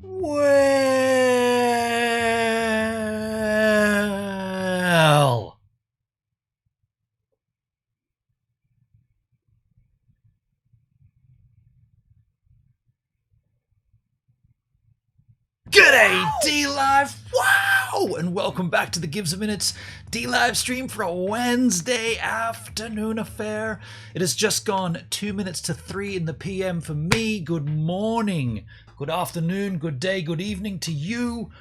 Well, g'day D-Live, wow, and welcome back to the Gives a Minutes D-Live stream for a Wednesday afternoon affair. It has just gone 2 minutes to 3 in the PM for me. Good morning, good afternoon, good day, good evening to you,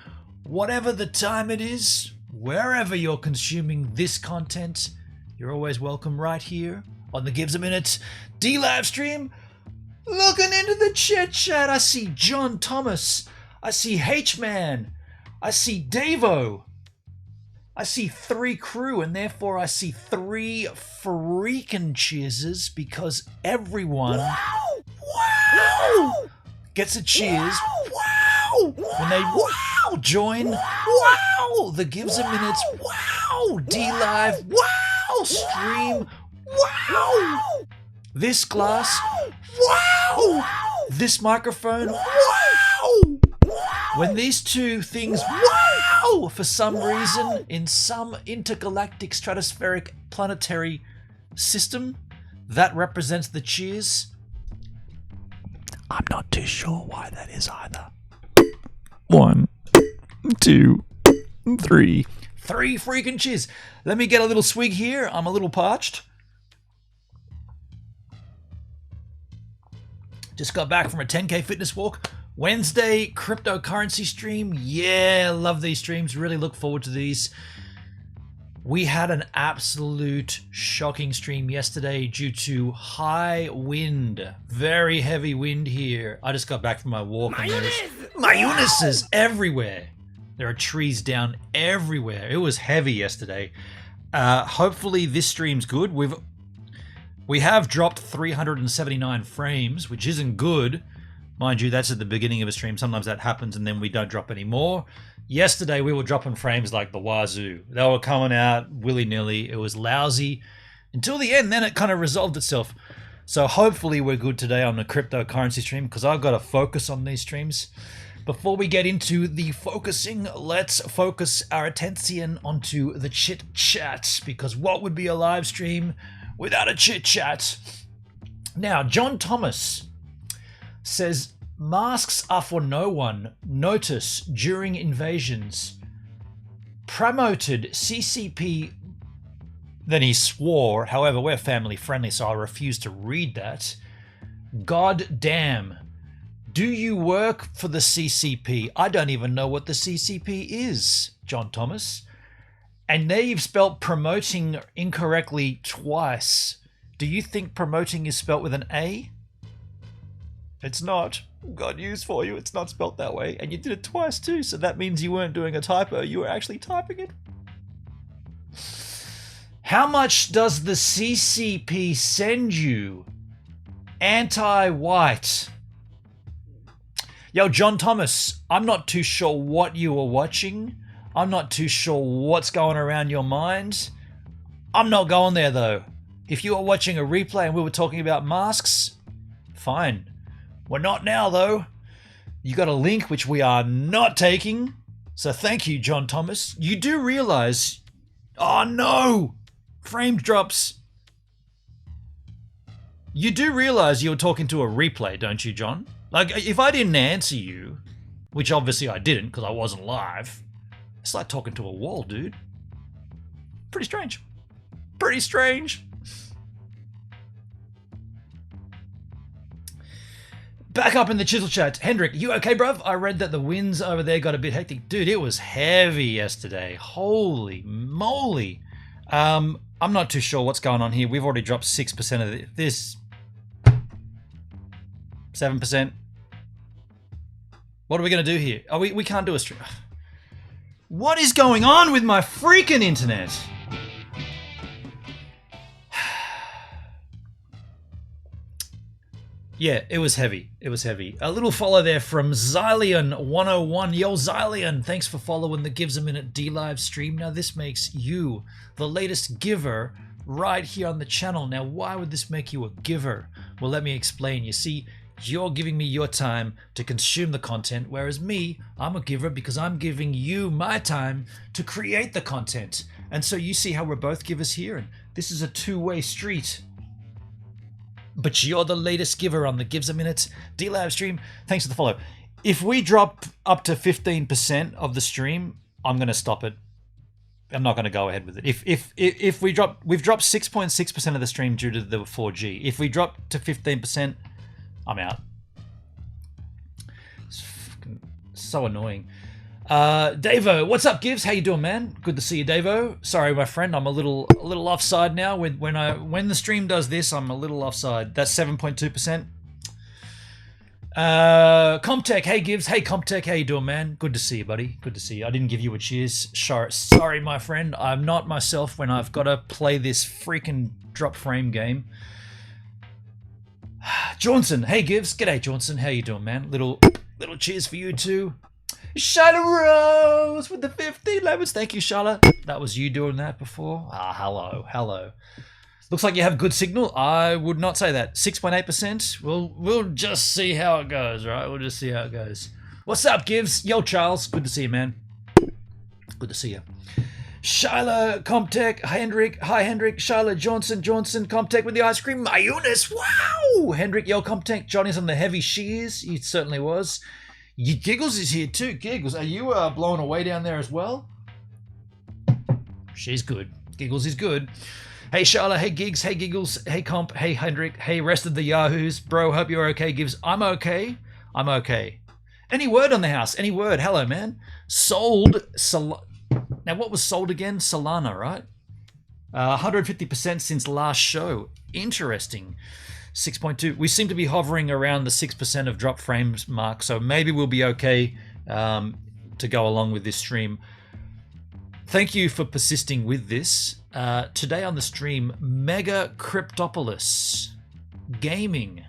whatever the time it is, wherever you're consuming this content. You're always welcome right here on the Gives a Minute D-Live stream. Looking into the chit chat, I see John Thomas, I see H-Man, I see Davo, I see 3 crew, and therefore I see 3 freaking cheerses because everyone gets a cheers when they join the Gives a Minutes D-Live stream. This glass, this microphone, when these two things for some reason in some intergalactic stratospheric planetary system that represents the cheers. I'm not too sure why that is either. 1, 2, 3. 3 freaking cheers. Let me get a little swig here. I'm a little parched. Just got back from a 10K fitness walk. Wednesday cryptocurrency stream. Yeah, love these streams. Really look forward to these. We had an absolute shocking stream yesterday due to high wind. Very heavy wind here. I just got back from my walk and there's mayonnaise everywhere. There are trees down everywhere. It was heavy yesterday. Hopefully this stream's good. We have dropped 379 frames, which isn't good. Mind you, that's at the beginning of a stream. Sometimes that happens and then we don't drop any more. Yesterday, we were dropping frames like the wazoo. They were coming out willy-nilly. It was lousy until the end. Then it kind of resolved itself. So hopefully we're good today on the cryptocurrency stream because I've got to focus on these streams. Before we get into the focusing, let's focus our attention onto the chit-chat, because what would be a live stream without a chit-chat? Now, John Thomas says, masks are for no one. Notice during invasions. Promoted CCP. Then he swore. However, we're family friendly, so I refuse to read that. God damn. Do you work for the CCP? I don't even know what the CCP is, John Thomas. And there you've spelt promoting incorrectly twice. Do you think promoting is spelt with an A? It's not. Got news for you. It's not spelt that way. And you did it twice too, so that means you weren't doing a typo. You were actually typing it. How much does the CCP send you? Anti-white. Yo, John Thomas, I'm not too sure what you were watching. I'm not too sure what's going around your mind. I'm not going there though. If you were watching a replay and we were talking about masks, fine. We're not now, though. You got a link, which we are not taking. So thank you, John Thomas. You do realize... Oh, no! Frame drops. You do realize you were talking to a replay, don't you, John? Like, if I didn't answer you, which obviously I didn't because I wasn't live, it's like talking to a wall, dude. Pretty strange. Pretty strange. Back up in the chisel chat. Hendrik, you okay, bruv? I read that the winds over there got a bit hectic. Dude, it was heavy yesterday. Holy moly. I'm not too sure what's going on here. We've already dropped 6% of this. 7%. What are we going to do here? Oh, we can't do a stream. What is going on with my freaking internet? Yeah, it was heavy. It was heavy. A little follow there from Xylian101. Yo, Xylian, thanks for following the Gives a Minute D-Live stream. Now, this makes you the latest giver right here on the channel. Now, why would this make you a giver? Well, let me explain. You see, You're giving me your time to consume the content, whereas me, I'm a giver because I'm giving you my time to create the content. And so you see how we're both givers here, and this is a two-way street. But you're the latest giver on the Gives a Minute D-Lab stream. Thanks for the follow. If we drop up to 15% of the stream, I'm going to stop it. I'm not going to go ahead with it. If we've dropped 6.6% of the stream due to the 4G. If we drop to 15%, I'm out. It's so annoying. Davo, what's up, Gives? How you doing, man? Good to see you, Davo. Sorry, my friend, I'm a little offside now. When the stream does this, I'm a little offside. That's 7.2%. Comtech, hey Gives, hey Comtech, how you doing, man? Good to see you, buddy. Good to see you. I didn't give you a cheers. Sorry, my friend. I'm not myself when I've got to play this freaking drop frame game. Johnson, hey Gives, g'day Johnson, how you doing, man? Little cheers for you too. Charlotte Rose with the 15 lemons. Thank you, Charlotte. That was you doing that before. Hello. Looks like you have good signal. I would not say that. 6.8%. We'll just see how it goes, right? We'll just see how it goes. What's up, Gives? Yo, Charles. Good to see you, man. Good to see you. Shyla, Comtech, Hendrik. Hi, Hendrik. Shyla, Johnson, Comtech with the ice cream. Mayunis. Wow. Hendrik, yo, Comtech. Johnny's on the heavy shears. He certainly was. Giggles is here too. Giggles, are you blown away down there as well? She's good. Giggles is good. Hey Charlotte, hey Gigs, hey Giggles, hey Comp, hey Hendrik, hey rest of the Yahoos. Bro, hope you're okay, Gives. I'm okay. Any word on the house? Any word? Hello, man. Now, what was sold again? Solana, right? 150% since last show. Interesting. 6.2. We seem to be hovering around the 6% of drop frames mark, so maybe we'll be okay to go along with this stream. Thank you for persisting with this. Today on the stream, MegaCryptoPolis. Gaming.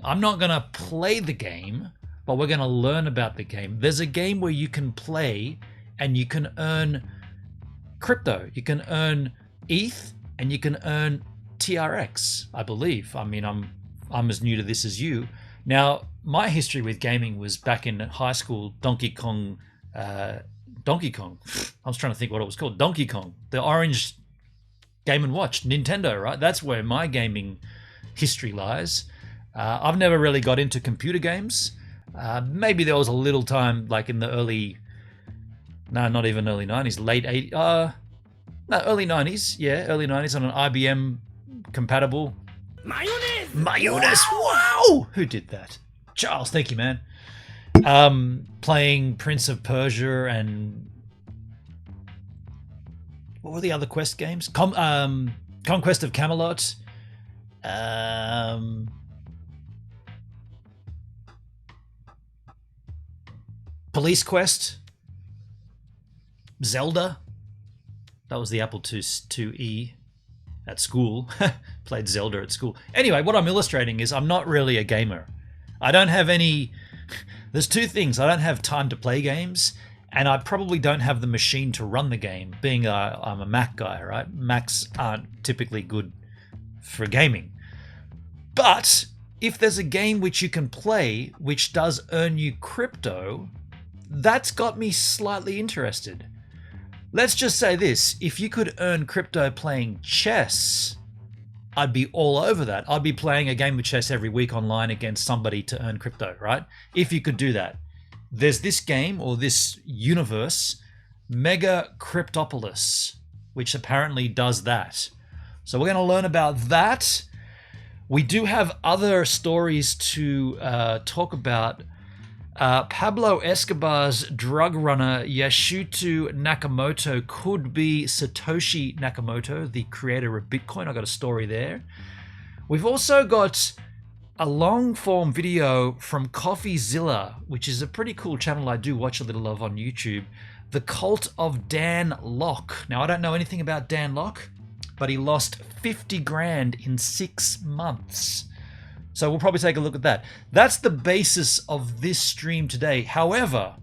I'm not going to play the game, but we're going to learn about the game. There's a game where you can play and you can earn crypto. You can earn ETH and you can earn TRX, I believe. I mean, I'm as new to this as you. Now, my history with gaming was back in high school. Donkey Kong. I was trying to think what it was called. Donkey Kong, the orange Game & Watch, Nintendo, right? That's where my gaming history lies. I've never really got into computer games. Maybe there was a little time, like in the not even early 90s, late 80s. Early 90s. Yeah, early 90s on an IBM compatible. Mayonnaise! Wow! Who did that? Charles, thank you, man. Playing Prince of Persia and what were the other Quest games? Conquest of Camelot. Police Quest. Zelda. That was the Apple IIe at school. Played Zelda at school. Anyway, what I'm illustrating is I'm not really a gamer. I don't have any... There's two things. I don't have time to play games, and I probably don't have the machine to run the game, being I'm a Mac guy, right? Macs aren't typically good for gaming. But if there's a game which you can play, which does earn you crypto, that's got me slightly interested. Let's just say this. If you could earn crypto playing chess, I'd be all over that. I'd be playing a game of chess every week online against somebody to earn crypto, right? If you could do that. There's this game or this universe, MegaCryptoPolis, which apparently does that. So we're going to learn about that. We do have other stories to talk about. Pablo Escobar's drug runner Yashuto Nakamoto could be Satoshi Nakamoto, the creator of Bitcoin. I got a story there. We've also got a long-form video from CoffeeZilla, which is a pretty cool channel I do watch a little of on YouTube. The Cult of Dan Lok. Now, I don't know anything about Dan Lok, but he lost 50 grand in 6 months. So we'll probably take a look at that. That's the basis of this stream today. However,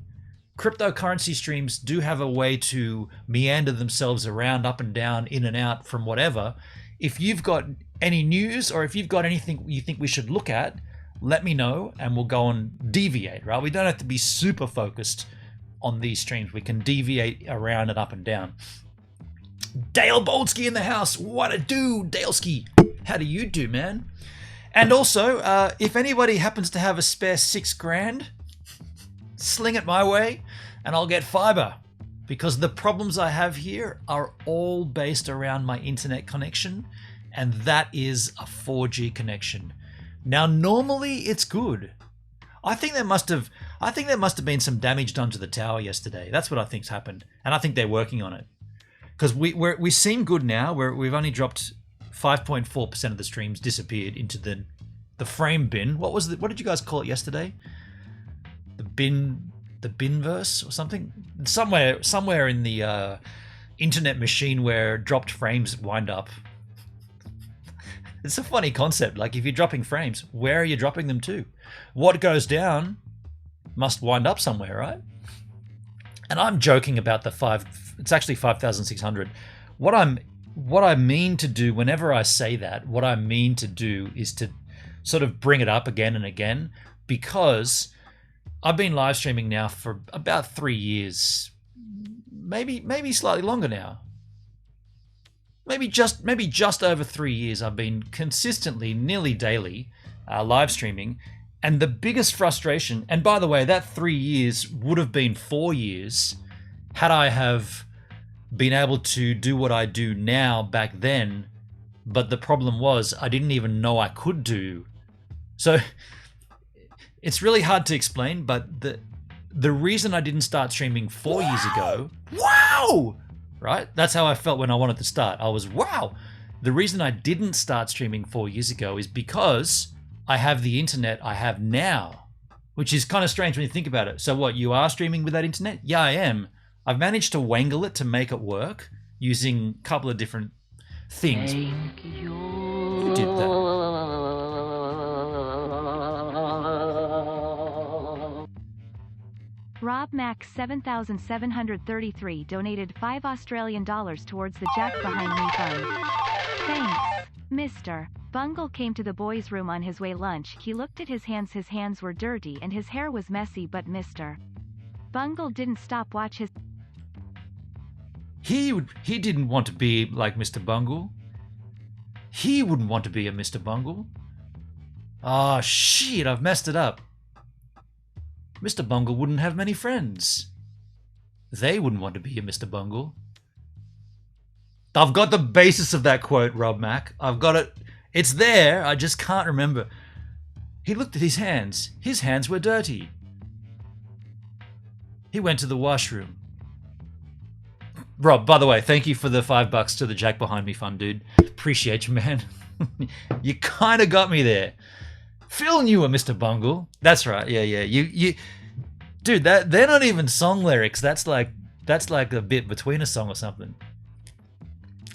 cryptocurrency streams do have a way to meander themselves around, up and down, in and out from whatever. If you've got any news, or if you've got anything you think we should look at, let me know and we'll go and deviate, right? We don't have to be super focused on these streams. We can deviate around and up and down. Dale Boldsky in the house. What a do, Daleski? How do you do, man? And also, if anybody happens to have a spare $6,000, sling it my way and I'll get fiber, because the problems I have here are all based around my internet connection, and that is a 4G connection. Now, normally it's good. I think there must have been some damage done to the tower yesterday. That's what I think's happened, and I think they're working on it. Because we seem good now. We've only dropped 5.4% of the streams disappeared into the frame bin. What did you guys call it yesterday? The binverse or something? Somewhere in the internet machine where dropped frames wind up. It's a funny concept. Like, if you're dropping frames, where are you dropping them to? What goes down must wind up somewhere, right? And I'm joking about it's actually 5,600. What I mean to do whenever I say that, what I mean to do is to sort of bring it up again and again, because I've been live streaming now for about 3 years, maybe slightly longer now. Maybe just over 3 years I've been consistently, nearly daily, live streaming. And the biggest frustration, and by the way, that 3 years would have been 4 years had I have been able to do what I do now back then, but the problem was I didn't even know I could do. So it's really hard to explain, but the reason I didn't start streaming 4 years ago, wow! Right? That's how I felt when I wanted to start. I was, wow! The reason I didn't start streaming 4 years ago is because I have the internet I have now, which is kind of strange when you think about it. So what, you are streaming with that internet? Yeah, I am. I've managed to wangle it to make it work using a couple of different things. Who did that? Rob Max 7,733 donated $5 towards the Jack Behind Me fund. Thanks, Mr. Bungle came to the boys' room on his way lunch. He looked at his hands. His hands were dirty and his hair was messy, but Mr. Bungle didn't stop watch his... He didn't want to be like Mr. Bungle. He wouldn't want to be a Mr. Bungle. Oh, shit, I've messed it up. Mr. Bungle wouldn't have many friends. They wouldn't want to be a Mr. Bungle. I've got the basis of that quote, Rob Mac. I've got it. It's there. I just can't remember. He looked at his hands. His hands were dirty. He went to the washroom. Rob, by the way, thank you for the $5 to the Jack Behind Me fund, dude. Appreciate you, man. You kind of got me there. Phil knew a Mr. Bungle. That's right. Yeah. You, dude. They're not even song lyrics. That's like a bit between a song or something.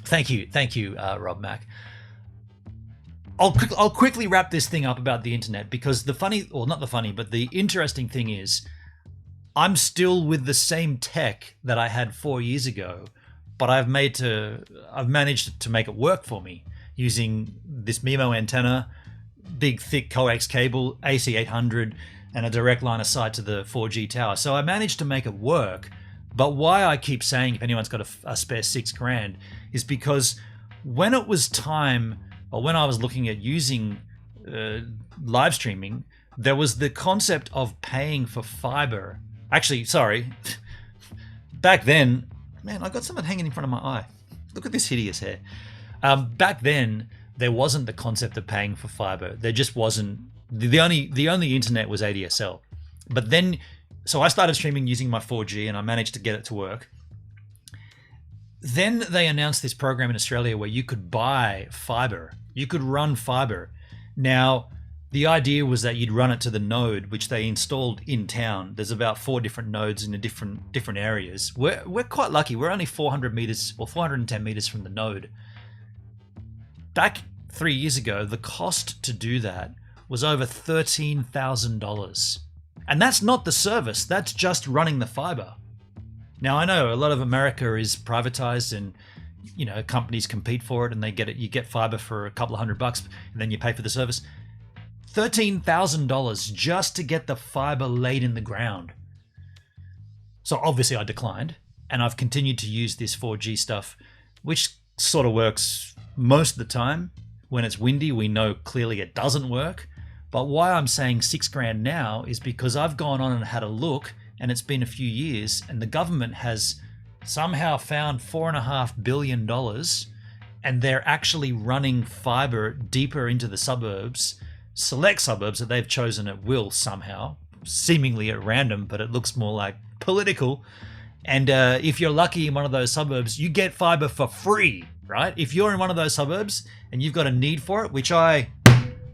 Thank you, Rob Mac. I'll quickly wrap this thing up about the internet, because the interesting thing is, I'm still with the same tech that I had 4 years ago, but I've managed to make it work for me using this MIMO antenna, big thick coax cable, AC800, and a direct line of sight to the 4G tower. So I managed to make it work. But why I keep saying if anyone's got a spare $6,000 is because when it was time, or when I was looking at using live streaming, there was the concept of paying for fiber. Actually, sorry. Back then, man, I got something hanging in front of my eye. Look at this hideous hair. Back then, there wasn't the concept of paying for fiber. There just wasn't. The only internet was ADSL. But then, so I started streaming using my 4G, and I managed to get it to work. Then they announced this program in Australia where you could buy fiber. You could run fiber. Now, the idea was that you'd run it to the node, which they installed in town. There's about 4 different nodes in the different areas. We're quite lucky. We're only 400 meters or 410 meters from the node. Back 3 years ago, the cost to do that was over $13,000. And that's not the service. That's just running the fiber. Now, I know a lot of America is privatized, and you know, companies compete for it and they get it. You get fiber for a couple of $100 and then you pay for the service. $13,000 just to get the fiber laid in the ground. So obviously I declined, and I've continued to use this 4G stuff, which sort of works most of the time. When it's windy, we know clearly it doesn't work. But why I'm saying $6,000 now is because I've gone on and had a look, and it's been a few years, and the government has somehow found $4.5 billion, and they're actually running fiber deeper into the suburbs, select suburbs that they've chosen at will somehow, seemingly at random, but it looks more like political. And if you're lucky in one of those suburbs, you get fiber for free, right? If you're in one of those suburbs and you've got a need for it, which I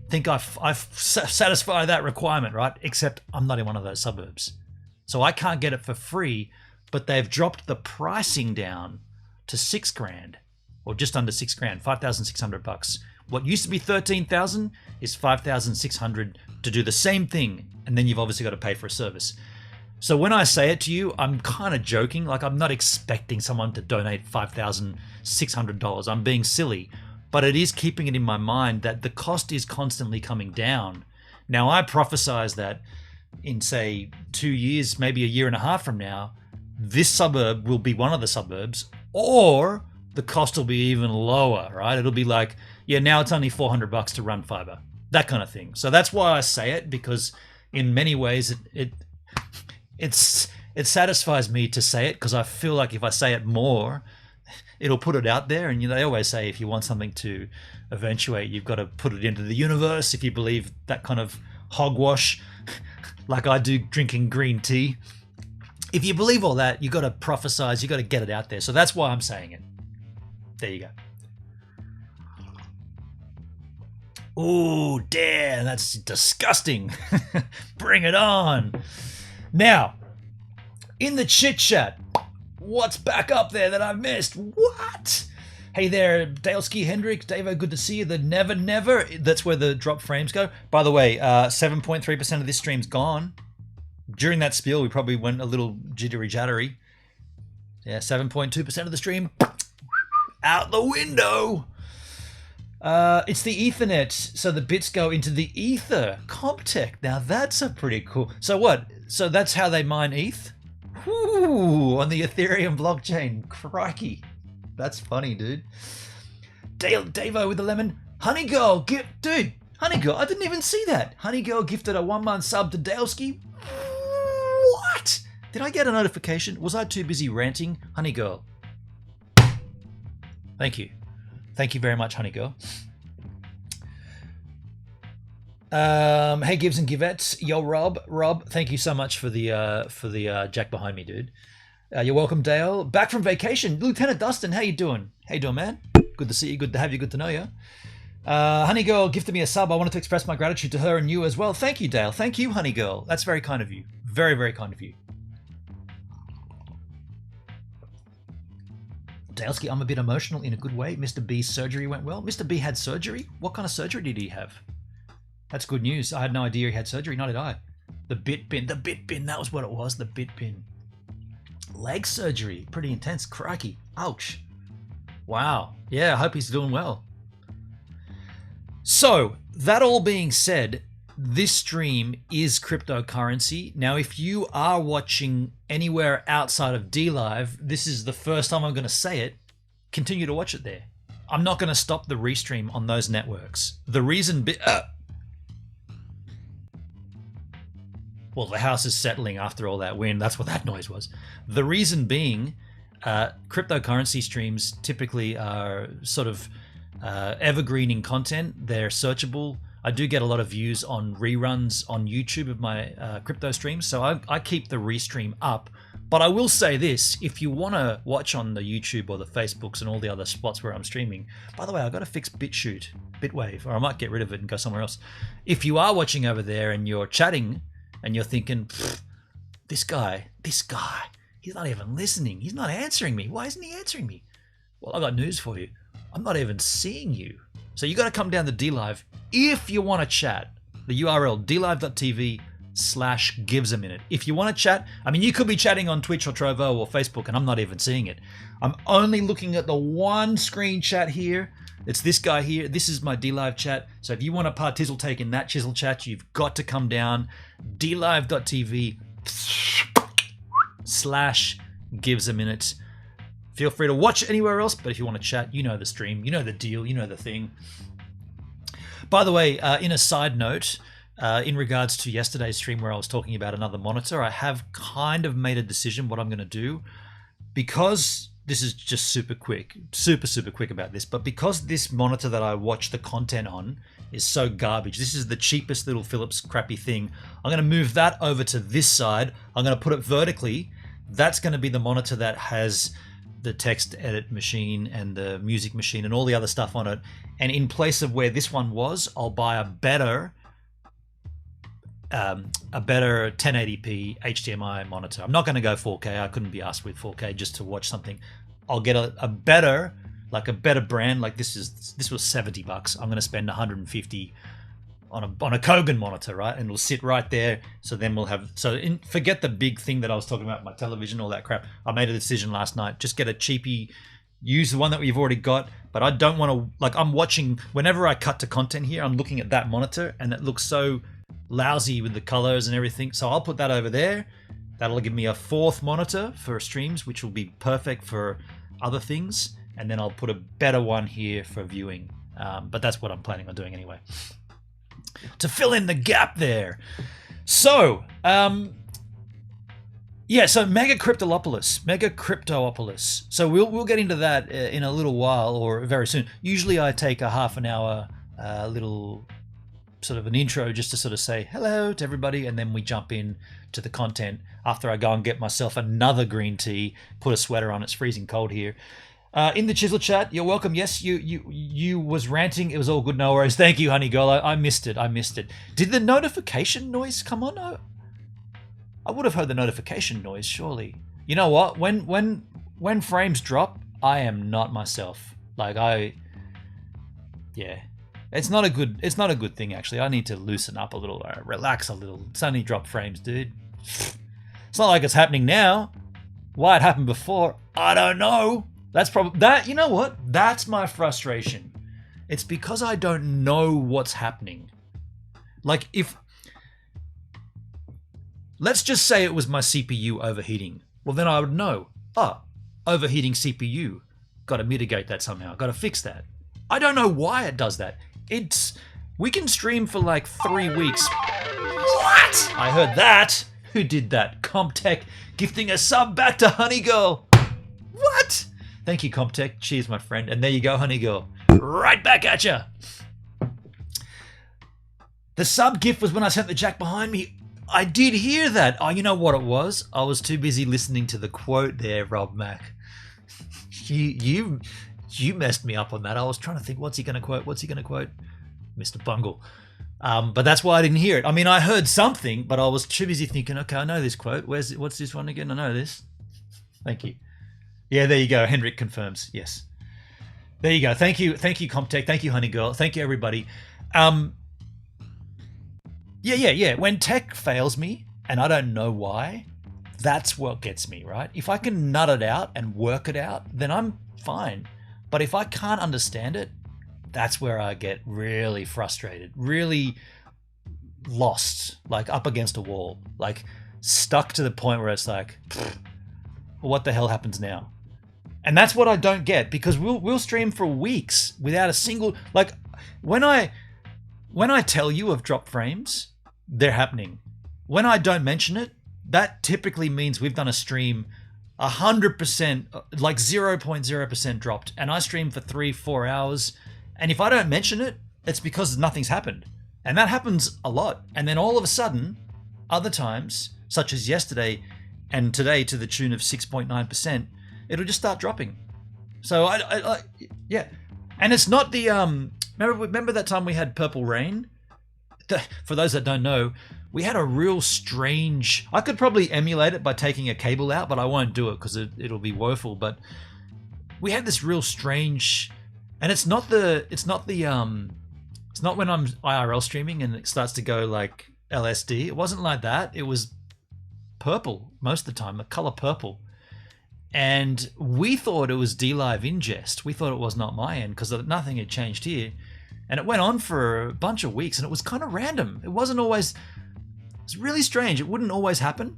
think I've satisfied that requirement, right? Except I'm not in one of those suburbs. So I can't get it for free, but they've dropped the pricing down to $6,000, or just under $6,000, $5,600. What used to be $13,000 is $5,600 to do the same thing, and then you've obviously got to pay for a service. So when I say it to you, I'm kind of joking. Like, I'm not expecting someone to donate $5,600. I'm being silly, but it is keeping it in my mind that the cost is constantly coming down. Now, I prophesize that in, say, 2 years, maybe a year and a half from now, this suburb will be one of the suburbs, or the cost will be even lower, right? It'll be like, yeah, now it's only $400 to run fiber, that kind of thing. So that's why I say it, because in many ways it satisfies me to say it, because I feel like if I say it more, it'll put it out there. And you know, they always say if you want something to eventuate, you've got to put it into the universe. If you believe that kind of hogwash, like I do drinking green tea, if you believe all that, you've got to prophesize, you've got to get it out there. So that's why I'm saying it. There you go. Ooh, damn, that's disgusting. Bring it on. Now, in the chit chat, what's back up there that I've missed? What? Hey there, Daleski, Hendrik, Davo, good to see you. The Never, that's where the drop frames go. By the way, 7.3% of this stream's gone. During that spiel, we probably went a little jittery-jattery. Yeah, 7.2% of the stream out the window. It's the Ethernet, so the bits go into the ether. Comptech. Now that's a pretty cool. So what? So that's how they mine ETH? Whoo, on the Ethereum blockchain. Crikey. That's funny, dude. Davo with the lemon. Honey Girl, dude. Honey Girl, I didn't even see that. Honey Girl gifted a 1-month sub to Daleski. What? Did I get a notification? Was I too busy ranting? Honey Girl. Thank you. Thank you very much, Honey Girl. Hey Gibbs and Givettes. Yo Rob, thank you so much for the jack behind me, dude. You're welcome, Dale. Back from vacation. Lieutenant Dustin, how you doing? How you doing, man? Good to see you, good to have you, good to know you. Honey Girl gifted me a sub. I wanted to express my gratitude to her and you as well. Thank you, Dale. Thank you, Honey Girl. That's very kind of you. Very, very kind of you. Daleski, I'm a bit emotional in a good way. Mr. B's surgery went well. Mr. B had surgery? What kind of surgery did he have? That's good news. I had no idea he had surgery, nor did I. The bit bin, that was what it was, the bit bin. Leg surgery, pretty intense. Crikey. Ouch. Wow. Yeah, I hope he's doing well. So, that all being said, this stream is cryptocurrency. Now, if you are watching anywhere outside of DLive, this is the first time I'm going to say it. Continue to watch it there. I'm not going to stop the restream on those networks. The reason... Well, the house is settling after all that wind. That's what that noise was. The reason being, cryptocurrency streams typically are sort of evergreening content. They're searchable. I do get a lot of views on reruns on YouTube of my crypto streams, so I keep the restream up. But I will say this, if you want to watch on the YouTube or the Facebooks and all the other spots where I'm streaming, by the way, I've got to fix Bitwave, or I might get rid of it and go somewhere else. If you are watching over there and you're chatting and you're thinking, this guy, he's not even listening. He's not answering me. Why isn't he answering me? Well, I got news for you. I'm not even seeing you. So you got to come down to DLive if you want to chat. The URL, dlive.tv youtube.com/givesaminute. If you want to chat, I mean, you could be chatting on Twitch or Trovo or Facebook and I'm not even seeing it. I'm only looking at the one screen chat here. It's this guy here. This is my DLive chat. So if you want to participate in that chisel chat, you've got to come down dlive.tv/givesaminute. Feel free to watch anywhere else, but if you want to chat, you know the stream, you know the deal, you know the thing. By the way, in a side note, in regards to yesterday's stream where I was talking about another monitor, I have kind of made a decision what I'm going to do, because this is just super quick about this, but because this monitor that I watch the content on is so garbage, this is the cheapest little Philips crappy thing, I'm going to move that over to this side. I'm going to put it vertically. That's going to be the monitor that has the text edit machine and the music machine and all the other stuff on it. And in place of where this one was, I'll buy a better 1080p HDMI monitor. I'm not going to go 4K. I couldn't be asked with 4K just to watch something. I'll get a better brand. Like this was $70. I'm going to spend 150 on a Kogan monitor, right? And it'll sit right there. So then we'll have, forget the big thing that I was talking about, my television, all that crap. I made a decision last night. Just get a cheapie, use the one that we've already got. But I don't want to, like, I'm watching, whenever I cut to content here, I'm looking at that monitor and it looks so lousy with the colors and everything. So I'll put that over there. That'll give me a fourth monitor for streams, which will be perfect for other things. And then I'll put a better one here for viewing. But that's what I'm planning on doing anyway, to fill in the gap there. So, yeah, so MegaCryptoPolis. So we'll get into that in a little while or very soon. Usually I take a half an hour little sort of an intro just to sort of say hello to everybody, and then we jump in to the content after I go and get myself another green tea, put a sweater on. It's freezing cold here. In the chisel chat, you're welcome. Yes, you was ranting. It was all good. No worries. Thank you, honey girl. I missed it. Did the notification noise come on? I would have heard the notification noise, surely. You know what? When frames drop, I am not myself. Like yeah. It's not a good thing, actually. I need to loosen up a little, relax a little. It's only drop frames, dude. It's not like it's happening now. Why it happened before, I don't know. That's probably that. You know what? That's my frustration. It's because I don't know what's happening. Like, let's just say it was my CPU overheating. Well, then I would know. Overheating CPU. Got to mitigate that somehow. Got to fix that. I don't know why it does that. We can stream for like 3 weeks. What? I heard that. Who did that? Comptech gifting a sub back to Honey Girl. What? Thank you, Comptech. Cheers, my friend. And there you go, Honey Girl. Right back at ya. The sub gift was when I sent the jack behind me. I did hear that. Oh, you know what it was? I was too busy listening to the quote there, Rob Mac. You messed me up on that. I was trying to think, what's he going to quote? Mr. Bungle. But that's why I didn't hear it. I mean, I heard something, but I was too busy thinking, okay, I know this quote. What's this one again? I know this. Thank you. Yeah, there you go. Hendrik confirms. Yes. There you go. Thank you, Comptech. Thank you, Honey Girl. Thank you, everybody. Yeah. When tech fails me, and I don't know why, that's what gets me, right? If I can nut it out and work it out, then I'm fine. But if I can't understand it, that's where I get really frustrated, really lost, like up against a wall, like stuck to the point where it's like, what the hell happens now? And that's what I don't get, because we'll stream for weeks without a single, like, when I tell you of drop frames, they're happening. When I don't mention it, that typically means we've done a stream 100%, like 0.0% dropped, and I stream for 3-4 hours, and if I don't mention it, it's because nothing's happened. And that happens a lot. And then all of a sudden, other times, such as yesterday and today to the tune of 6.9%, it'll just start dropping. So yeah. And it's not the remember that time we had Purple Rain? For those that don't know, we had a real strange, I could probably emulate it by taking a cable out, but I won't do it because it'll be woeful. But we had this real strange, and it's not when I'm IRL streaming and it starts to go like LSD. It wasn't like that. It was purple most of the time, the color purple. And we thought it was DLive ingest. We thought it was not my end because nothing had changed here. And it went on for a bunch of weeks and it was kind of random. It wasn't always, it's really strange. It wouldn't always happen.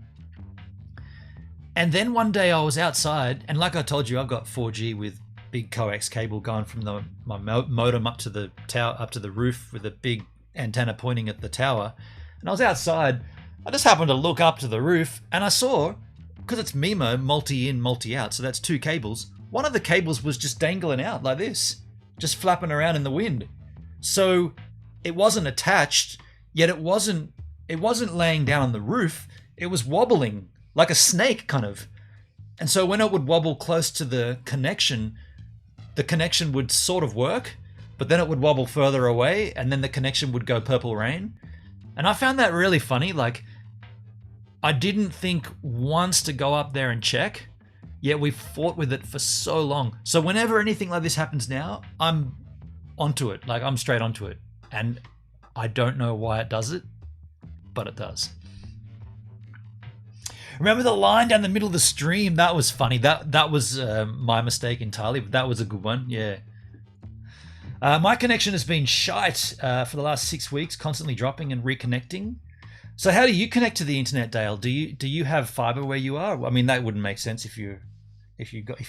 And then one day I was outside, and like I told you, I've got 4G with big coax cable going from my modem up to the tower, up to the roof with a big antenna pointing at the tower. And I was outside. I just happened to look up to the roof and I saw, because it's MIMO, multi-in, multi-out, so that's 2 cables. One of the cables was just dangling out like this, just flapping around in the wind. So it wasn't attached, yet it wasn't laying down on the roof. It was wobbling like a snake, kind of. And so when it would wobble close to the connection would sort of work, but then it would wobble further away, and then the connection would go purple rain. And I found that really funny. Like, I didn't think once to go up there and check, yet we fought with it for so long. So whenever anything like this happens now, I'm onto it. Like, I'm straight onto it. And I don't know why it does it, but it does. Remember the line down the middle of the stream? That was funny. That was my mistake entirely, but that was a good one. Yeah. My connection has been shite for the last 6 weeks, constantly dropping and reconnecting. So how do you connect to the internet, Dale? Do you have fiber where you are? I mean, that wouldn't make sense if you're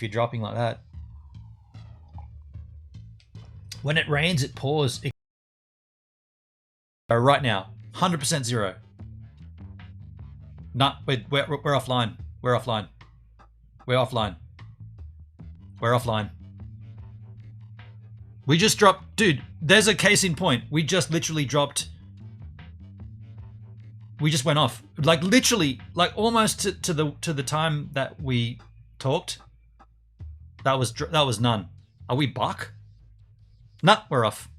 dropping like that. When it rains, it pours. Right now, 100% zero. No, we're offline. We're offline. We're offline. We're offline. We just dropped, dude. There's a case in point. We just literally dropped. We just went off, like literally, like almost to the time that we talked. That was none. Are we back? Nah, we're off.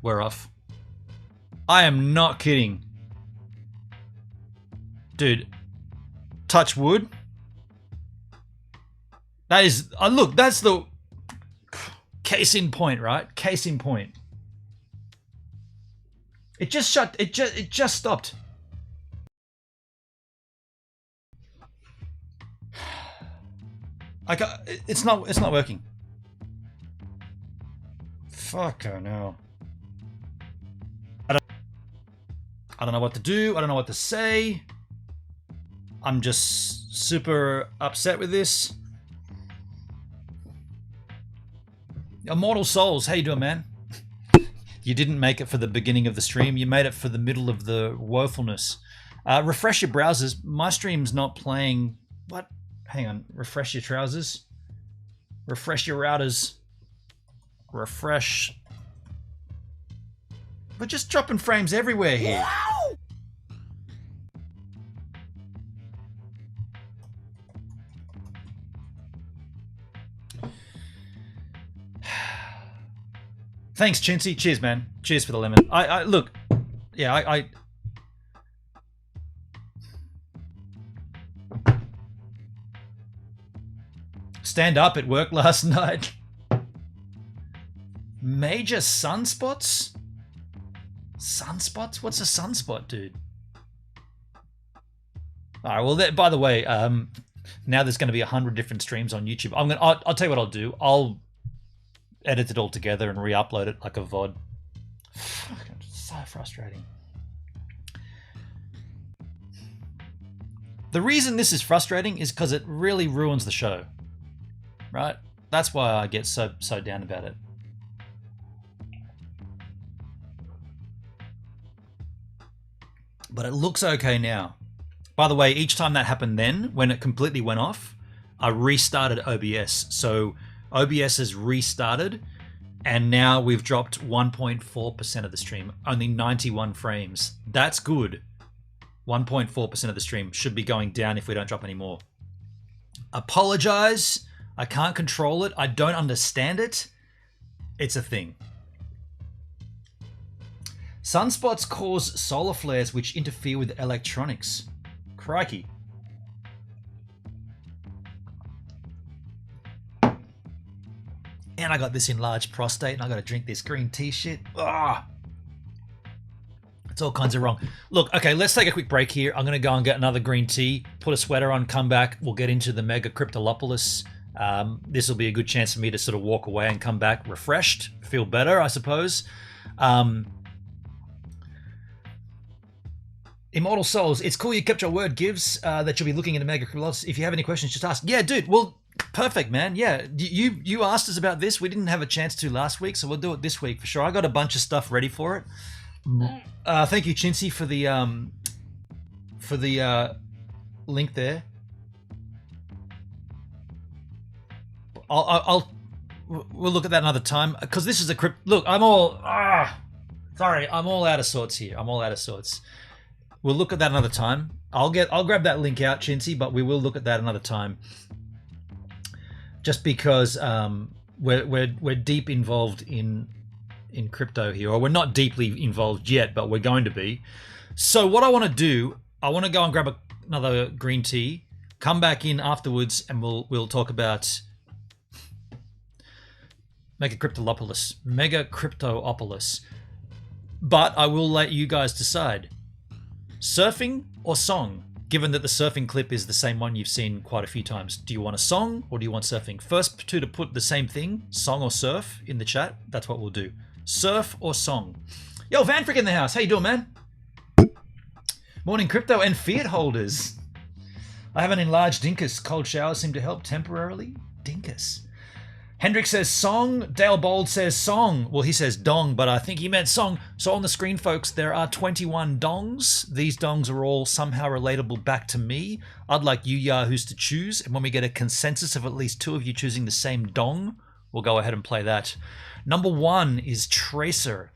We're off. I am not kidding. Dude, touch wood. That is, look, that's the case in point, right? Case in point. It just shut, it just stopped. It's not working. Fuck, oh no. I don't know what to do. I don't know what to say. I'm just super upset with this. Immortal Souls, how you doing, man? You didn't make it for the beginning of the stream. You made it for the middle of the woefulness. Refresh your browsers. My stream's not playing. What? Hang on. Refresh your trousers. Refresh your routers. Refresh. We're just dropping frames everywhere here. Wow. Thanks, Chintzy. Cheers, man. Cheers for the lemon. I look. Yeah, I stand up at work last night. Major sunspots? Sunspots? What's a sunspot, dude? All right. Well, by the way, now there's going to be 100 different streams on YouTube. I'll tell you what I'll do. I'll edit it all together and re-upload it like a VOD. Fucking so frustrating. The reason this is frustrating is because it really ruins the show, right? That's why I get so down about it. But it looks okay now. By the way, each time that happened then, when it completely went off, I restarted OBS. So OBS has restarted, and now we've dropped 1.4% of the stream. Only 91 frames. That's good. 1.4% of the stream should be going down if we don't drop any more. Apologize. I can't control it. I don't understand it. It's a thing. Sunspots cause solar flares which interfere with electronics. Crikey. man, I got this enlarged prostate and I got to drink this green tea shit. Ah, it's all kinds of wrong. Look, okay, let's take a quick break here. I'm going to go and get another green tea, put a sweater on, come back. We'll get into the MegaCryptoPolis. This will be a good chance for me to sort of walk away and come back refreshed, feel better, I suppose. Immortal Souls, it's cool you kept your word, Gives, that you'll be looking into MegaCryptoPolis. If you have any questions, just ask. Yeah, dude, well, perfect, man. Yeah, you asked us about this. We didn't have a chance to last week, so we'll do it this week for sure. I got a bunch of stuff ready for it. Thank you, Chintzy, for the link there. We'll look at that another time because this is a crypt. Look, I'm all out of sorts here. I'm all out of sorts. We'll look at that another time. I'll grab that link out, Chintzy, but we will look at that another time. Just because we're deep involved in crypto here, or we're not deeply involved yet, but we're going to be. So what I want to do, I want to go and grab another green tea, come back in afterwards, and we'll talk about MegaCryptoPolis. But I will let you guys decide. Surfing or song? Given that the surfing clip is the same one you've seen quite a few times. Do you want a song or do you want surfing? First two to put the same thing, song or surf, in the chat. That's what we'll do. Surf or song? Yo, Vanfrick in the house. How you doing, man? Morning, crypto and fiat holders. I have an enlarged dinkus. Cold showers seem to help temporarily. Dinkus. Hendrik says song. Dale Bold says song. Well, he says dong, but I think he meant song. So on the screen, folks, there are 21 dongs. These dongs are all somehow relatable back to me. I'd like you yahoos to choose. And when we get a consensus of at least two of you choosing the same dong, we'll go ahead and play that. Number 1 is Tracer.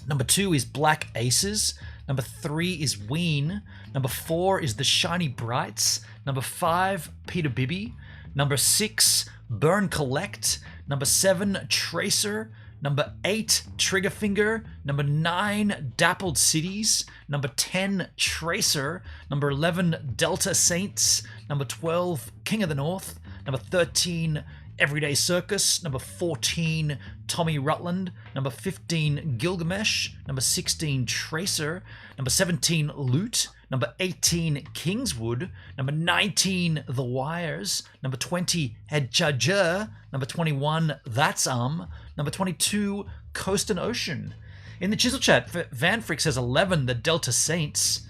Number 2 is Black Aces. Number 3 is Ween. Number 4 is The Shiny Brights. Number 5, Peter Bibby. Number 6, Burn Collect. Number 7, Tracer. Number 8, Triggerfinger. Number 9, Dappled Cities. Number 10, Tracer. Number 11, Delta Saints. Number 12, King of the North. Number 13, Everyday Circus. Number 14, Tommy Rutland. Number 15, Gilgamesh. Number 16, Tracer. Number 17, Loot. Number 18, Kingswood. Number 19, The Wires. Number 20, Head Charger. Number 21, That's Number 22, Coast and Ocean. In the Chisel chat, Vanfrick says 11, The Delta Saints.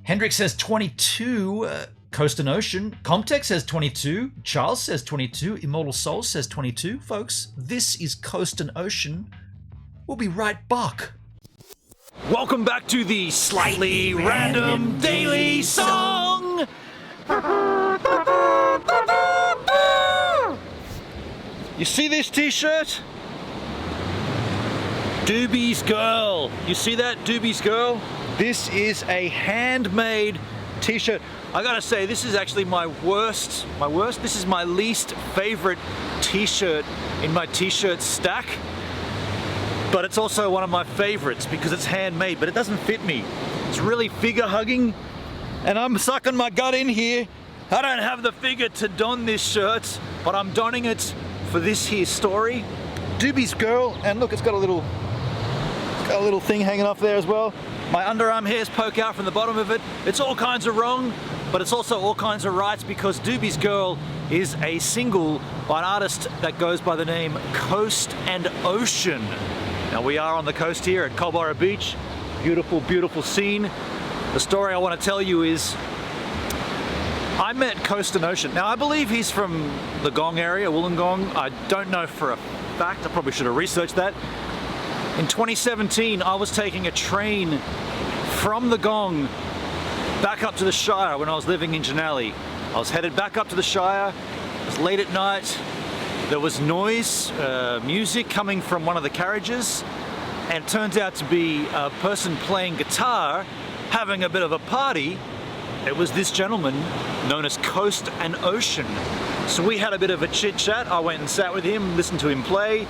Hendrik says 22, Coast and Ocean. Comtech says 22. Charles says 22. Immortal Soul says 22. Folks, this is Coast and Ocean. We'll be right back. Welcome back to the Slightly Random Daily Song! You see this t-shirt? Doobie's Girl. You see that, Doobie's Girl? This is a handmade t-shirt. I gotta say, this is actually my worst, this is my least favorite t-shirt in my t-shirt stack. But it's also one of my favorites because it's handmade, but it doesn't fit me. It's really figure hugging, and I'm sucking my gut in here. I don't have the figure to don this shirt, but I'm donning it for this here story. Doobie's Girl, and look, it's got a little thing hanging off there as well. My underarm hairs poke out from the bottom of it. It's all kinds of wrong, but it's also all kinds of right because Doobie's Girl is a single by an artist that goes by the name Coast and Ocean. Now we are on the coast here at Culborough Beach. Beautiful, beautiful scene. The story I want to tell you is I met Coast and Ocean. Now I believe he's from the Gong area, Wollongong. I don't know for a fact. I probably should have researched that. In 2017, I was taking a train from the Gong back up to the Shire when I was living in Janali. I was headed back up to the Shire. It was late at night. There was noise, music coming from one of the carriages, and it turns out to be a person playing guitar, having a bit of a party. It was this gentleman known as Coast and Ocean. So we had a bit of a chit chat. I went and sat with him, listened to him play,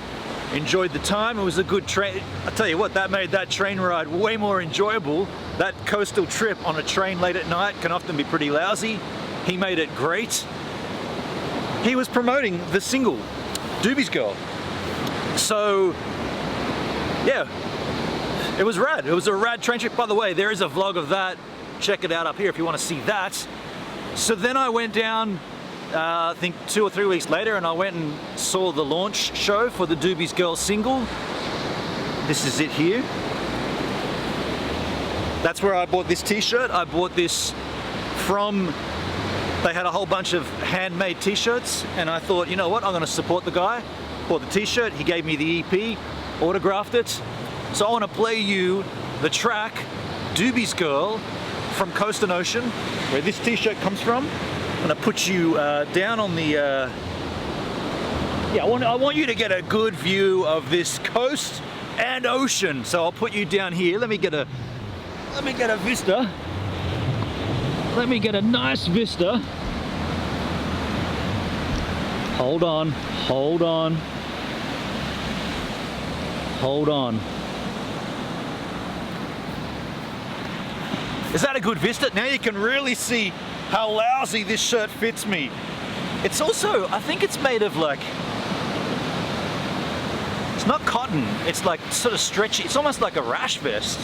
enjoyed the time. It was a good train. I tell you what, that made that train ride way more enjoyable. That coastal trip on a train late at night can often be pretty lousy. He made it great. He was promoting the single Doobie's Girl. So, yeah, it was rad. It was a rad train trip. By the way, there is a vlog of that. Check it out up here if you want to see that. So then I went down, I think 2 or 3 weeks later, and I went and saw the launch show for the Doobie's Girl single. This is it here. That's where I bought this t-shirt. I bought this from, they had a whole bunch of handmade t-shirts, and I thought, you know what, I'm gonna support the guy. Bought the t-shirt, he gave me the EP, autographed it. So I wanna play you the track, Doobie's Girl, from Coast and Ocean, where this t-shirt comes from. I'm gonna put you down on the, yeah, I want you to get a good view of this coast and ocean. So I'll put you down here. Let me get a vista. Let me get a nice vista. Hold on, hold on. Hold on. Is that a good vista? Now you can really see how lousy this shirt fits me. It's also, I think it's made of like, it's not cotton, it's like sort of stretchy. It's almost like a rash vest.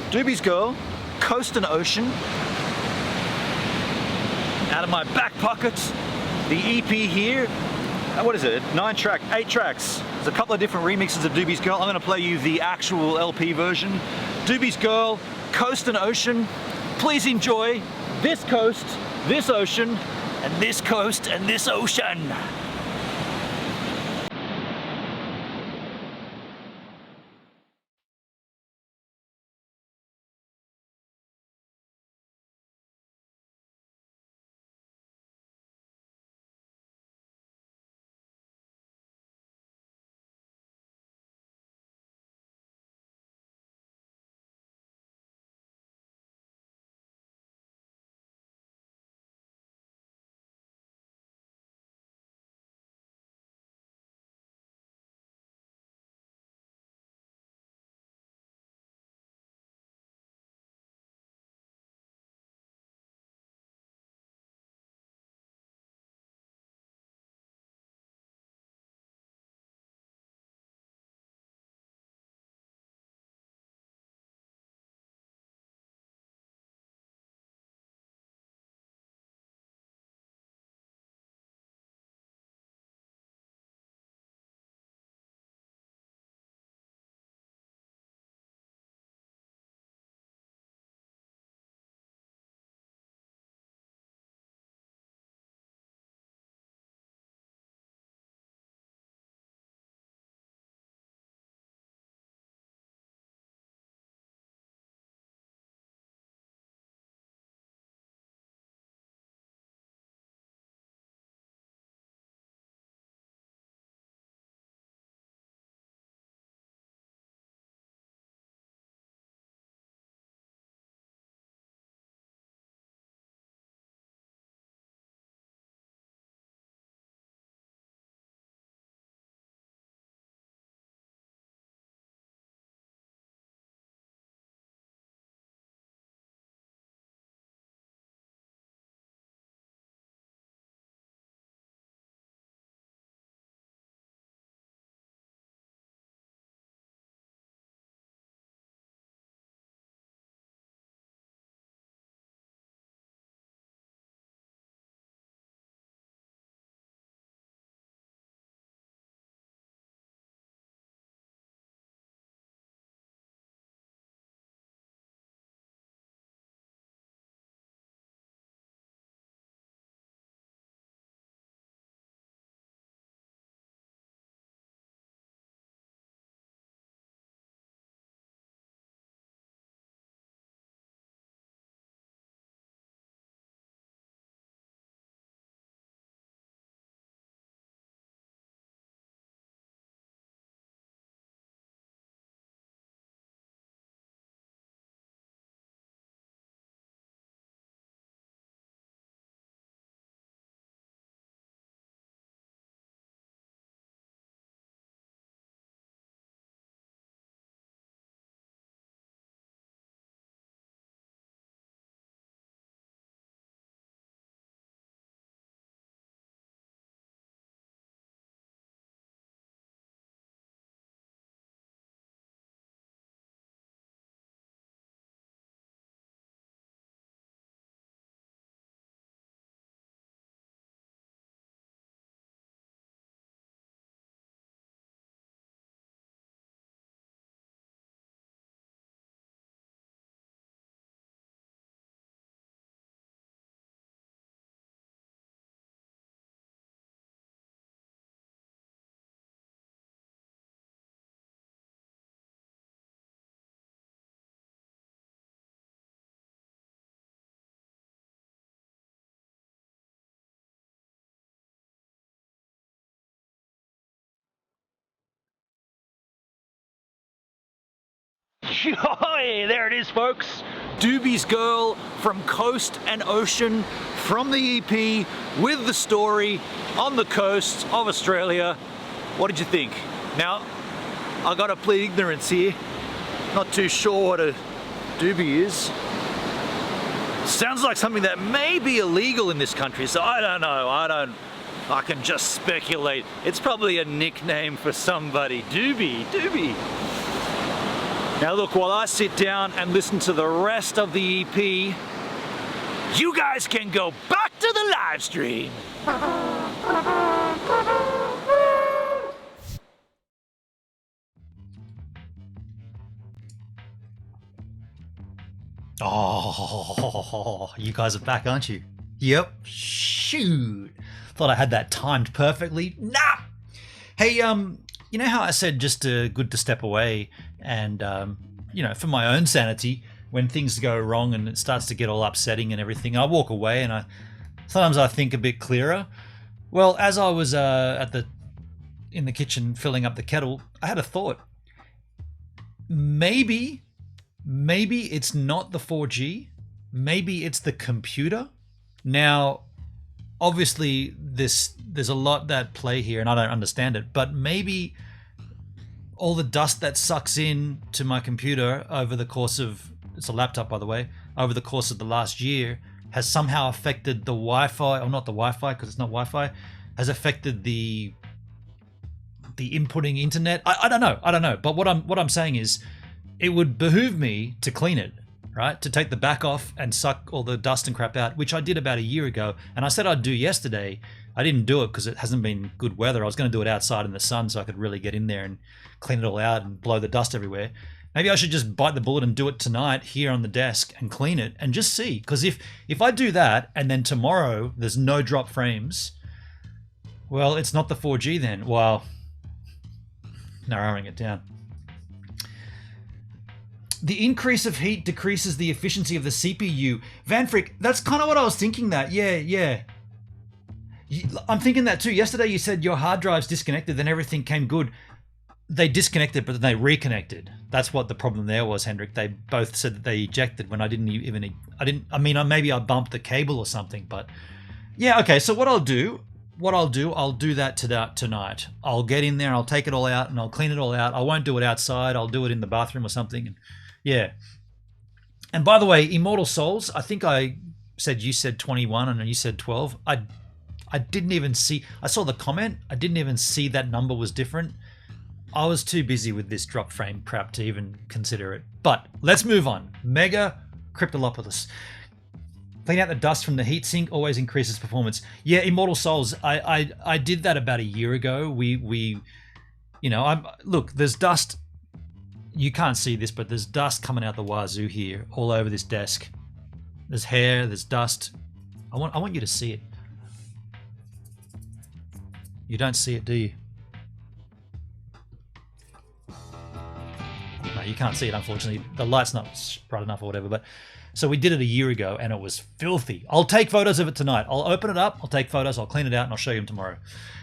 Doobie's Girl, Coast and Ocean. Out of my back pocket, the EP here. What is it? 8 tracks. There's a couple of different remixes of Doobie's Girl. I'm gonna play you the actual LP version. Doobie's Girl, Coast and Ocean. Please enjoy this coast, this ocean, and this coast and this ocean. Hey, there it is, folks. Doobie's Girl from Coast and Ocean, from the EP, with the story on the coast of Australia. What did you think? Now, I gotta plead ignorance here. Not too sure what a doobie is. Sounds like something that may be illegal in this country, so I don't know. I can just speculate. It's probably a nickname for somebody. Doobie. Now look, while I sit down and listen to the rest of the EP, you guys can go back to the live stream. Oh, you guys are back, aren't you? Yep. Shoot. Thought I had that timed perfectly. Nah. Hey, you know how I said just good to step away and, you know, for my own sanity, when things go wrong and it starts to get all upsetting and everything, I walk away and sometimes I think a bit clearer. Well, as I was in the kitchen filling up the kettle, I had a thought. Maybe it's not the 4G. Maybe it's the computer. Now, obviously, there's a lot that play here, and I don't understand it. But maybe all the dust that sucks in to my computer over the course of, it's a laptop, by the way, over the course of the last year has somehow affected the Wi-Fi, or not the Wi-Fi because it's not Wi-Fi, has affected the inputting internet. I don't know. But what I'm saying is, it would behoove me to clean it, right? To take the back off and suck all the dust and crap out, which I did about a year ago. And I said I'd do yesterday. I didn't do it because it hasn't been good weather. I was going to do it outside in the sun so I could really get in there and clean it all out and blow the dust everywhere. Maybe I should just bite the bullet and do it tonight here on the desk and clean it and just see. Because if I do that and then tomorrow there's no drop frames, well, it's not the 4G then. Well, narrowing it down. The increase of heat decreases the efficiency of the CPU. Vanfrick, that's kind of what I was thinking that. Yeah. I'm thinking that too. Yesterday you said your hard drive's disconnected, then everything came good. They disconnected, but then they reconnected. That's what the problem there was, Hendrik. They both said that they ejected when I maybe I bumped the cable or something, but yeah, okay. So what I'll do that tonight. I'll get in there, I'll take it all out and I'll clean it all out. I won't do it outside. I'll do it in the bathroom or something. Yeah. And by the way, Immortal Souls, I think you said 21 and you said 12. I didn't even see, I saw the comment. I didn't even see that number was different. I was too busy with this drop frame crap to even consider it. But let's move on. MegaCryptoPolis. Clean out the dust from the heatsink, always increases performance. Yeah, Immortal Souls, I did that about a year ago. Look, there's dust. You can't see this, but there's dust coming out the wazoo here, all over this desk. There's hair, there's dust. I want you to see it. You don't see it, do you? No, you can't see it, unfortunately. The light's not bright enough or whatever, but so we did it a year ago and it was filthy. I'll take photos of it tonight. I'll open it up, I'll take photos, I'll clean it out, and I'll show you them tomorrow.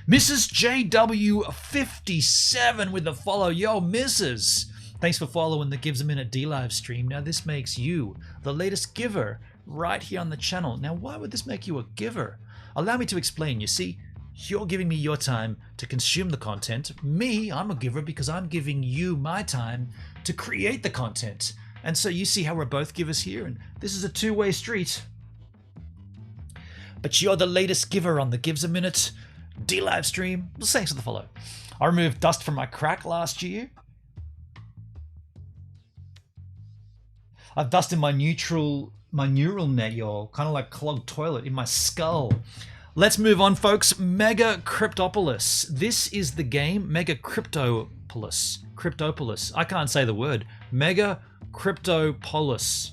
Mrs. JW57 with the follow. Yo, Mrs. Thanks for following the Gives a Minute D live stream. Now this makes you the latest giver right here on the channel. Now why would this make you a giver? Allow me to explain. You see, you're giving me your time to consume the content. Me, I'm a giver because I'm giving you my time to create the content. And so you see how we're both givers here, and this is a two-way street. But you're the latest giver on the Gives a Minute D live stream. Well, thanks for the follow. I removed dust from my crack last year. I've dust in my neural net, y'all. Kind of like clogged toilet in my skull. Let's move on, folks. MegaCryptoPolis. This is the game, MegaCryptoPolis. Cryptopolis. I can't say the word. MegaCryptoPolis.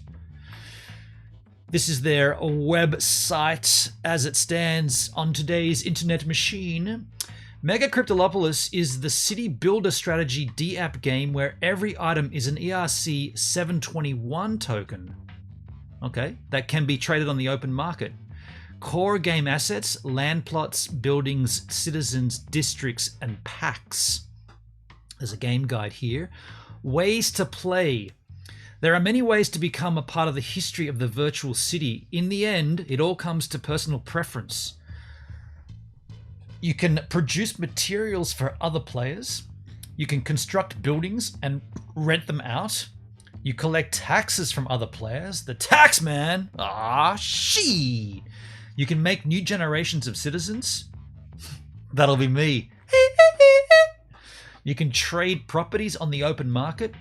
This is their website as it stands on today's internet machine. MegaCryptoPolis is the city builder strategy D-app game where every item is an ERC 721 token, okay, that can be traded on the open market. Core game assets, land plots, buildings, citizens, districts, and packs. There's a game guide here. Ways to play. There are many ways to become a part of the history of the virtual city. In the end, it all comes to personal preference. You can produce materials for other players. You can construct buildings and rent them out. You collect taxes from other players. The tax man! Ah, shit! You can make new generations of citizens. That'll be me. You can trade properties on the open market,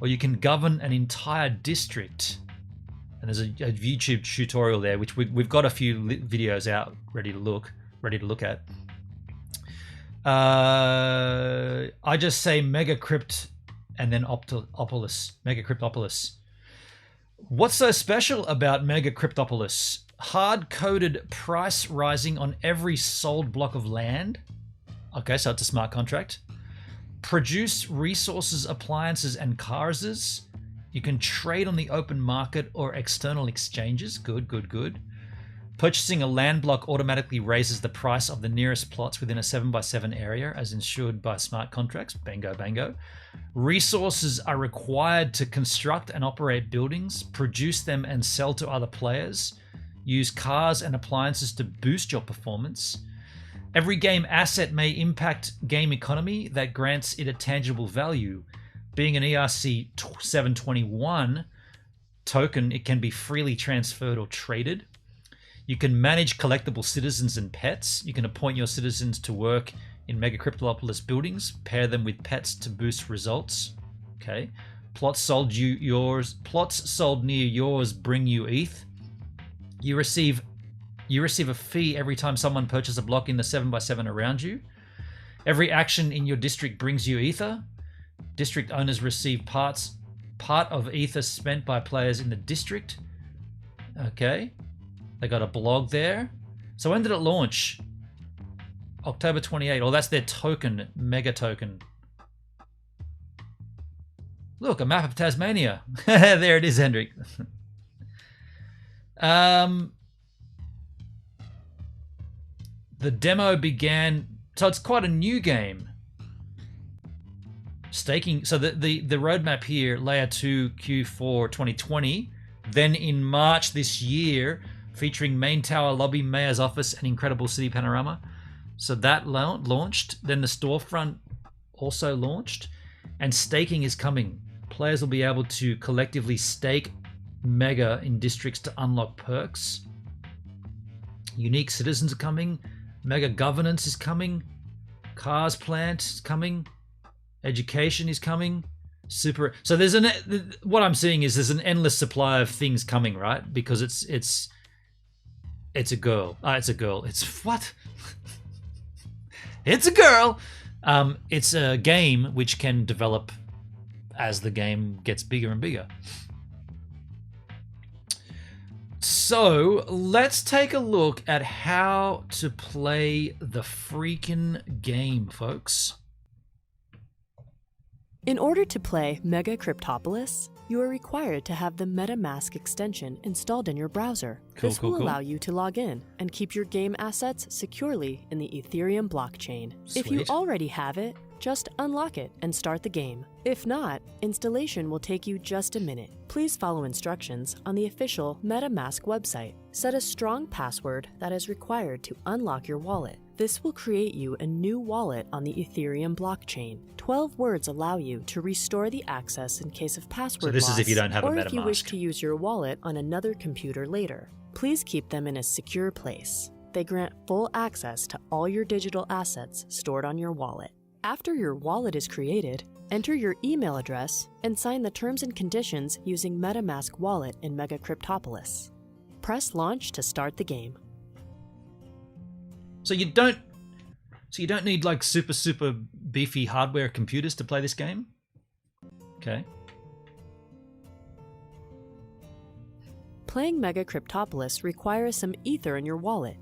or you can govern an entire district. And there's a YouTube tutorial there, which we've got a few videos out ready to look at. I just say MegaCrypt and then Opolis. MegaCryptoPolis. What's so special about MegaCryptoPolis? Hard-coded price rising on every sold block of land. Okay, so it's a smart contract. Produce resources, appliances, and cars. You can trade on the open market or external exchanges. Good, good, good. Purchasing a land block automatically raises the price of the nearest plots within a 7x7 area, as ensured by smart contracts. Bango, bango. Resources are required to construct and operate buildings, produce them and sell to other players. Use cars and appliances to boost your performance. Every game asset may impact game economy that grants it a tangible value. Being an ERC 721 token, it can be freely transferred or traded. You can manage collectible citizens and pets. You can appoint your citizens to work in MegaCryptoPolis buildings, pair them with pets to boost results. Okay. Plots sold near yours bring you ETH. You receive a fee every time someone purchases a block in the 7x7 around you. Every action in your district brings you Ether. District owners receive part of Ether spent by players in the district. Okay. They got a blog there. So when did it launch? October 28. Oh, that's their token, Mega Token. Look, a map of Tasmania. There it is, Hendrik. The demo began, so it's quite a new game. Staking, so the roadmap here, Layer 2 Q4 2020. Then in March this year, featuring main tower, lobby, mayor's office, and incredible city panorama. So that launched. Then the storefront also launched. And staking is coming. Players will be able to collectively stake Mega in districts to unlock perks. Unique citizens are coming. Mega governance is coming. Cars plant is coming. Education is coming. Super. So there's what I'm seeing is there's an endless supply of things coming, right? Because it's a girl. It's a girl. It's what? It's a girl. It's a game which can develop as the game gets bigger and bigger. So let's take a look at how to play the freaking game, folks. In order to play MegaCryptoPolis, you are required to have the Metamask extension installed in your browser. This will allow you to log in and keep your game assets securely in the Ethereum blockchain. Sweet. If you already have it, just unlock it and start the game. If not, installation will take you just a minute. Please follow instructions on the official MetaMask website. Set a strong password that is required to unlock your wallet. This will create you a new wallet on the Ethereum blockchain. 12 words allow you to restore the access in case of password loss. So this is if you don't have a MetaMask. Or if you wish to use your wallet on another computer later. Please keep them in a secure place. They grant full access to all your digital assets stored on your wallet. After your wallet is created, enter your email address and sign the terms and conditions using MetaMask Wallet in MegaCryptoPolis. Press launch to start the game. So you don't need like super beefy hardware computers to play this game? Okay. Playing MegaCryptoPolis requires some Ether in your wallet.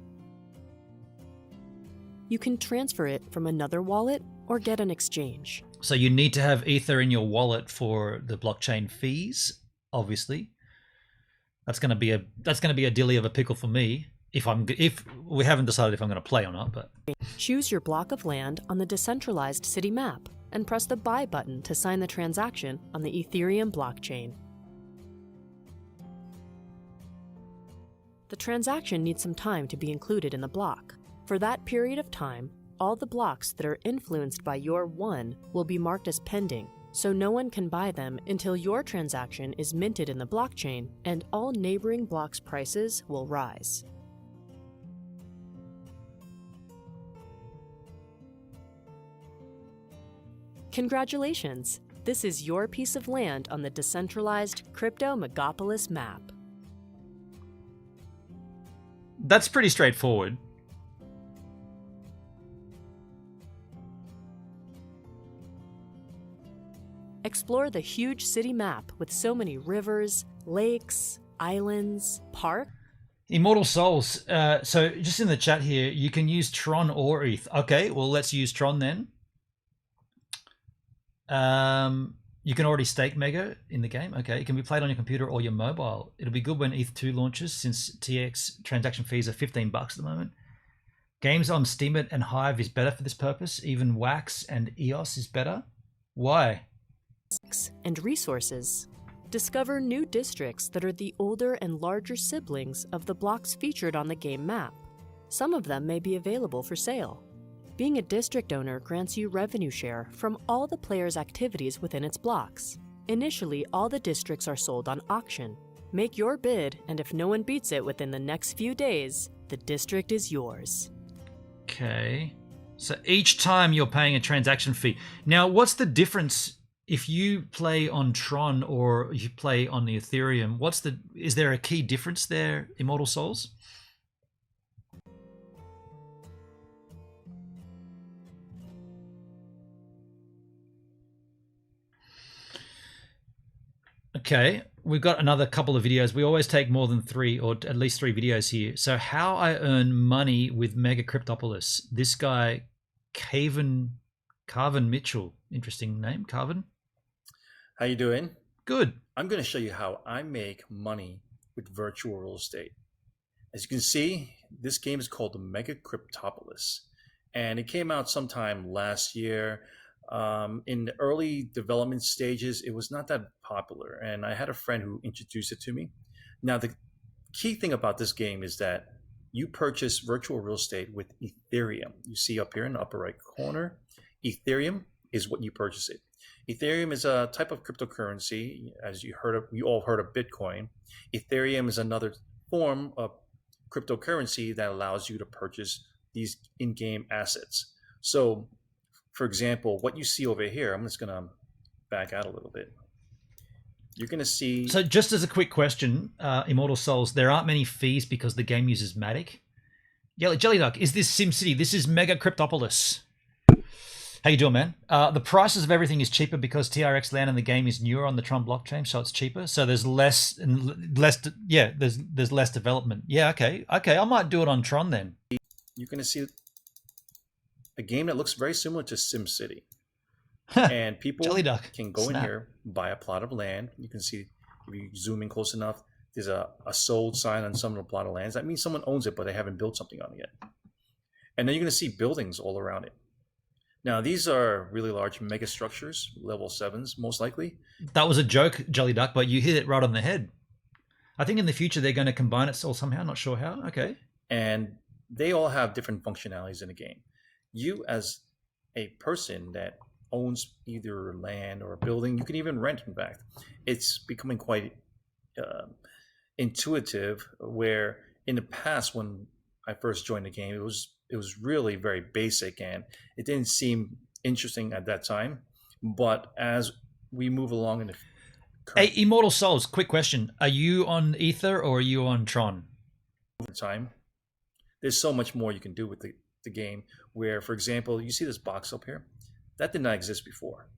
You can transfer it from another wallet or get an exchange. So you need to have Ether in your wallet for the blockchain fees, obviously. That's going to be a dilly of a pickle for me if we haven't decided if I'm going to play or not, but choose your block of land on the decentralized city map and press the buy button to sign the transaction on the Ethereum blockchain. The transaction needs some time to be included in the block. For that period of time, all the blocks that are influenced by your one will be marked as pending, so no one can buy them until your transaction is minted in the blockchain and all neighboring blocks' prices will rise. Congratulations! This is your piece of land on the decentralized Crypto Megapolis map. That's pretty straightforward. Explore the huge city map with so many rivers, lakes, islands, parks. Immortal Souls. So just in the chat here, you can use Tron or ETH. Okay, well, let's use Tron then. You can already stake Mega in the game. Okay, it can be played on your computer or your mobile. It'll be good when ETH2 launches, since TX transaction fees are $15 at the moment. Games on Steemit and Hive is better for this purpose. Even Wax and EOS is better. Why? And resources. Discover new districts that are the older and larger siblings of the blocks featured on the game map. Some of them may be available for sale. Being a district owner grants you revenue share from all the players' activities within its blocks. Initially, all the districts are sold on auction. Make your bid, and if no one beats it within the next few days, the district is yours. Okay. So each time you're paying a transaction fee. Now, what's the difference if you play on Tron or you play on the Ethereum? Is there a key difference there, Immortal Souls? Okay, we've got another couple of videos. We always take more than 3 or at least 3 videos here. So how I earn money with MegaCryptoPolis. This guy, Carvin Mitchell. Interesting name, Carvin. How you doing? Good. I'm going to show you how I make money with virtual real estate. As you can see, this game is called MegaCryptoPolis, and it came out sometime last year. In the early development stages, it was not that popular, and I had a friend who introduced it to me. Now, the key thing about this game is that you purchase virtual real estate with Ethereum. You see up here in the upper right corner, Ethereum is what you purchase it. Ethereum is a type of cryptocurrency, as you all heard of Bitcoin. Ethereum is another form of cryptocurrency that allows you to purchase these in-game assets. So, for example, what you see over here, I'm just going to back out a little bit. You're going to see... So just as a quick question, Immortal Souls, there aren't many fees because the game uses Matic. Jelly Duck, is this SimCity? This is MegaCryptoPolis. How you doing, man? The prices of everything is cheaper because TRX land in the game is newer on the Tron blockchain, so it's cheaper. So there's less development. Yeah, okay. I might do it on Tron then. You're going to see a game that looks very similar to SimCity. And people can go in here, buy a plot of land. You can see, if you zoom in close enough, there's a sold sign on some of the plot of lands. That means someone owns it, but they haven't built something on it yet. And then you're going to see buildings all around it. Now, these are really large mega structures, level 7s, most likely. That was a joke, Jelly Duck, but you hit it right on the head. I think in the future they're going to combine it all somehow, not sure how. Okay. And they all have different functionalities in the game. You, as a person that owns either land or a building, you can even rent, in fact. It's becoming quite intuitive, where in the past, when I first joined the game, it was really very basic and it didn't seem interesting at that time. But as we move along in the Hey, Immortal Souls, quick question. Are you on Ether or are you on Tron? Time, there's so much more you can do with the game, where, for example, you see this box up here? That did not exist before.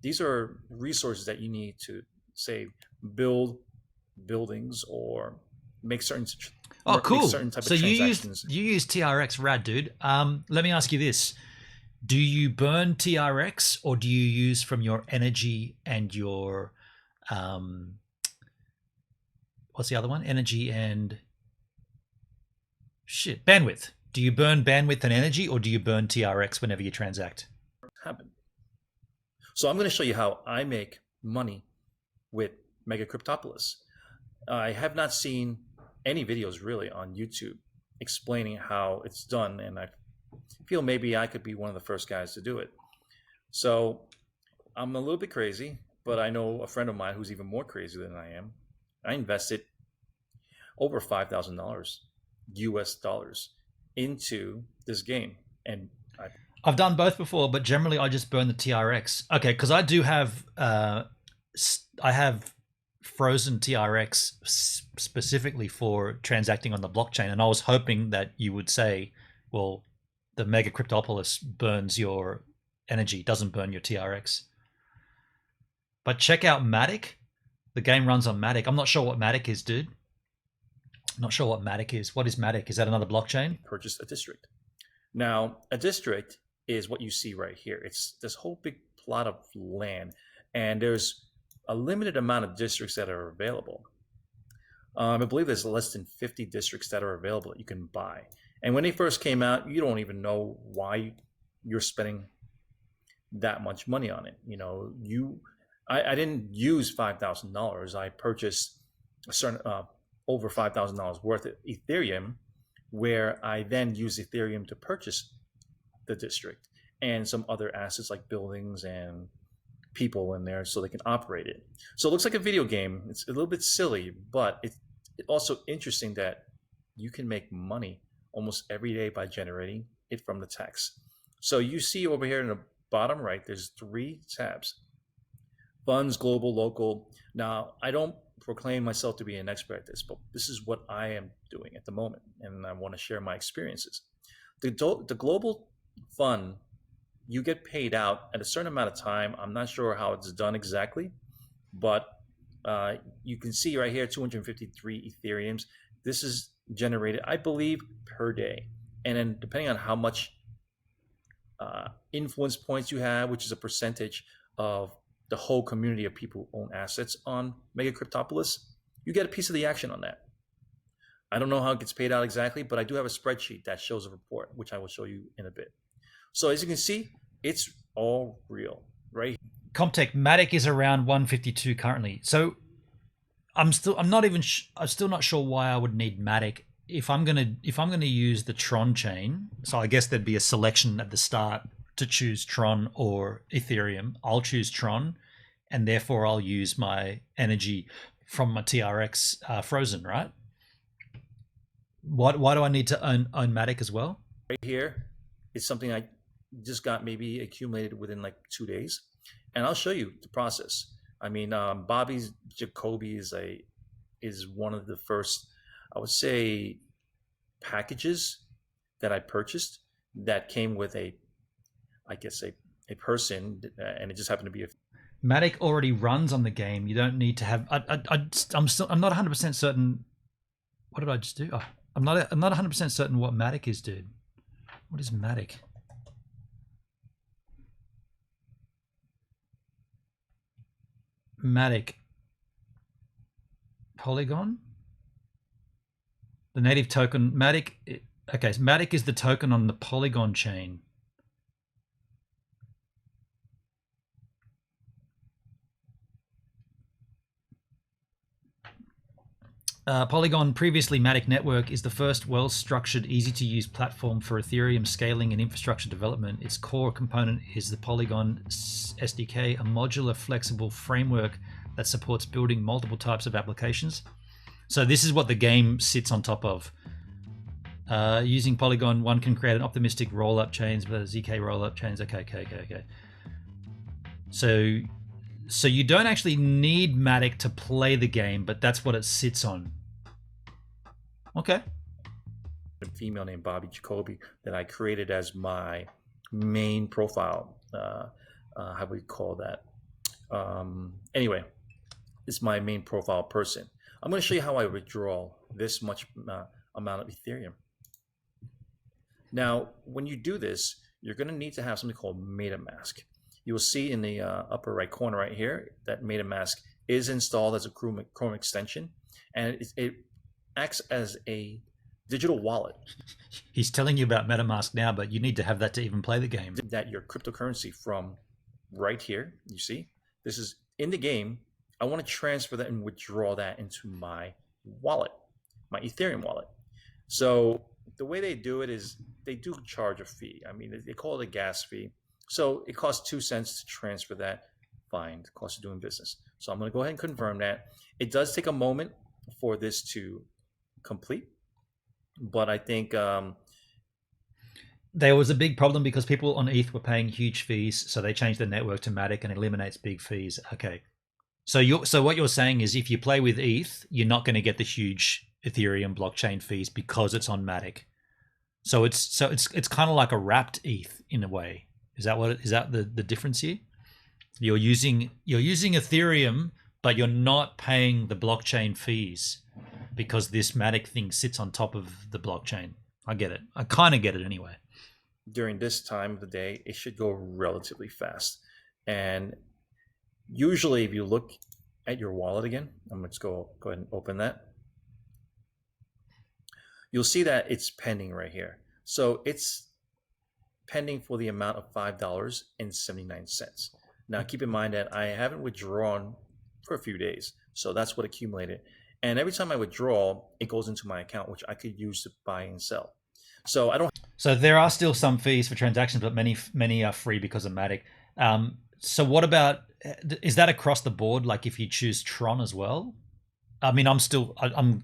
These are resources that you need to, say, build buildings or make certain... Oh, cool. Certain type so of you use TRX, rad dude. Let me ask you this: do you burn TRX or do you use from your energy and your what's the other one? Energy and bandwidth. Do you burn bandwidth and energy, or do you burn TRX whenever you transact? So I'm going to show you how I make money with MegaCryptoPolis. I have not seen any videos really on YouTube explaining how it's done, and I feel maybe I could be one of the first guys to do it. So I'm a little bit crazy, but I know a friend of mine who's even more crazy than I am. I invested over $5,000 US dollars into this game, and I've done both before, but generally I just burn the TRX. Okay, because I do have I have frozen TRX specifically for transacting on the blockchain, and I was hoping that you would say, well, the MegaCryptoPolis burns your energy, doesn't burn your TRX. But check out Matic. The game runs on Matic. I'm not sure what Matic is, dude. Not sure what Matic is. What is Matic? Is that another blockchain? Purchased a district. Now, a district is what you see right here. It's this whole big plot of land, and there's a limited amount of districts that are available. I believe there's less than 50 districts that are available that you can buy. And when they first came out, you don't even know why you're spending that much money on it. You know, I didn't use $5,000. I purchased a certain over $5,000 worth of Ethereum, where I then use Ethereum to purchase the district and some other assets like buildings and people in there so they can operate it. So it looks like a video game. It's a little bit silly, but it's also interesting that you can make money almost every day by generating it from the text. So you see over here in the bottom right, there's 3 tabs: funds, global, local. Now, I don't proclaim myself to be an expert at this, but this is what I am doing at the moment, and I want to share my experiences. The global fund, you get paid out at a certain amount of time. I'm not sure how it's done exactly, but you can see right here 253 Ethereums. This is generated, I believe, per day. And then depending on how much influence points you have, which is a percentage of the whole community of people who own assets on MegaCryptoPolis, you get a piece of the action on that. I don't know how it gets paid out exactly, but I do have a spreadsheet that shows a report, which I will show you in a bit. So as you can see, it's all real, right? Comtech Matic is around 152 currently. So I'm still not sure why I would need Matic if I'm gonna use the Tron chain. So I guess there'd be a selection at the start to choose Tron or Ethereum. I'll choose Tron, and therefore I'll use my energy from my TRX frozen, right? Why do I need to own Matic as well? Right here, it's something I just got maybe accumulated within like 2 days, and I'll show you the process. I mean, Bobby's Jacoby is one of the first, I would say, packages that I purchased that came with a person, and it just happened to be a Matic already runs on the game. You don't need to have. I'm not 100% certain. What did I just do? Oh, I'm not 100% certain what Matic is, dude. What is Matic? Matic. Polygon? The native token. Matic. Okay, so Matic is the token on the Polygon chain. Polygon, previously Matic Network, is the first well-structured, easy-to-use platform for Ethereum scaling and infrastructure development. Its core component is the Polygon SDK, a modular, flexible framework that supports building multiple types of applications. So this is what the game sits on top of. Using Polygon, one can create an optimistic roll-up chains, but ZK roll-up chains. Okay. So you don't actually need Matic to play the game, but that's what it sits on. Okay. A female named Bobby Jacoby that I created as my main profile. How do we call that? Anyway, it's my main profile person. I'm going to show you how I withdraw this much amount of Ethereum. Now, when you do this, you're going to need to have something called Metamask. You will see in the upper right corner right here that Metamask is installed as a Chrome extension, and it acts as a digital wallet. He's telling you about MetaMask now, but you need to have that to even play the game. That your cryptocurrency from right here, you see, this is in the game. I want to transfer that and withdraw that into my wallet. my Ethereum wallet. So the way they do it is they do charge a fee. I mean, they call it a gas fee. So it costs 2 cents to transfer that. Fine, the cost of doing business. So I'm going to go ahead and confirm that. It does take a moment for this to complete, but I think there was a big problem because people on ETH were paying huge fees, so they changed the network to Matic and eliminates big fees. Okay, so what you're saying is if you play with ETH, you're not going to get the huge Ethereum blockchain fees because it's on Matic. So it's kind of like a wrapped ETH in a way. Is that the difference here? You're using Ethereum, but you're not paying the blockchain fees because this Matic thing sits on top of the blockchain. I get it. I kind of get it anyway. During this time of the day, it should go relatively fast. And usually if you look at your wallet again, I'm going to go ahead and open that. You'll see that it's pending right here. So it's pending for the amount of $5.79. Now, keep in mind that I haven't withdrawn for a few days. So that's what accumulated. And every time I withdraw, it goes into my account, which I could use to buy and sell. So I don't. So there are still some fees for transactions, but many are free because of Matic. So what about, is that across the board? Like if you choose Tron as well? I mean, I'm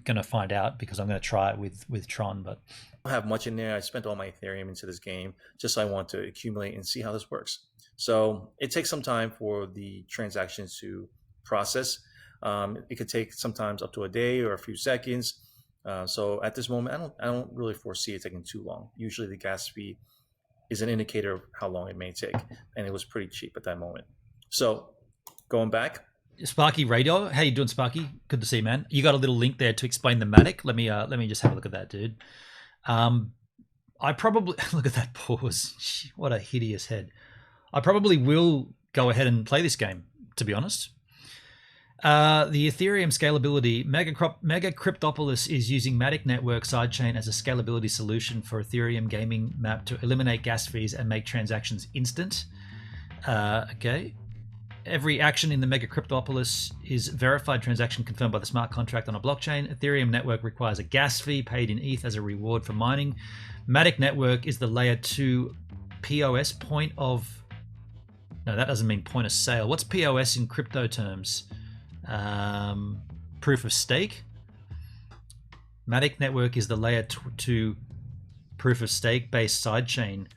going to find out because I'm going to try it with Tron, but I don't have much in there. I spent all my Ethereum into this game just so I want to accumulate and see how this works. So it takes some time for the transactions to process. It could take sometimes up to a day or a few seconds. So at this moment, I don't really foresee it taking too long. Usually the gas fee is an indicator of how long it may take, and it was pretty cheap at that moment. So going back. Sparky Radio, how you doing, Sparky? Good to see you, man. You got a little link there to explain the Matic. Let me just have a look at that, dude. I probably look at that pause. What a hideous head. I probably will go ahead and play this game, to be honest. The Ethereum scalability, MegaCryptoPolis is using Matic Network sidechain as a scalability solution for Ethereum gaming map to eliminate gas fees and make transactions instant. Okay. Every action in the MegaCryptoPolis is verified transaction confirmed by the smart contract on a blockchain. Ethereum network requires a gas fee paid in ETH as a reward for mining. Matic network is the layer 2 POS, point of... No, that doesn't mean point of sale. What's POS in crypto terms? Proof of stake. Matic network is the layer 2 proof of stake based sidechain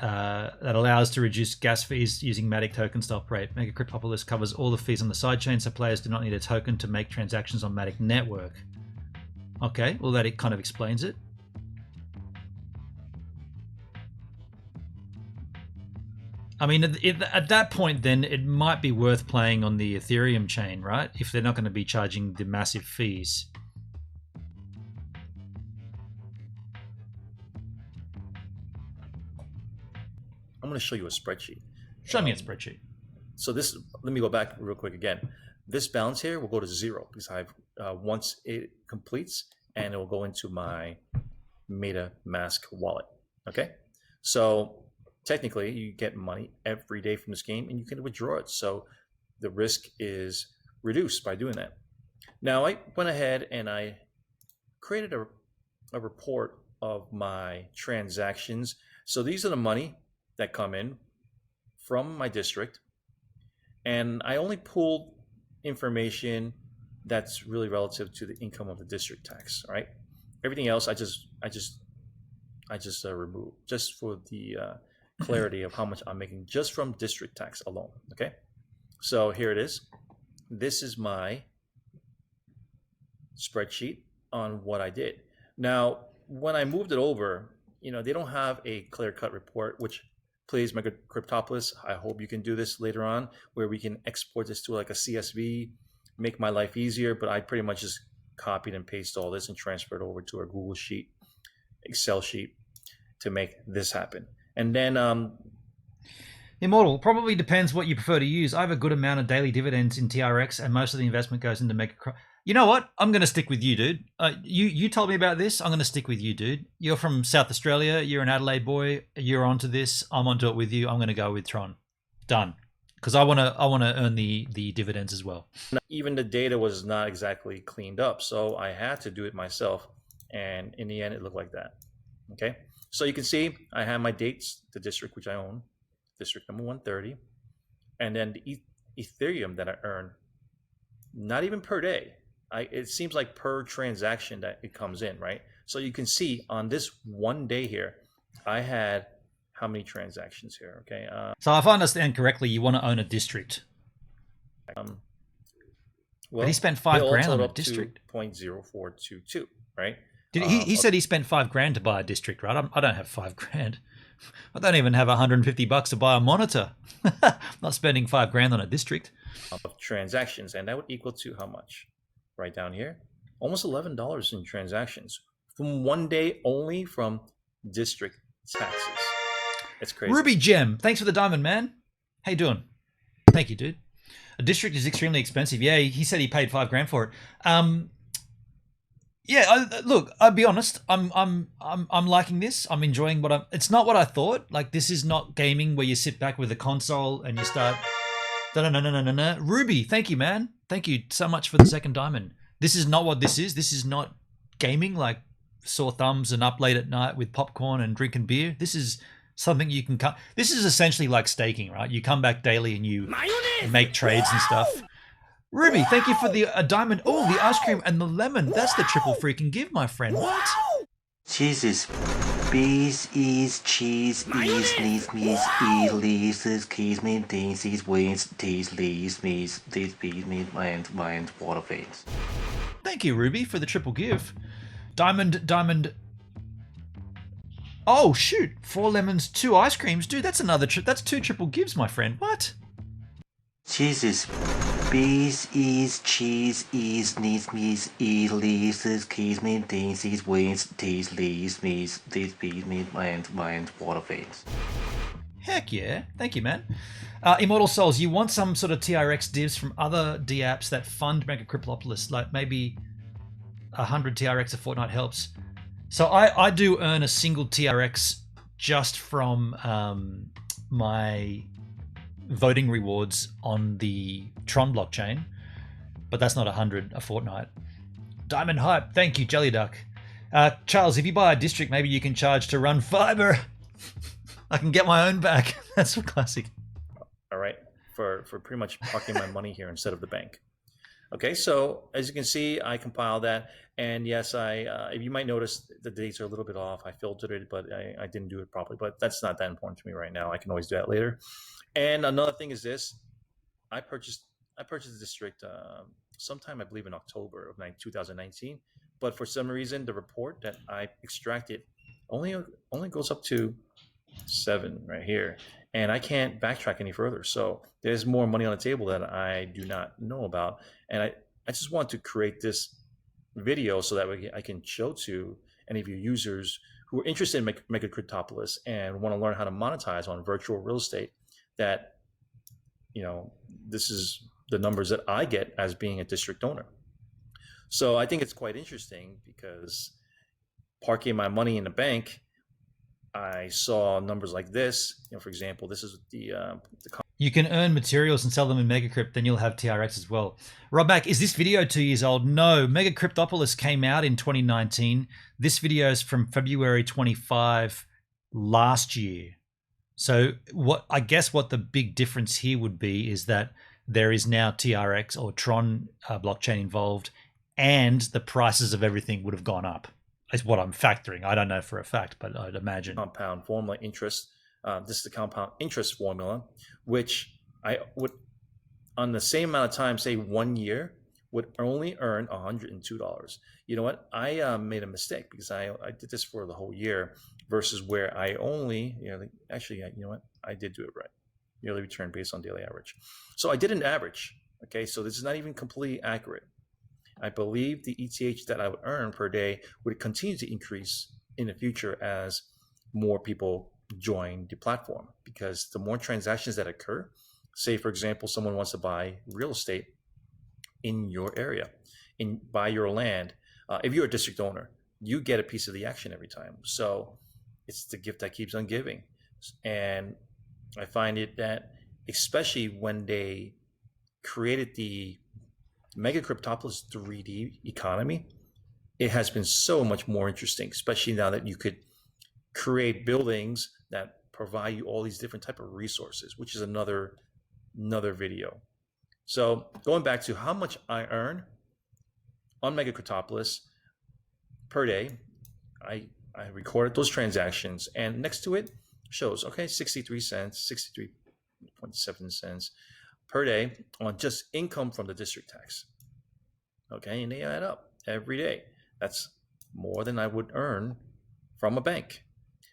that allows to reduce gas fees using Matic tokens to operate. MegaCryptoPolis covers all the fees on the sidechain, so players do not need a token to make transactions on Matic network. Okay, well that kind of explains it. I mean, at that point, then it might be worth playing on the Ethereum chain, right? If they're not going to be charging the massive fees. I'm going to show you a spreadsheet. Show me a spreadsheet. So this, let me go back real quick again. This balance here will go to 0 because I've once it completes, and it will go into my Metamask wallet. Okay, so technically you get money every day from this game, and you can withdraw it. So the risk is reduced by doing that. Now I went ahead and I created a report of my transactions. So these are the money that come in from my district, and I only pulled information that's really relative to the income of the district tax. Right? Everything else I just remove just for the clarity of how much I'm making just from district tax alone. Okay, so here it is. This is my spreadsheet on what I did. Now, when I moved it over, they don't have a clear-cut report, which please, MegaCryptoPolis, I hope you can do this later on, where we can export this to like a CSV, make my life easier, but I pretty much just copied and pasted all this and transferred it over to our Google Sheet, Excel sheet to make this happen. And then Immortal, probably depends what you prefer to use. I have a good amount of daily dividends in TRX, and most of the investment goes into MegaCrypto. You know what? I'm going to stick with you, dude. You told me about this. I'm going to stick with you, dude. You're from South Australia. You're an Adelaide boy. You're onto this. I'm onto it with you. I'm going to go with Tron. Done. because I want to earn the dividends as well. Even the data was not exactly cleaned up, so I had to do it myself, and in the end it looked like that. Okay, so you can see I have my dates, the district which I own, district number 130, and then the Ethereum that I earn, not even per day. It seems like per transaction that it comes in, right? So you can see on this one day here, I had how many transactions here? Okay. So if I understand correctly, you want to own a district. Well, but he spent $5,000 on a district. 0.0422, right? He said he spent $5,000 to buy a district, right? I don't have $5,000. I don't even have $150 to buy a monitor. I'm not spending $5,000 on a district. Of transactions, and that would equal to how much? Right down here, almost $11 in transactions from one day only from district taxes. It's crazy. Ruby Gem, thanks for the diamond, man. How you doing? Thank you, dude. A district is extremely expensive. Yeah, he said he paid $5,000 for it. Yeah, look, I'll be honest. I'm liking this. I'm enjoying what I'm. It's not what I thought. Like, this is not gaming where you sit back with a console and you start. No. Ruby, thank you, man. Thank you so much for the second diamond. This is not what this is. This is not gaming like sore thumbs and up late at night with popcorn and drinking beer. This is something you can come. This is essentially like staking, right? You come back daily and you make trades and stuff. Ruby, thank you for the diamond. Oh, the ice cream and the lemon. That's the triple freaking give, my friend. What? Jesus. Bees, is, cheese, is, needs, me's, leaves, keys, mean, things, is, wins, these, leaves, me's, these, bees, mean, and water veins. Thank you, Ruby, for the triple give. Diamond. Oh, shoot. 4 lemons, 2 ice creams. Dude, that's another that's 2 triple gives, my friend. What? Jesus. Bees, is, cheese, is, needs, me's, leaves, keys, mean, things, is, wins, these, leaves, me's, these, bees, mean, and water veins. Heck yeah. Thank you, man. Immortal Souls, you want some sort of TRX divs from other DApps that fund MegaCryptoPolis, like maybe 100 TRX a fortnight helps. So I do earn a single TRX just from my voting rewards on the Tron blockchain, but that's not 100 a fortnight. Diamond Hype, thank you, Jelly Duck. Charles, if you buy a district, maybe you can charge to run fiber. I can get my own back. That's a classic. All right, for pretty much parking my money here instead of the bank. Okay, so as you can see, I compiled that, and yes, if you might notice the dates are a little bit off. I filtered it, but I didn't do it properly. But that's not that important to me right now. I can always do that later. And another thing is this: I purchased the district sometime, I believe, in October of 2019. But for some reason, the report that I extracted only goes up to 7 right here, and I can't backtrack any further. So there's more money on the table that I do not know about, and I just want to create this video so that I can show to any of your users who are interested in MegaCryptoPolis and want to learn how to monetize on virtual real estate, that, you know, this is the numbers that I get as being a district owner. So I think it's quite interesting because parking my money in the bank, I saw numbers like this. You know, for example, this is you can earn materials and sell them in MegaCrypt, then you'll have TRX as well. Robback, is this video 2 years old? No, MegaCryptoPolis came out in 2019. This video is from February 25 last year. So I guess what the big difference here would be is that there is now TRX or Tron blockchain involved, and the prices of everything would have gone up. Is what I'm factoring. I don't know for a fact, but I'd imagine. Compound formula interest. This is the compound interest formula, which I would, on the same amount of time, say 1 year, would only earn $102. You know what? I made a mistake because I did this for the whole year versus where I only, actually, you know what? I did do it right. Yearly return based on daily average. So I did an average. Okay, so this is not even completely accurate. I believe the ETH that I would earn per day would continue to increase in the future as more people join the platform, because the more transactions that occur, say, for example, someone wants to buy real estate in your area, buy your land. If you're a district owner, you get a piece of the action every time. So it's the gift that keeps on giving. And I find it that especially when they created the MegaCryptoPolis 3D economy, it has been so much more interesting, especially now that you could create buildings that provide you all these different type of resources, which is another video. So going back to how much I earn on MegaCryptoPolis per day, I recorded those transactions, and next to it shows, okay, 63 cents, 63.7 cents per day on just income from the district tax. Okay, and they add up every day. That's more than I would earn from a bank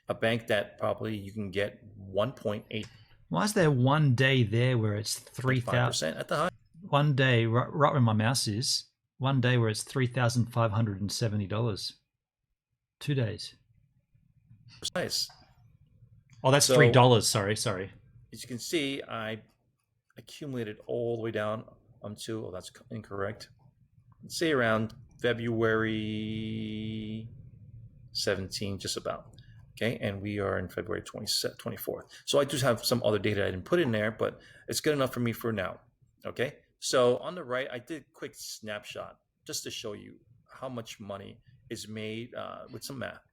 that probably you can get 1.8. Why is there one day there where it's 3,000 at the high? One day, right where my mouse is, one day where it's $3,570. 2 days. Nice. Oh, that's $3. Sorry. As you can see, I accumulated all the way down until, oh, that's incorrect. Let's say around February 17, just about. Okay, and we are in February 24th. So I do have some other data I didn't put in there, but it's good enough for me for now. Okay, so on the right, I did a quick snapshot just to show you how much money is made with some math.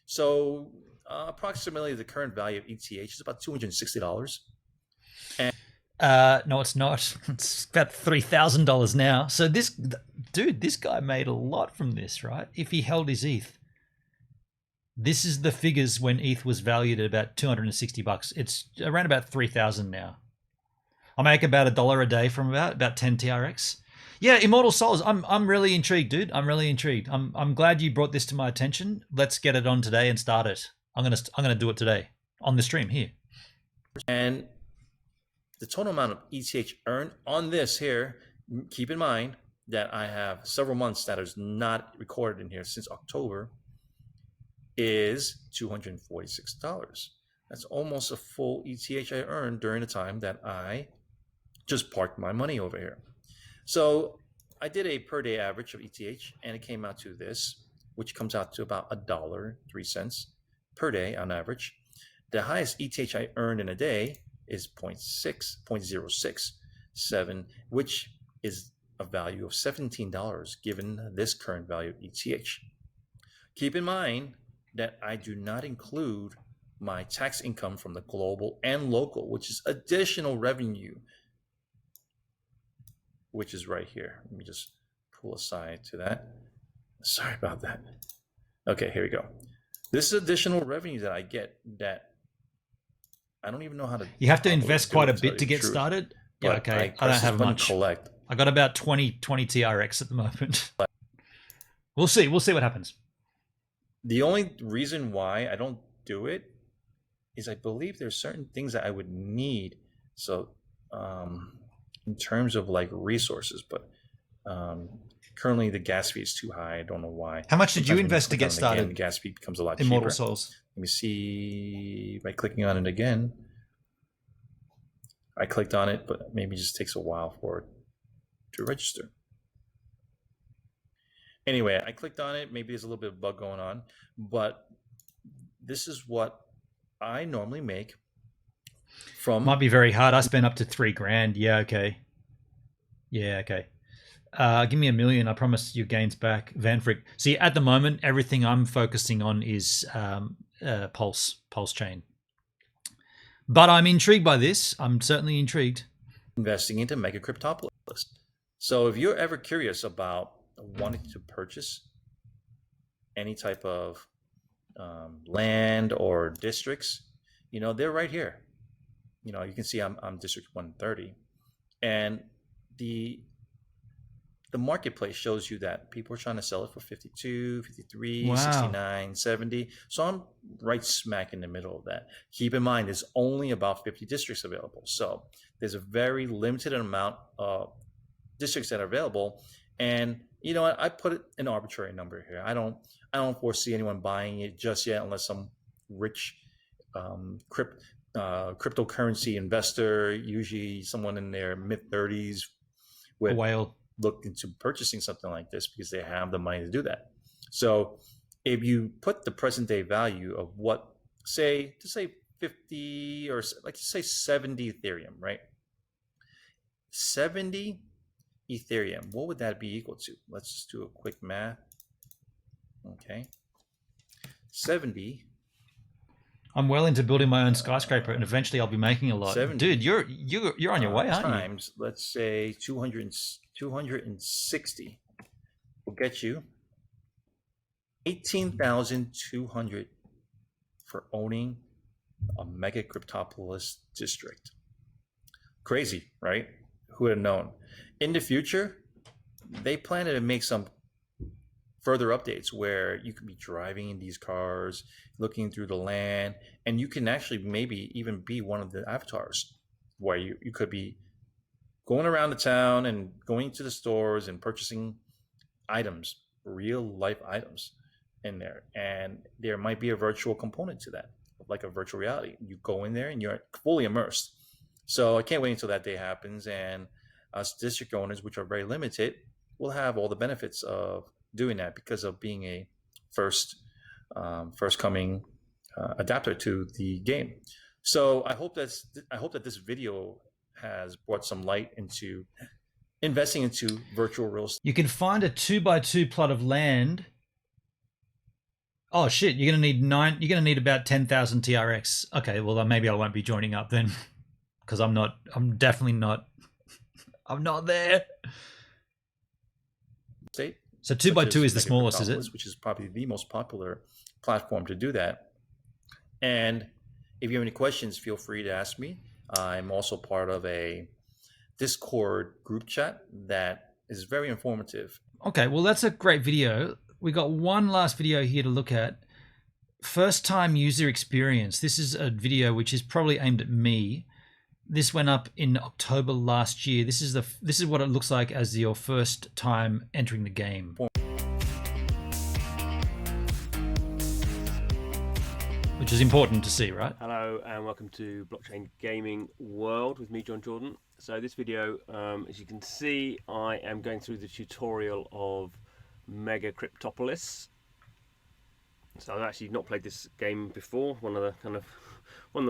So approximately the current value of ETH is about $260. And no, it's not. It's about $3,000 now. So this guy made a lot from this, right? If he held his ETH. This is the figures when ETH was valued at about $260. It's around about 3,000 now. I make about $1 a day from about 10 TRX. Yeah, Immortal Souls. I'm really intrigued, dude. I'm really intrigued. I'm glad you brought this to my attention. Let's get it on today and start it. I'm gonna do it today on the stream here. And the total amount of ETH earned on this here, keep in mind that I have several months that is not recorded in here since October, is $246. That's almost a full ETH I earned during the time that I just parked my money over here. So I did a per day average of ETH, and it came out to this, which comes out to about $1.03 per day on average. The highest ETH I earned in a day is 0.067, which is a value of $17 given this current value of ETH. Keep in mind that I do not include my tax income from the global and local, which is additional revenue, which is right here. Let me just pull aside to that. Sorry about that. Okay, here we go. This is additional revenue that I get that I don't even know how to. You have to invest quite a bit to get started. Yeah, okay. I don't have much. Collect. I got about 20 TRX at the moment. We'll see. We'll see what happens. The only reason why I don't do it is I believe there's certain things that I would need. So in terms of like resources, but currently the gas fee is too high. I don't know why. How much did you invest to get started? Again, the gas fee becomes a lot cheaper. Immortal Souls. Let me see by clicking on it again. I clicked on it, but maybe it just takes a while for it to register. Anyway, I clicked on it. Maybe there's a little bit of bug going on, but this is what I normally make from. Might be very hard. I spent up to $3,000. Yeah, okay. Yeah, okay. Give me $1 million. I promise you gains back. Van Frick. See, at the moment, everything I'm focusing on is Pulse chain. But I'm intrigued by this. I'm certainly intrigued. Investing into MegaCryptoPolis. So if you're ever curious about wanting to purchase any type of land or districts, they're right here. You can see I'm District 130, and the marketplace shows you that people are trying to sell it for 52, 53, wow. 69, 70. So I'm right smack in the middle of that. Keep in mind, there's only about 50 districts available. So there's a very limited amount of districts that are available. And you know what? I put an arbitrary number here. I don't foresee anyone buying it just yet, unless some rich cryptocurrency investor, usually someone in their mid-30s, with a whale, look into purchasing something like this because they have the money to do that. So if you put the present day value of what, say 50 or like say 70 Ethereum, right? 70 Ethereum. What would that be equal to? Let's just do a quick math. Okay. 70. I'm well into building my own skyscraper, and eventually I'll be making a lot. 70, Dude, you're on your way, aren't you? Times, let's say 260 will get you 18,200 for owning a MegaCryptoPolis district. Crazy, right? Who would have known? In the future, they plan to make some further updates where you could be driving in these cars, looking through the land, and you can actually maybe even be one of the avatars where you could be going around the town and going to the stores and purchasing items, real life items in there. And there might be a virtual component to that, like a virtual reality. You go in there and you're fully immersed. So I can't wait until that day happens, and us district owners, which are very limited, will have all the benefits of doing that because of being a first coming adapter to the game. So I hope that this video has brought some light into investing into virtual real estate. You can find a 2x2 plot of land. Oh shit! You're gonna need about 10,000 TRX. Okay, well then maybe I won't be joining up then, because I'm definitely not. I'm not there. State. So 2x2 is the smallest, is it? Which is probably the most popular platform to do that. And if you have any questions, feel free to ask me. I'm also part of a Discord group chat that is very informative. Okay, well that's a great video. We got one last video here to look at. First time user experience. This is a video which is probably aimed at me. This went up in October last year. This is what it looks like as your first time entering the game. Which is important to see, right? Hello and welcome to Blockchain Gaming World with me, John Jordan. So this video, as you can see, I am going through the tutorial of MegaCryptoPolis. So I've actually not played this game before. One of the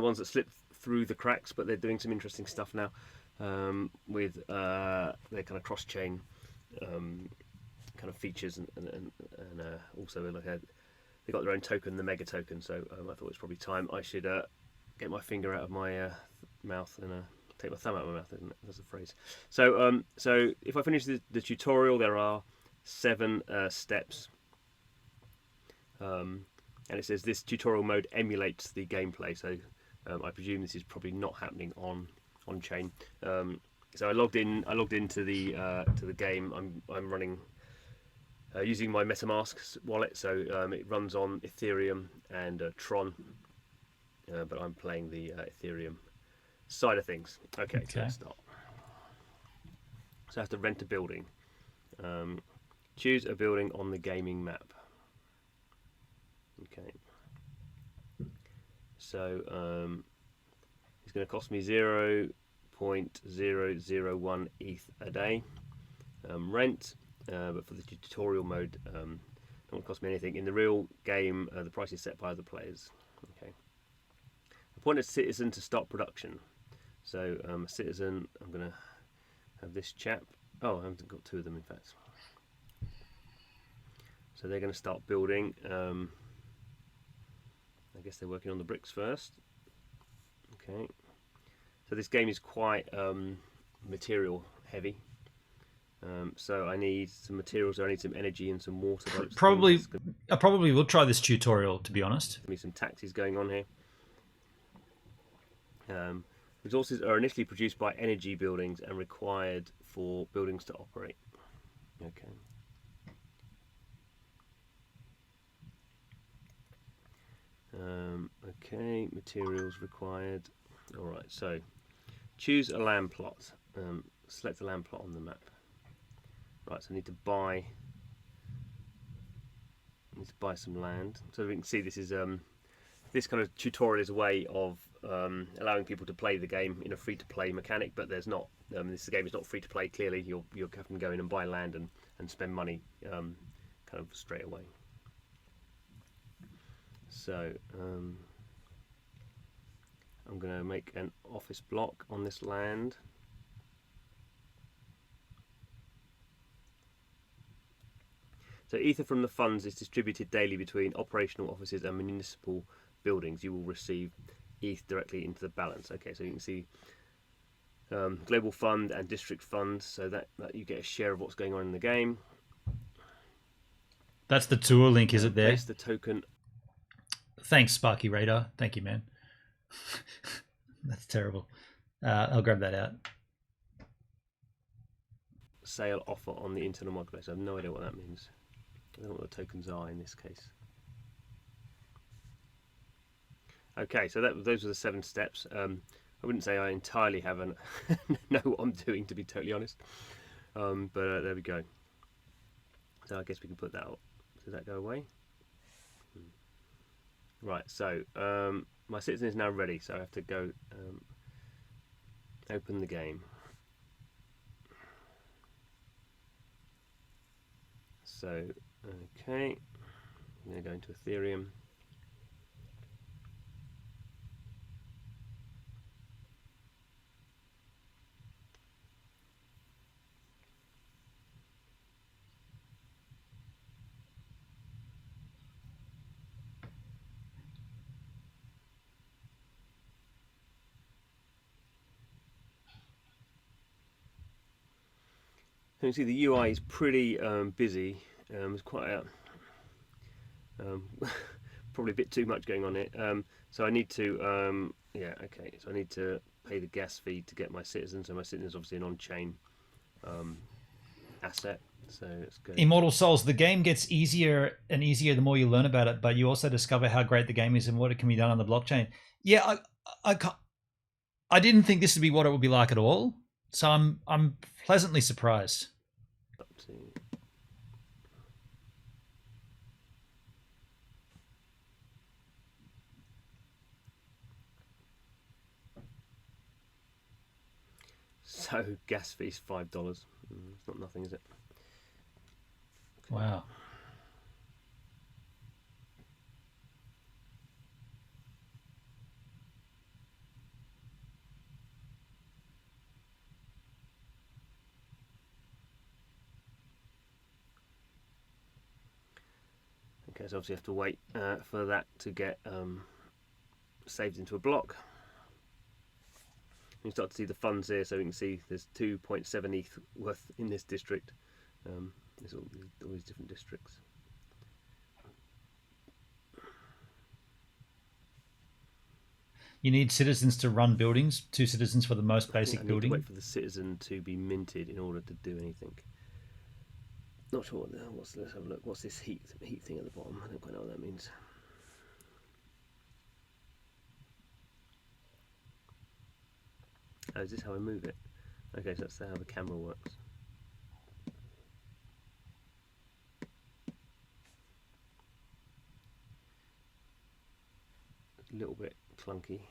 ones that slipped through the cracks, but they're doing some interesting stuff now with their kind of cross-chain kind of features and also like they got their own token, the Mega token. So I thought it was probably time I should get my finger out of my mouth and take my thumb out of my mouth. Isn't it? That's a phrase. So so if I finish the tutorial, there are 7 steps. And it says this tutorial mode emulates the gameplay, so I presume this is probably not happening on chain. So I logged into the game. I'm running using my Metamask wallet, so it runs on Ethereum and Tron, but I'm playing the Ethereum side of things. Okay, so let's start. So I have to rent a building. Choose a building on the gaming map. Okay. So it's going to cost me 0.001 ETH a day rent, but for the tutorial mode, it won't cost me anything. In the real game, the price is set by other players. Okay. Appoint a citizen to start production. So a citizen, I'm going to have this chap. Oh, I haven't got 2 of them, in fact. So they're going to start building. I guess they're working on the bricks first. Okay. So this game is quite material heavy. So I need some materials. I need some energy and some water. I probably will try this tutorial, to be honest. There'll be some taxes going on here. Resources are initially produced by energy buildings and required for buildings to operate. Okay. Okay, materials required. Alright, so choose a land plot. Select a land plot on the map. Right, so I need to buy some land. So we can see this is this kind of tutorial is a way of allowing people to play the game in a free-to-play mechanic, but there's not. This game is not free-to-play. Clearly, you're having to go in and buy land and spend money kind of straight away. So I'm going to make an office block on this land. So ether from the funds is distributed daily between operational offices and municipal buildings. You will receive ETH directly into the balance. Okay, so you can see global fund and district funds, so that you get a share of what's going on in the game. That's the tour link, is it there? Place the token. Thanks, Sparky Radar. Thank you, man. That's terrible. I'll grab that out. Sale offer on the internal marketplace. I have no idea what that means. I don't know what the tokens are in this case. Okay, so those are the 7 steps. I wouldn't say I entirely haven't know what I'm doing, to be totally honest. But there we go. So I guess we can put that up. Does that go away? Right, so my citizen is now ready, so I have to go open the game. So, okay, I'm going to go into Ethereum. So you can see the UI is pretty busy. There's quite a probably a bit too much going on here. So I need to yeah, okay. So I need to pay the gas fee to get my citizen. So my citizen is obviously an on-chain asset. So it's good. Immortal Souls, the game gets easier and easier the more you learn about it, but you also discover how great the game is and what it can be done on the blockchain. Yeah, I didn't think this would be what it would be like at all. So I'm pleasantly surprised. Up to so gas fee's $5. It's not nothing, is it? Wow. Okay, so obviously you have to wait for that to get saved into a block. You start to see the funds here, so you can see there's 2.7 ETH worth in this district. There's all these different districts. You need citizens to run buildings, 2 citizens for the most basic I need building. to wait for the citizen to be minted in order to do anything. Not sure what let's have a look. What's this heat thing at the bottom? I don't quite know what that means. Oh, is this how I move it? Okay, so that's how the camera works. A little bit clunky.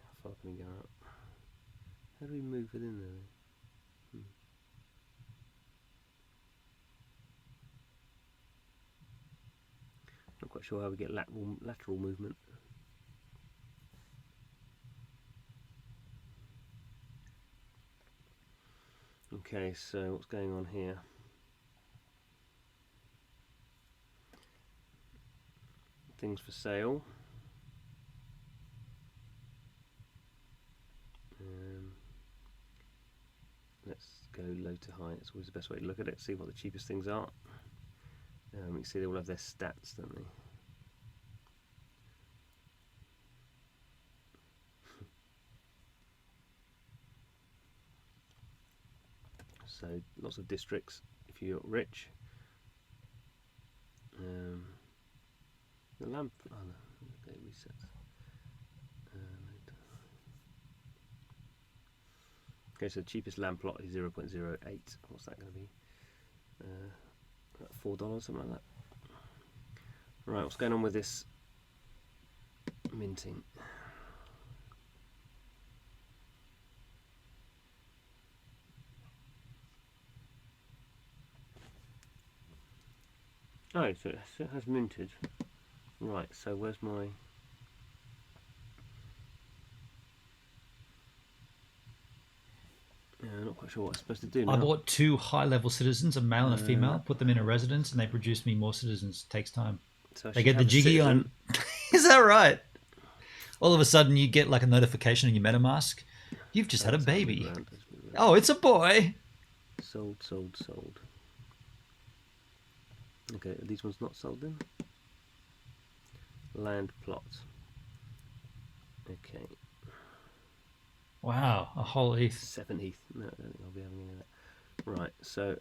How far can we go up? How do we move within there? Not quite sure how we get lateral movement. Okay, so what's going on here? Things for sale. Let's go low to high. It's always the best way to look at it. See what the cheapest things are. You can see they all have their stats, don't they? So lots of districts if you're rich. The lamp. Oh no, okay, resets. Okay, so the cheapest lamp lot is 0.08. What's that going to be? $4, something like that. Right, what's going on with this minting? Oh, so it has minted. Right, so where's my... not sure what I'm supposed to do now. I bought 2 high-level citizens, a male and a female, put them in a residence, and they produced me more citizens. It takes time. So I They should get the have a jiggy citizen. on. Is that right? All of a sudden, you get like a notification in your MetaMask. You've just had a baby. Oh, it's a boy. Sold, sold, sold. Okay, are these ones not sold then? Land plot. Okay. Wow, a whole heath. 7 heath. No, I don't think I'll be having any of that. Right, so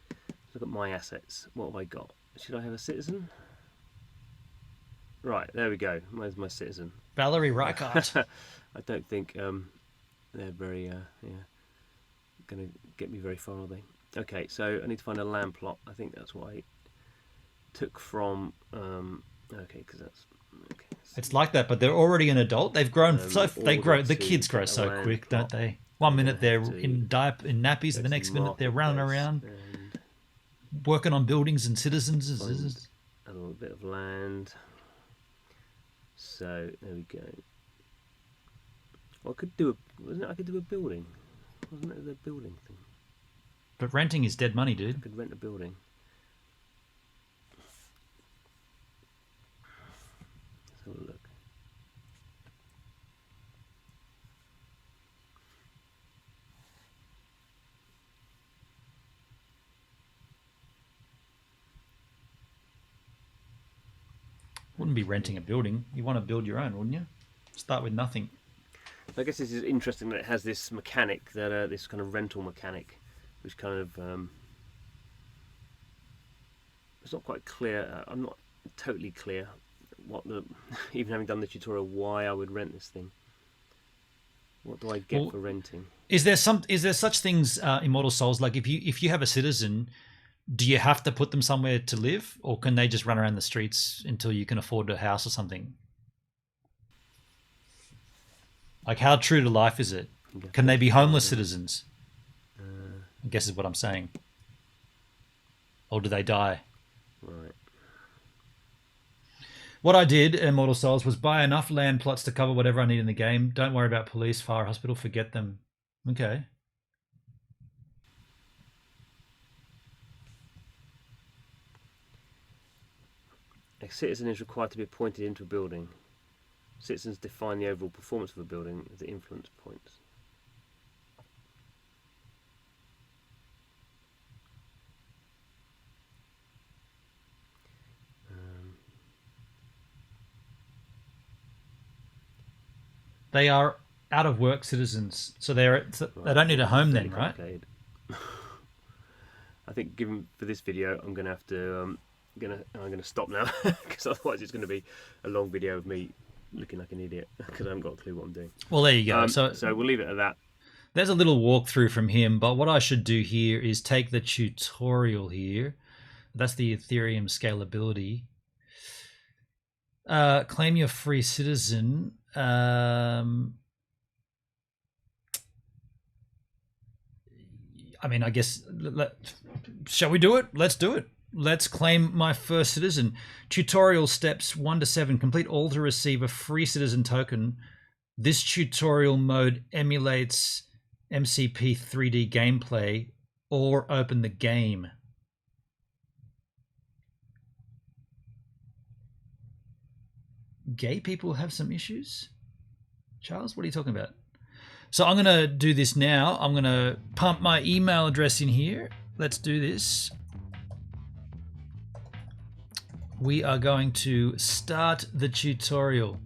let's look at my assets. What have I got? Should I have a citizen? Right, there we go. Where's my citizen? Valerie Reichardt. I don't think they're very going to get me very far, are they? Okay, so I need to find a land plot. I think that's what I took from. Okay, because that's okay. It's like that, but they're already an adult. They've grown so they grow. The to kids grow get a so land quick, plot. don't they? One minute they're to in nappies, and the next minute they're running around and working on buildings and citizens. find a little bit of land. So there we go. Well, I could do I could do a building. Wasn't it the building thing? But renting is dead money, I dude. could rent a building. Let's have a look. Wouldn't be renting a building. You want to build your own, wouldn't you? Start with nothing. I guess this is interesting that it has this mechanic, that this kind of rental mechanic, which kind of it's not quite clear. I'm not totally clear what the even having done the tutorial why I would rent this thing. What do I get for renting? Is there such things Immortal Souls, like if you have a citizen, do you have to put them somewhere to live, or can they just run around the streets until you can afford a house or something? Like, how true to life is it? Can they be homeless citizens? I guess is what I'm saying. Or do they die? Right. What I did, Immortal Souls, was buy enough land plots to cover whatever I need in the game. Don't worry about police, fire, hospital, forget them. Okay. A citizen is required to be appointed into a building. Citizens define the overall performance of a building as the influence points. They are out of work citizens, so they don't need a home then, right? I think, given for this video, I'm gonna have to I'm gonna stop now because otherwise it's gonna be a long video of me looking like an idiot because I haven't got a clue what I'm doing. Well, there you go. So we'll leave it at that. There's a little walkthrough from him, but what I should do here is take the tutorial here. That's the Ethereum scalability. Claim your free citizen. I mean, I guess, shall we do it? Let's do it. Let's claim my first citizen. Tutorial steps 1 to 7. Complete all to receive a free citizen token. This tutorial mode emulates MCP 3D gameplay or open the game. Gay people have some issues? Charles, what are you talking about? So I'm going to do this now. I'm going to pump my email address in here. Let's do this. We are going to start the tutorial.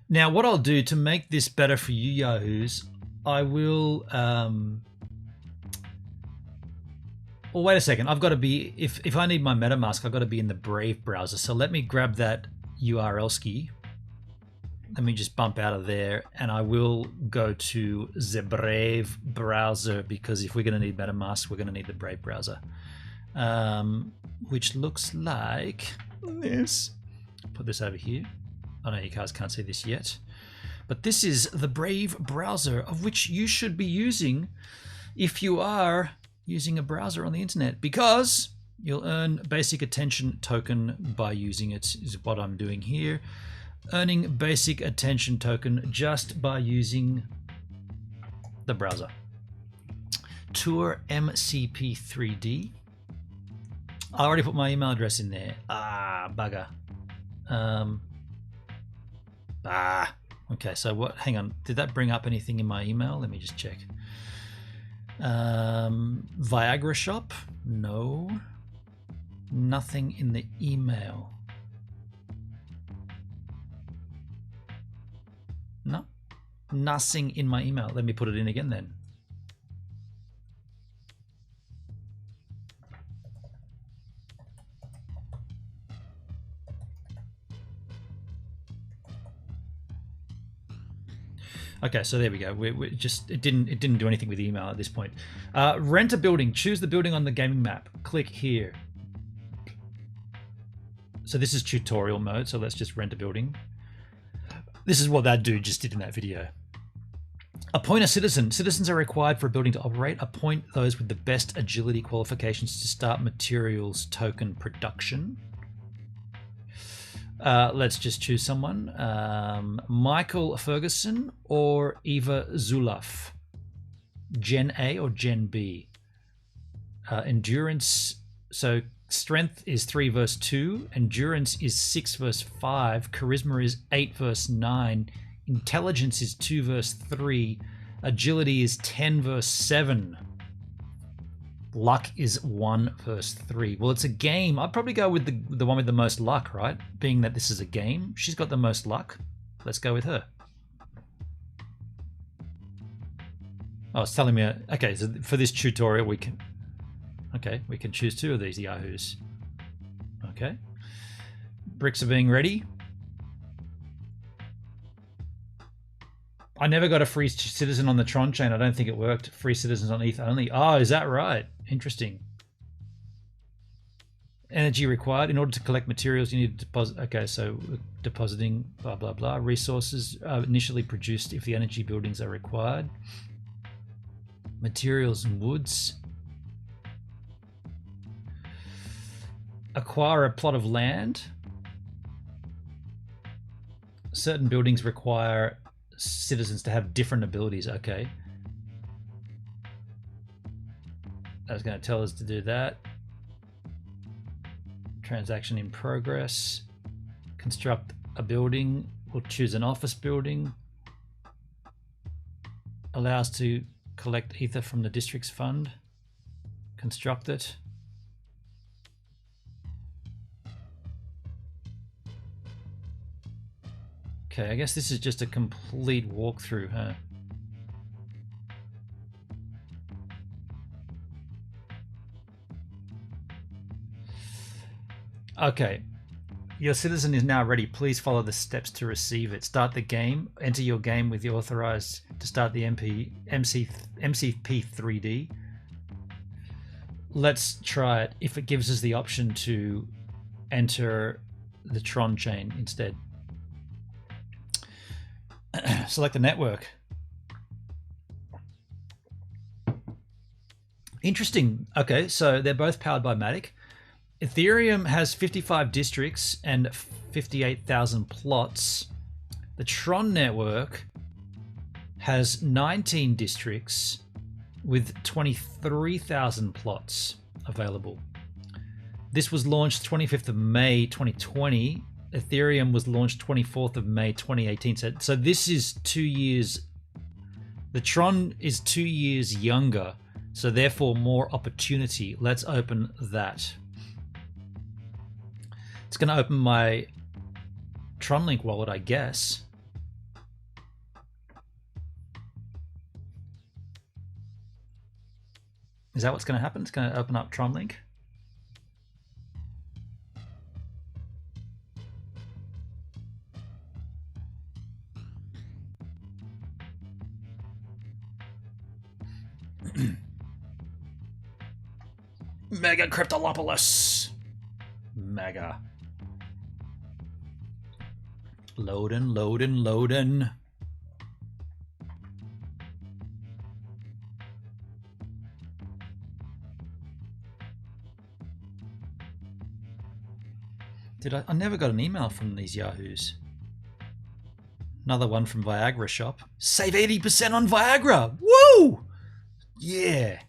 Now, what I'll do to make this better for you yahoos, I will... Well, wait a second. I've got to be... If I need my MetaMask, I've got to be in the Brave browser. So let me grab that URL ski. Let me just bump out of there, and I will go to the Brave browser, because if we're going to need MetaMask, we're going to need the Brave browser, which looks like this. Put this over here. I know you guys can't see this yet, but this is the Brave browser, of which you should be using if you are using a browser on the internet, because you'll earn basic attention token by using it, is what I'm doing here. earning basic attention token just by using the browser. Tour MCP3D. I already put my email address in there. Ah, bugger. Okay, so what, hang on, did that bring up anything in my email? Let me just check. Viagra shop? No. Nothing in the email. No, nothing in my email. Let me put it in again then. Okay, so there we go. We just it didn't do anything with the email at this point. Rent a building. Choose the building on the gaming map. Click here. So this is tutorial mode. So let's just rent a building. This is what that dude just did in that video. Appoint a citizen. Citizens are required for a building to operate. Appoint those with the best agility qualifications to start materials token production. Let's just choose someone. Michael Ferguson or Eva Zulaf. Gen A or Gen B. Endurance. So strength is 3 verse 2. Endurance is 6 verse 5. Charisma is 8 verse 9. Intelligence is 2 verse 3. Agility is 10 verse 7. Luck is 1 verse 3. Well, it's a game. I'd probably go with the one with the most luck, right? Being that this is a game. She's got the most luck. Let's go with her. Oh, it's telling me... Okay, so for this tutorial we can... Okay, we can choose 2 of these yahoos. Okay. Bricks are being ready. I never got a free citizen on the Tron chain. I don't think it worked. Free citizens on ETH only. Oh, is that right? Interesting. Energy required. In order to collect materials, you need to deposit. Okay, so depositing, blah, blah, blah. Resources initially produced if the energy buildings are required. Materials and woods. Acquire a plot of land. Certain buildings require citizens to have different abilities. Okay. That's going to tell us to do that. Transaction in progress. Construct a building. We'll choose an office building. Allow us to collect ether from the district's fund. Construct it. Okay, I guess this is just a complete walkthrough, huh? Okay, your citizen is now ready. Please follow the steps to receive it. Start the game. Enter your game with the authorized to start the MCP3D. Let's try it. If it gives us the option to enter the Tron chain instead. Select the network. Interesting. Okay, so they're both powered by Matic. Ethereum has 55 districts and 58,000 plots. The Tron network has 19 districts with 23,000 plots available. This was launched 25th of May 2020. Ethereum was launched 24th of May 2018. So this is 2 years. The Tron is 2 years younger, so therefore more opportunity. Let's open that. It's going to open my Tronlink wallet, I guess. Is that what's going to happen? It's going to open up Tronlink. MegaCryptoPolis. Mega. Loading, loading, loading. I never got an email from these yahoos. Another one from Viagra Shop. Save 80% on Viagra. Woo! Yeah.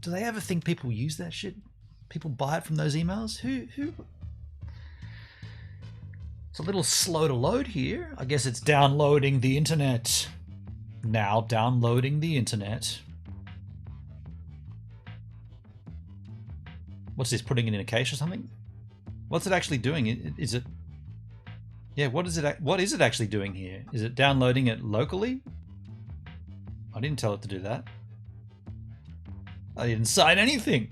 Do they ever think people use that shit? People buy it from those emails? Who? It's a little slow to load here. I guess it's downloading the internet. Now downloading the internet. What's this, putting it in a cache or something? What's it actually doing? Is it... Yeah, what is it actually doing here? Is it downloading it locally? I didn't tell it to do that. I didn't sign anything.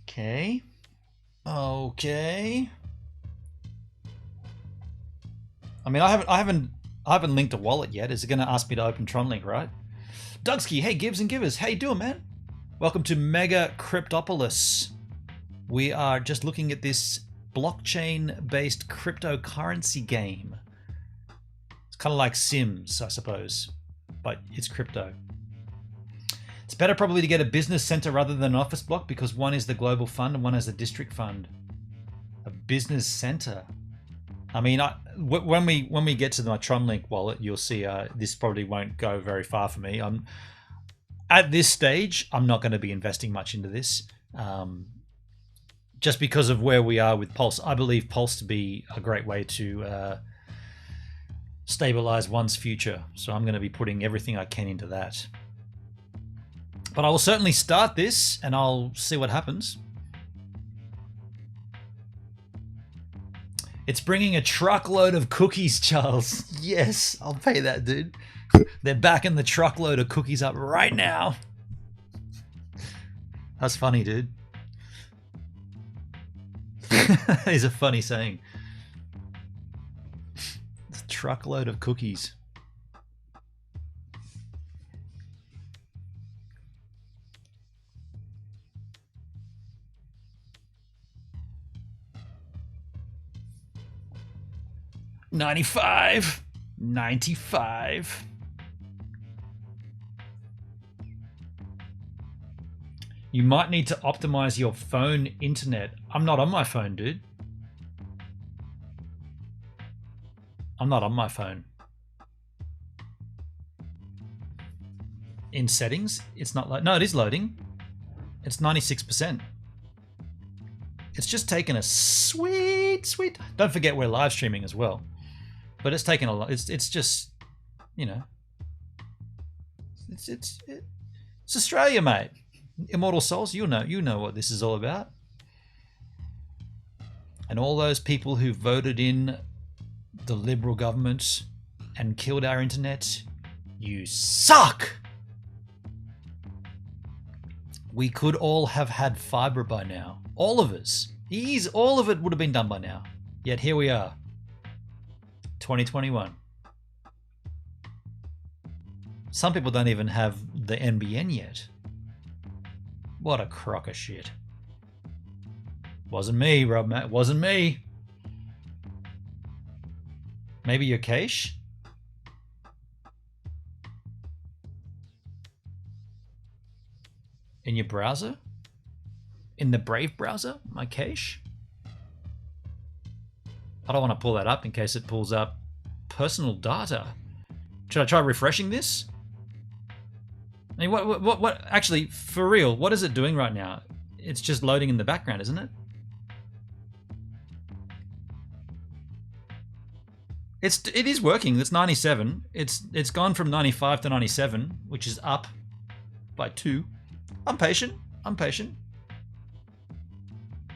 Okay. Okay. I mean, I haven't linked a wallet yet. Is it going to ask me to open Tronlink, right? Dugsky, hey Gibbs and Givers, how you doing, man? Welcome to MegaCryptoPolis. We are just looking at this blockchain-based cryptocurrency game. It's kind of like Sims, I suppose, but it's crypto. It's better probably to get a business center rather than an office block because one is the global fund and one is the district fund. A business center. I mean, when we get to my Tronlink wallet, you'll see this probably won't go very far for me. At this stage, I'm not going to be investing much into this, just because of where we are with Pulse. I believe Pulse to be a great way to stabilize one's future, so I'm going to be putting everything I can into that. But I will certainly start this, and I'll see what happens. It's bringing a truckload of cookies, Charles. Yes, I'll pay that, dude. They're backing the truckload of cookies up right now. That's funny, dude. That is a funny saying. It's a truckload of cookies. $95. $95. You might need to optimize your phone internet. I'm not on my phone, dude. I'm not on my phone. In settings, it's not like... No, it is loading. It's 96%. It's just taken a sweet... Don't forget we're live streaming as well. But it's taken a lot. It's just, you know... It's Australia, mate. Immortal Souls, you know what this is all about. And all those people who voted in the Liberal government and killed our internet, you suck! We could all have had fibre by now. All of us. All of it would have been done by now. Yet here we are. 2021. Some people don't even have the NBN yet. What a crock of shit. Wasn't me, Rob Matt. Wasn't me. Maybe your cache? In your browser? In the Brave browser? My cache? I don't want to pull that up in case it pulls up personal data. Should I try refreshing this? I mean, what? Actually, for real, what is it doing right now? It's just loading in the background, isn't it? It is working. It's 97. It's gone from 95 to 97, which is up by 2. I'm patient. I'm patient.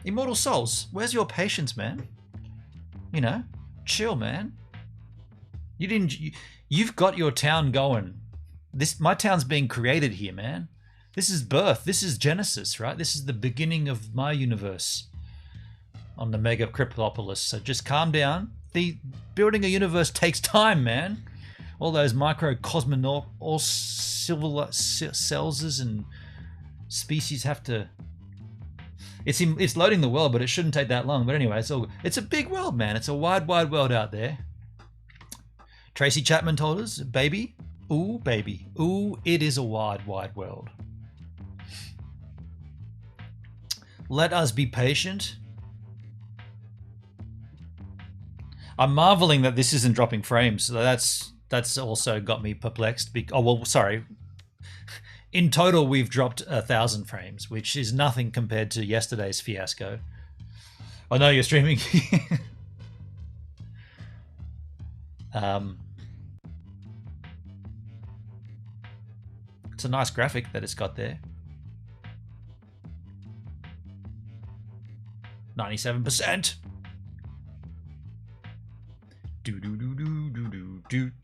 Immortal Souls, where's your patience, man? You know, chill, man. You've got your town going. My town's being created here, man. This is birth. This is Genesis, right? This is the beginning of my universe on the MegaCryptoPolis. So just calm down. Building a universe takes time, man. All those microcosmonaut, all silver cells and species have to... It's loading the world, but it shouldn't take that long. But anyway, it's a big world, man. It's a wide world out there. Tracy Chapman told us, baby. Ooh, baby. Ooh, it is a wide, wide world. Let us be patient. I'm marveling that this isn't dropping frames. So that's also got me perplexed. Oh, well, sorry. In total, we've dropped 1,000 frames, which is nothing compared to yesterday's fiasco. I know you're streaming. It's a nice graphic that it's got there. 97%.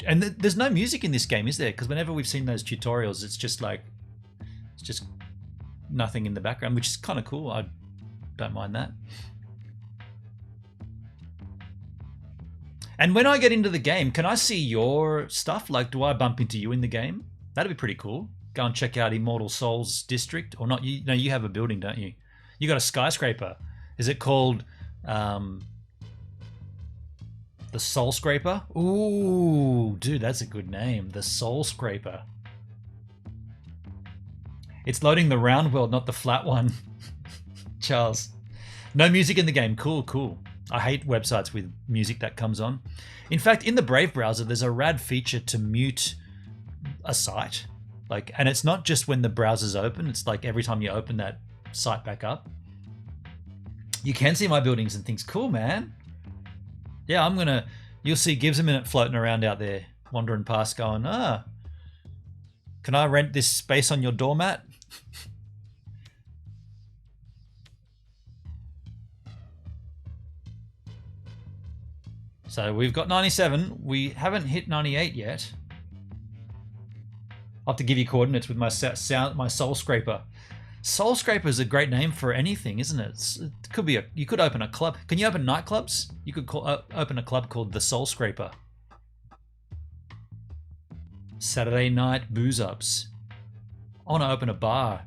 And there's no music in this game, is there? Because whenever we've seen those tutorials, it's just like, it's just nothing in the background, which is kind of cool. I don't mind that. And when I get into the game, can I see your stuff? Like, do I bump into you in the game? That'd be pretty cool. Go and check out Immortal Souls District, or not? You know, you have a building, don't you? You got a skyscraper. Is it called the Soul Scraper? Ooh, dude, that's a good name. The Soul Scraper. It's loading the round world, not the flat one. Charles. No music in the game. Cool, cool. I hate websites with music that comes on. In fact, in the Brave browser, there's a rad feature to mute a site. Like, and it's not just when the browser's open. It's like every time you open that site back up. You can see my buildings and things. Cool, man. Yeah, you'll see Gibbs a Minute floating around out there, wandering past going, can I rent this space on your doormat? So we've got 97. We haven't hit 98 yet. I'll have to give you coordinates with my Soul Scraper. Soul Scraper is a great name for anything, isn't it? It could be you could open a club. Can you open nightclubs? You could open a club called the Soul Scraper. Saturday night booze ups. I want to open a bar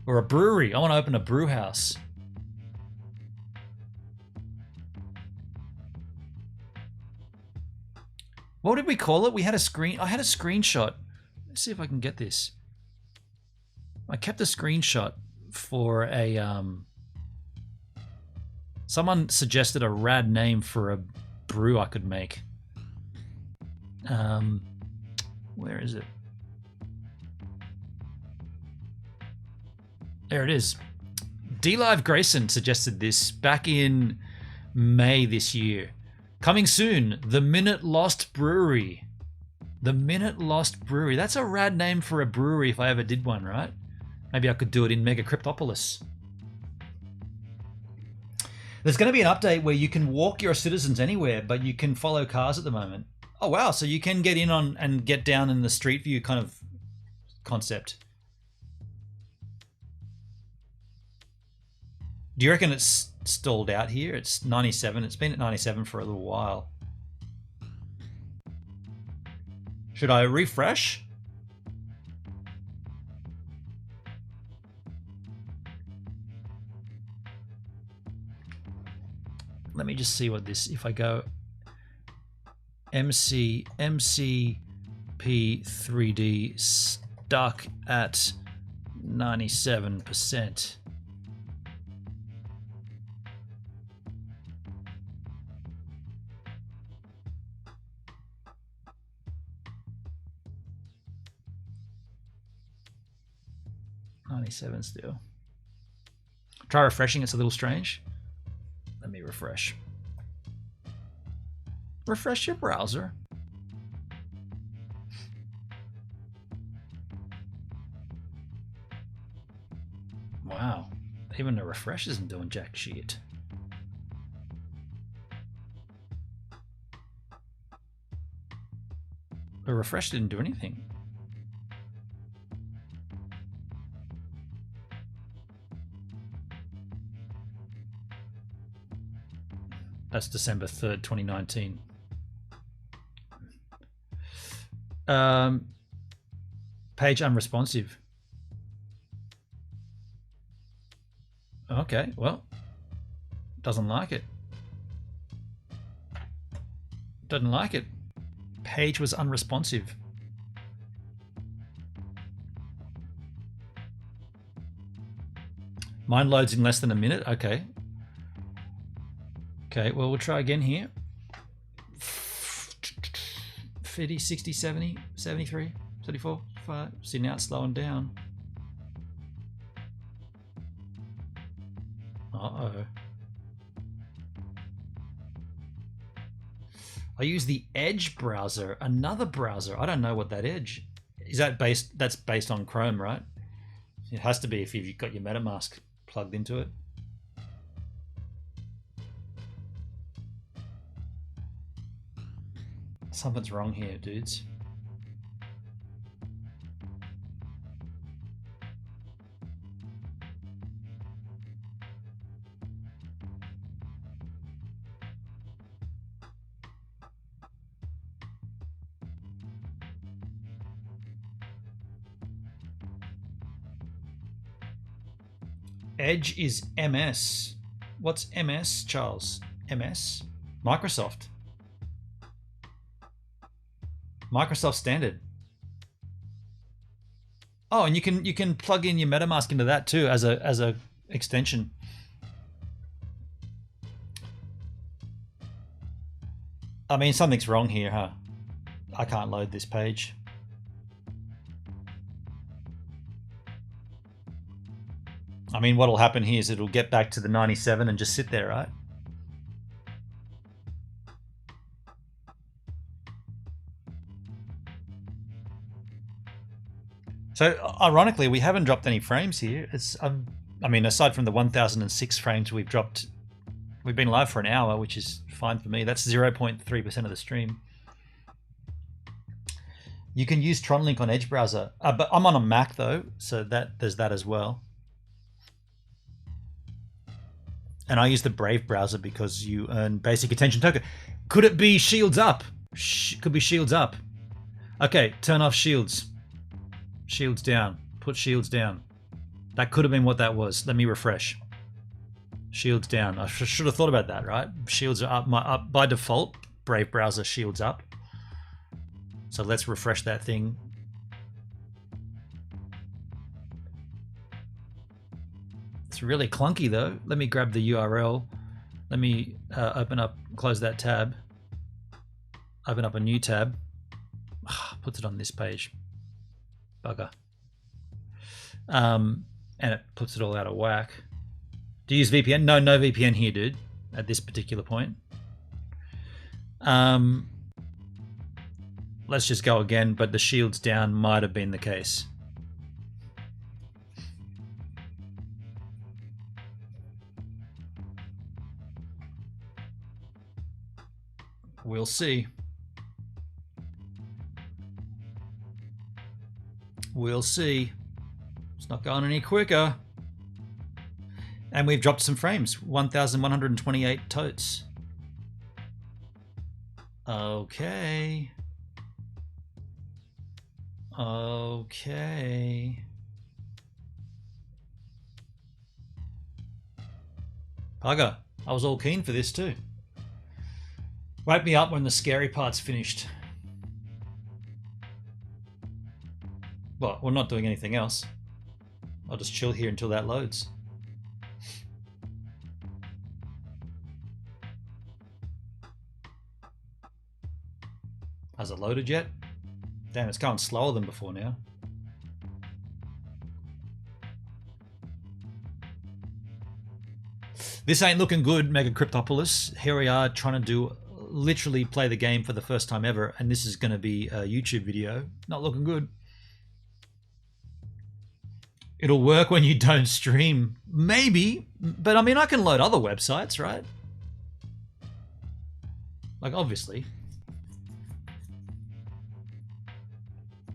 or a brewery. I want to open a brew house. What did we call it? We had a screen. I had a screenshot. Let's see if I can get this. I kept a screenshot for a someone suggested a rad name for a brew I could make. Where is it? There it is. D-Live Grayson suggested this back in May this year. Coming soon, the Minute Lost Brewery. The Minute Lost Brewery. That's a rad name for a brewery if I ever did one, right? Maybe I could do it in MegaCryptoPolis. There's going to be an update where you can walk your citizens anywhere, but you can follow cars at the moment. Oh, wow. So you can get in on and get down in the street view kind of concept. Do you reckon it's stalled out here? It's 97. It's been at 97 for a little while. Should I refresh? Let me just see what this, if I go MCP3D stuck at 97%. Still. Try refreshing, it's a little strange. Let me refresh. Refresh your browser. Wow, even the refresh isn't doing jack shit. The refresh didn't do anything. That's December 3rd, 2019. Page unresponsive. Okay, well, doesn't like it. Doesn't like it. page was unresponsive. Mine loads in less than a minute. Okay. Okay, well, we'll try again here. 50, 60, 70, 73, 34, 5. See, now it's slowing down. Uh-oh. I use the Edge browser, another browser. I don't know what that Edge is. That's based on Chrome, right? It has to be if you've got your MetaMask plugged into it. Something's wrong here, dudes. Edge is MS. What's MS, Charles? MS? Microsoft. Microsoft standard. Oh, and you can plug in your MetaMask into that too as a extension. I mean, something's wrong here, huh? I can't load this page. I mean, what'll happen here is it'll get back to the 97 and just sit there, right? So ironically, we haven't dropped any frames here. It's, I mean, aside from the 1006 frames we've dropped, we've been live for an hour, which is fine for me. That's 0.3% of the stream. You can use Tronlink on Edge browser, but I'm on a Mac though, so there's that as well. And I use the Brave browser because you earn basic attention token. Could it be shields up? Could be shields up. Okay, turn off shields. Shields down. Put shields down. That could have been what that was. Let me refresh. Shields down. I should have thought about that, right? Shields are up by default. Brave browser shields up. So let's refresh that thing. It's really clunky though. Let me grab the URL. Let me open up, close that tab. Open up a new tab. Puts it on this page. Bugger. And it puts it all out of whack. Do you use VPN? No VPN here, dude, at this particular point. Let's just go again, but the shields down might have been the case. We'll see. We'll see. It's not going any quicker. And we've dropped some frames. 1,128 totes. Okay. Okay. Bugger. I was all keen for this too. Wake me up when the scary part's finished. Well, we're not doing anything else. I'll just chill here until that loads. Has it loaded yet? Damn, it's going slower than before now. This ain't looking good, MegaCryptoPolis. Here we are trying to do, literally play the game for the first time ever, and this is going to be a YouTube video. Not looking good. It'll work when you don't stream. Maybe, but I mean, I can load other websites, right? Like, obviously.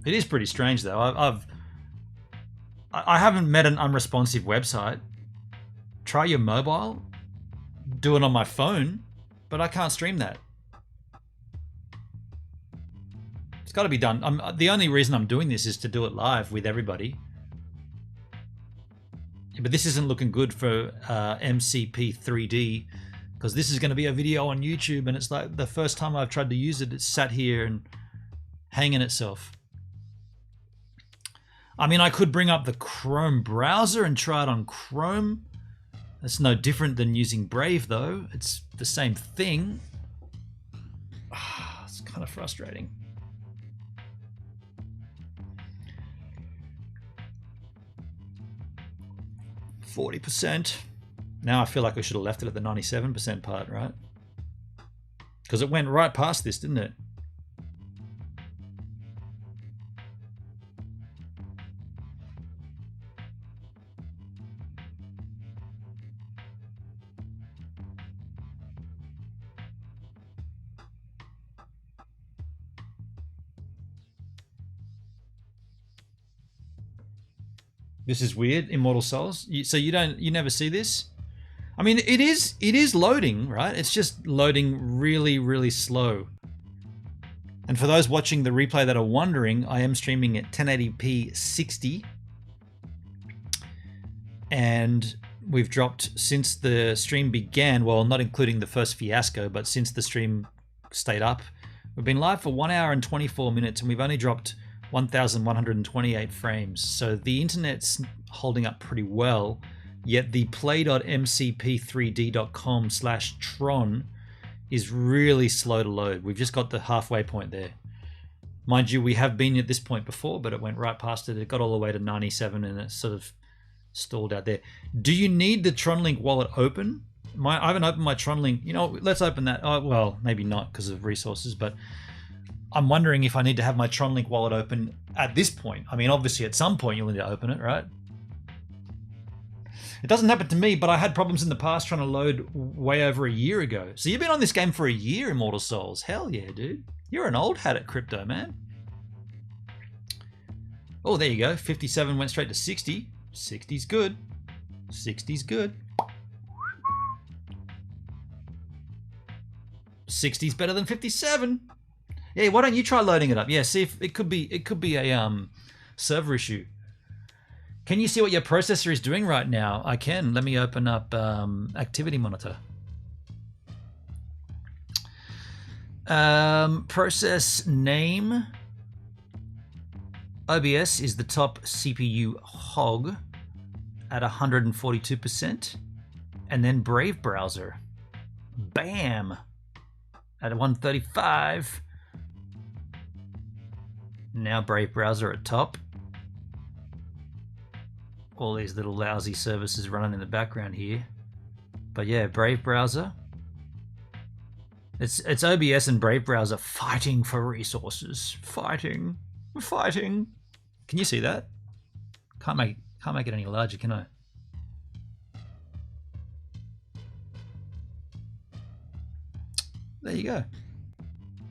It is pretty strange though. I haven't met an unresponsive website. Try your mobile. Do it on my phone, but I can't stream that. It's got to be done. The only reason I'm doing this is to do it live with everybody. Yeah, but this isn't looking good for MCP 3D because this is going to be a video on YouTube, and it's like the first time I've tried to use it, it's sat here and hanging itself. I mean, I could bring up the Chrome browser and try it on Chrome. That's no different than using Brave, though. It's the same thing. It's kind of frustrating. %. Now I feel like I should have left it at the 97% part, right? Because it went right past this, didn't it? This is weird, Immortal Souls. So you never see this? I mean, it is loading, right? It's just loading really, really slow. And for those watching the replay that are wondering, I am streaming at 1080p 60. And we've dropped since the stream began, well, not including the first fiasco, but since the stream stayed up, we've been live for 1 hour and 24 minutes, and we've only dropped 1,128 frames. So the internet's holding up pretty well, yet the play.mcp3d.com/tron is really slow to load. We've just got the halfway point there. Mind you, we have been at this point before, but it went right past it. It got all the way to 97 and it sort of stalled out there. Do you need the Tronlink wallet open? I haven't opened my Tronlink. You know, let's open that. Oh, well, maybe not because of resources, but I'm wondering if I need to have my Tronlink wallet open at this point. I mean, obviously at some point you'll need to open it, right? It doesn't happen to me, but I had problems in the past trying to load way over a year ago. So you've been on this game for a year, Immortal Souls. Hell yeah, dude. You're an old hat at crypto, man. Oh, there you go. 57 went straight to 60. 60's good. 60's good. 60's better than 57. Yeah, why don't you try loading it up? Yeah, see if it could be a server issue. Can you see what your processor is doing right now? I can. Let me open up Activity Monitor. Process name. OBS is the top CPU hog at 142%. And then Brave browser. Bam! At 135. Now Brave browser at top. All these little lousy services running in the background here. But yeah, Brave browser. It's OBS and Brave browser fighting for resources. Fighting. Can you see that? Can't make it any larger, can I? There you go.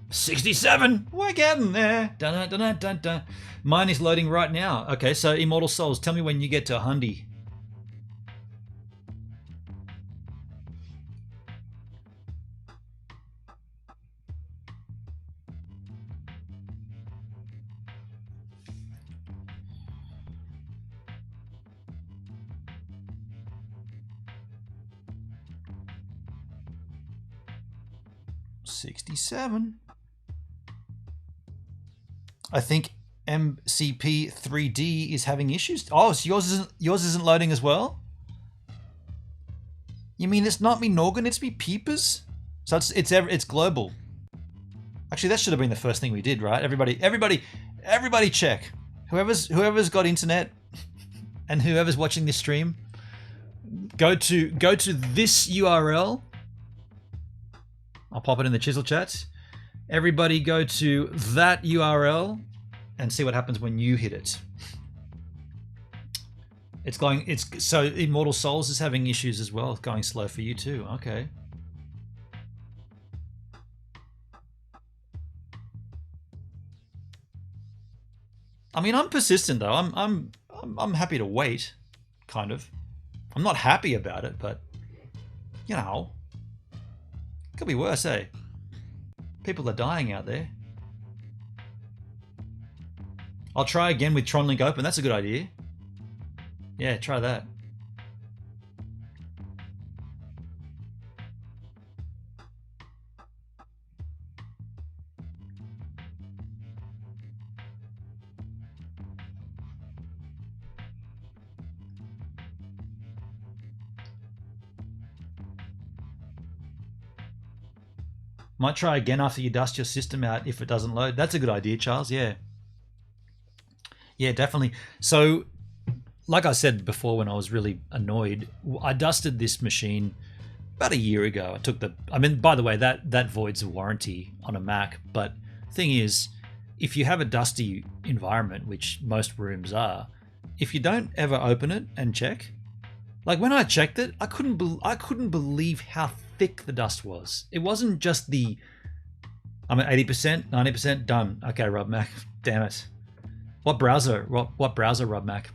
67. We're getting there. Dun, dun, dun, dun, dun. Mine is loading right now. Okay, so Immortal Souls, tell me when you get to 100. $67. I think MCP3D is having issues. Oh, so yours isn't loading as well? You mean it's not me Norgan, it's me Peepers? So it's global. Actually, that should have been the first thing we did, right? Everybody check. Whoever's got internet and whoever's watching this stream, go to this URL. I'll pop it in the chisel chat. Everybody go to that URL and see what happens when you hit it. So Immortal Souls is having issues as well. It's going slow for you too. Okay. I mean, I'm persistent though. I'm happy to wait, kind of. I'm not happy about it, but you know, could be worse, eh? People are dying out there. I'll try again with Tronlink open. That's a good idea. Yeah, try that. Might try again after you dust your system out if it doesn't load. That's a good idea, Charles. Yeah. Yeah, definitely. So, like I said before when I was really annoyed, I dusted this machine about a year ago. I took the... I mean, by the way, that voids a warranty on a Mac. But thing is, if you have a dusty environment, which most rooms are, if you don't ever open it and check... Like when I checked it, I couldn't believe how thick the dust was. It wasn't just the... I'm at 80%, 90%, done. Okay, Rob Mac. Damn it. What browser, Rob Mac?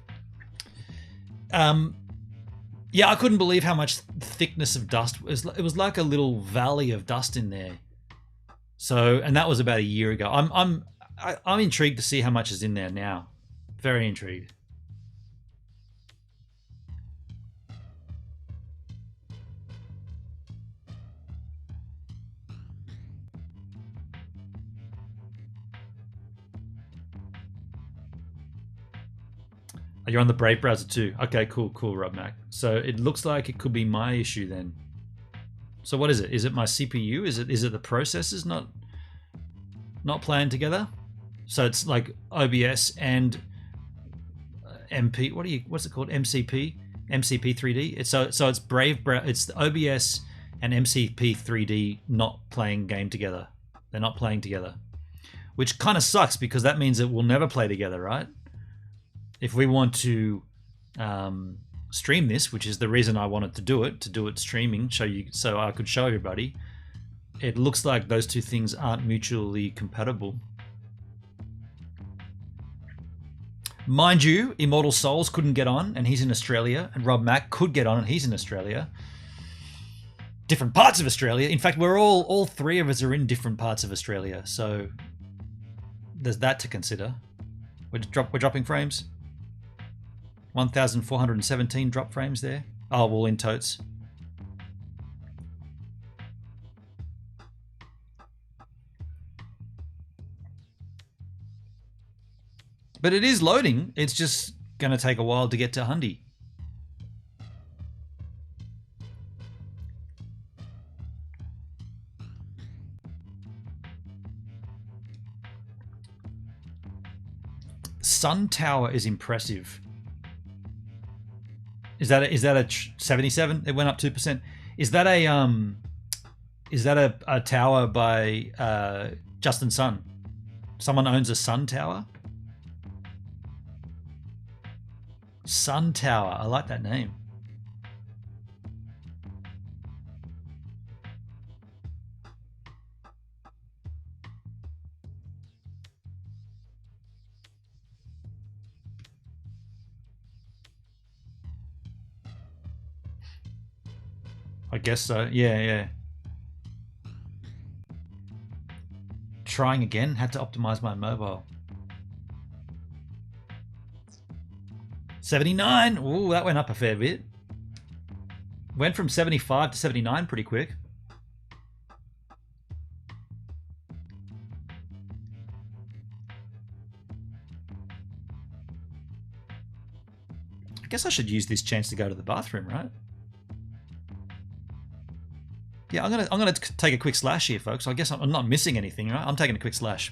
Yeah, I couldn't believe how much thickness of dust. It was like a little valley of dust in there. So, and that was about a year ago. I'm intrigued to see how much is in there now. Very intrigued. You're on the Brave browser too. Okay, cool, Rob Mac. So it looks like it could be my issue then. So what is it? Is it my CPU? Is it the processors not playing together? So it's like OBS and MP. What's it called? MCP 3D. It's Brave. It's the OBS and MCP 3D not playing game together. They're not playing together, which kind of sucks because that means it will never play together, right? If we want to stream this, which is the reason I wanted to do it streaming, so I could show everybody, it looks like those two things aren't mutually compatible. Mind you, Immortal Souls couldn't get on, and he's in Australia, and Rob Mac could get on, and he's in Australia. Different parts of Australia. In fact, we're all three of us are in different parts of Australia, so there's that to consider. We're dropping frames. 1,417 drop frames there. Oh, well, in totes. But it is loading. It's just going to take a while to get to Hundy. Sun Tower is impressive. Is that a 77? It went up 2%. Is that a tower by Justin Sun? Someone owns a Sun Tower? Sun Tower. I like that name. I guess so. Yeah. Trying again. Had to optimize my mobile. 79. Ooh, that went up a fair bit. Went from 75 to 79 pretty quick. I guess I should use this chance to go to the bathroom, right? Yeah, I'm gonna take a quick slash here, folks. I guess I'm not missing anything, right? I'm taking a quick slash.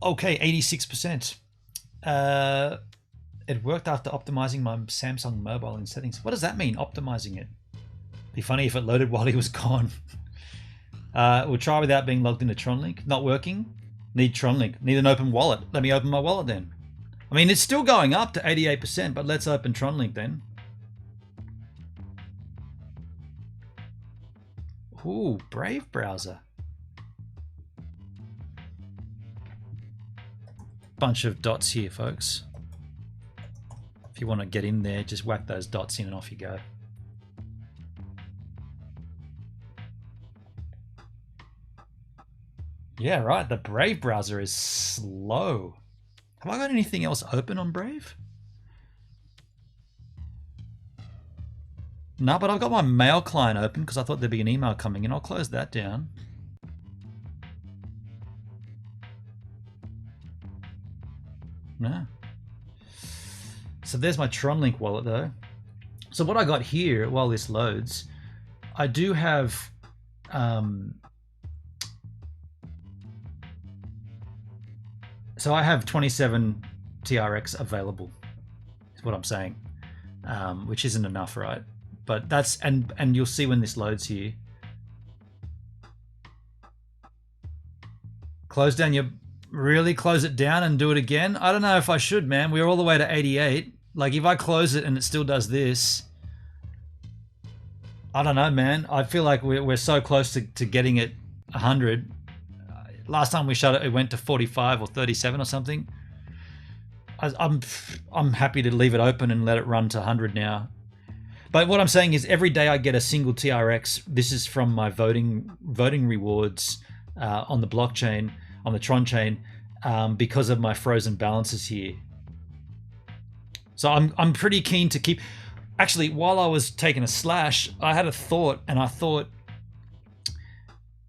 Okay, 86%. It worked after optimizing my Samsung mobile in settings. What does that mean, optimizing it? Be funny if it loaded while he was gone. We'll try without being logged into Tronlink. Not working. Need Tronlink. Need an open wallet. Let me open my wallet then. I mean, it's still going up to 88%, but let's open Tronlink then. Ooh, Brave browser. Bunch of dots here, folks. If you want to get in there, just whack those dots in and off you go. Yeah, right. The Brave browser is slow. Have I got anything else open on Brave? No, but I've got my mail client open because I thought there'd be an email coming in. I'll close that down. No. So there's my Tronlink wallet though. So what I got here while this loads, I do have so I have 27 TRX available, is what I'm saying, which isn't enough, right? But that's, and you'll see when this loads here. Close down your, really close it down and do it again? I don't know if I should, man. We're all the way to 88. Like if I close it and it still does this, I don't know, man. I feel like we're so close to getting it 100. Last time we shut it, it went to 45 or 37 or something. I'm happy to leave it open and let it run to 100 now. But what I'm saying is every day I get a single TRX. This is from my voting rewards on the blockchain, on the Tron chain, because of my frozen balances here. So I'm pretty keen to keep. Actually, while I was taking a slash, I had a thought, and I thought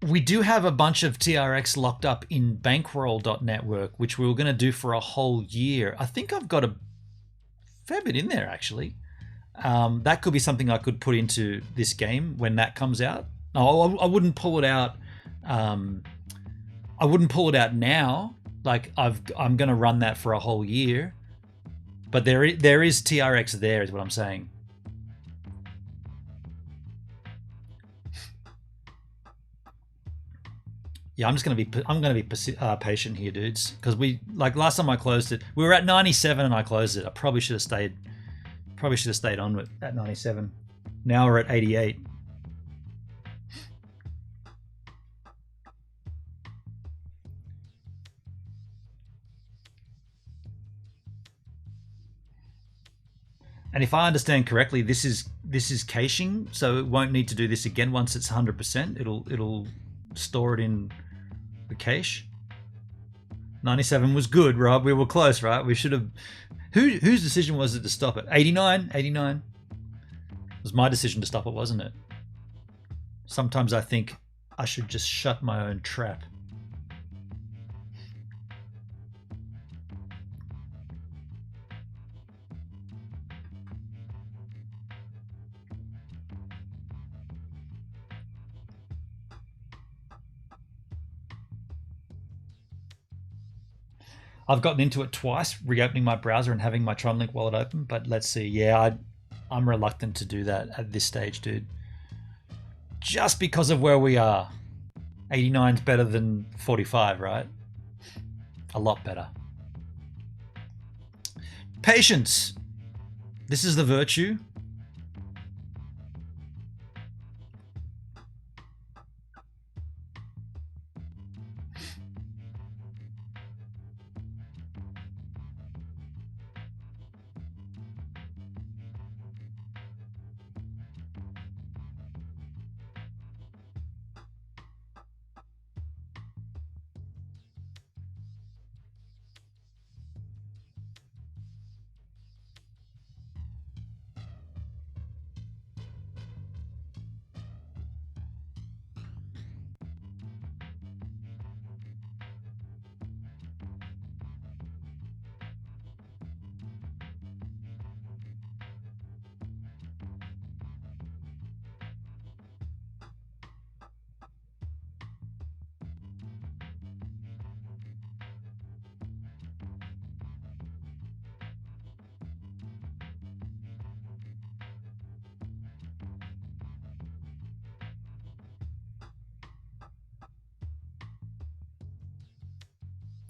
we do have a bunch of TRX locked up in bankroll.network, which we were going to do for a whole year. I think I've got a fair bit in there, actually. That could be something I could put into this game when that comes out. No, I wouldn't pull it out. I wouldn't pull it out now. Like I'm going to run that for a whole year. But there is TRX there, is what I'm saying. Yeah, I'm gonna be patient here, dudes, because like last time I closed it, we were at 97 and I closed it. I probably should have stayed on with at 97. Now we're at 88. And if I understand correctly, this is caching, so it won't need to do this again once it's 100%. It'll store it in the cache. 97 was good, Rob. We were close, right? We should have. Whose decision was it to stop it? 89. It was my decision to stop it, wasn't it? Sometimes I think I should just shut my own trap. I've gotten into it twice, reopening my browser and having my Tronlink wallet open, but let's see. Yeah, I'm reluctant to do that at this stage, dude. Just because of where we are. 89's better than 45, right? A lot better. Patience. This is the virtue.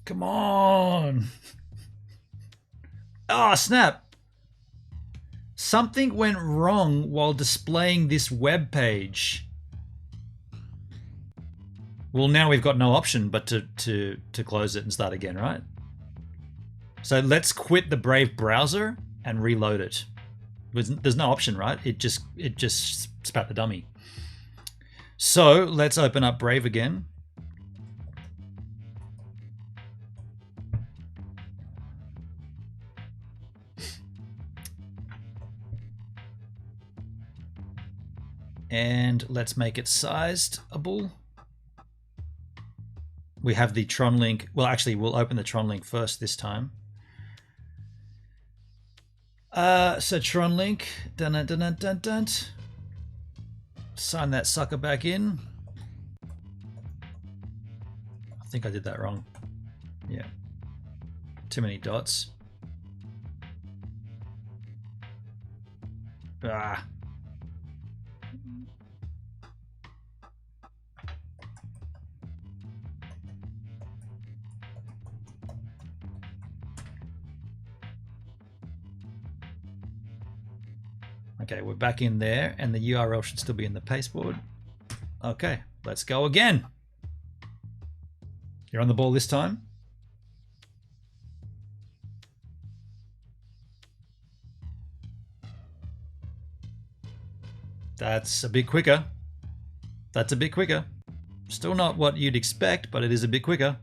Come on. Ah, snap. Something went wrong while displaying this web page. Well, now we've got no option but to close it and start again, right? So let's quit the Brave browser and reload it. There's no option, right? It just spat the dummy. So let's open up Brave again. And let's make it sizable. We have the Tronlink. Well, actually, we'll open the Tronlink first this time. So Tronlink. Dun dun dun dun dun. Sign that sucker back in. I think I did that wrong. Yeah. Too many dots. Ah. Okay, we're back in there, and the URL should still be in the pasteboard. Okay, let's go again. You're on the ball this time. That's a bit quicker. That's a bit quicker. Still not what you'd expect, but it is a bit quicker.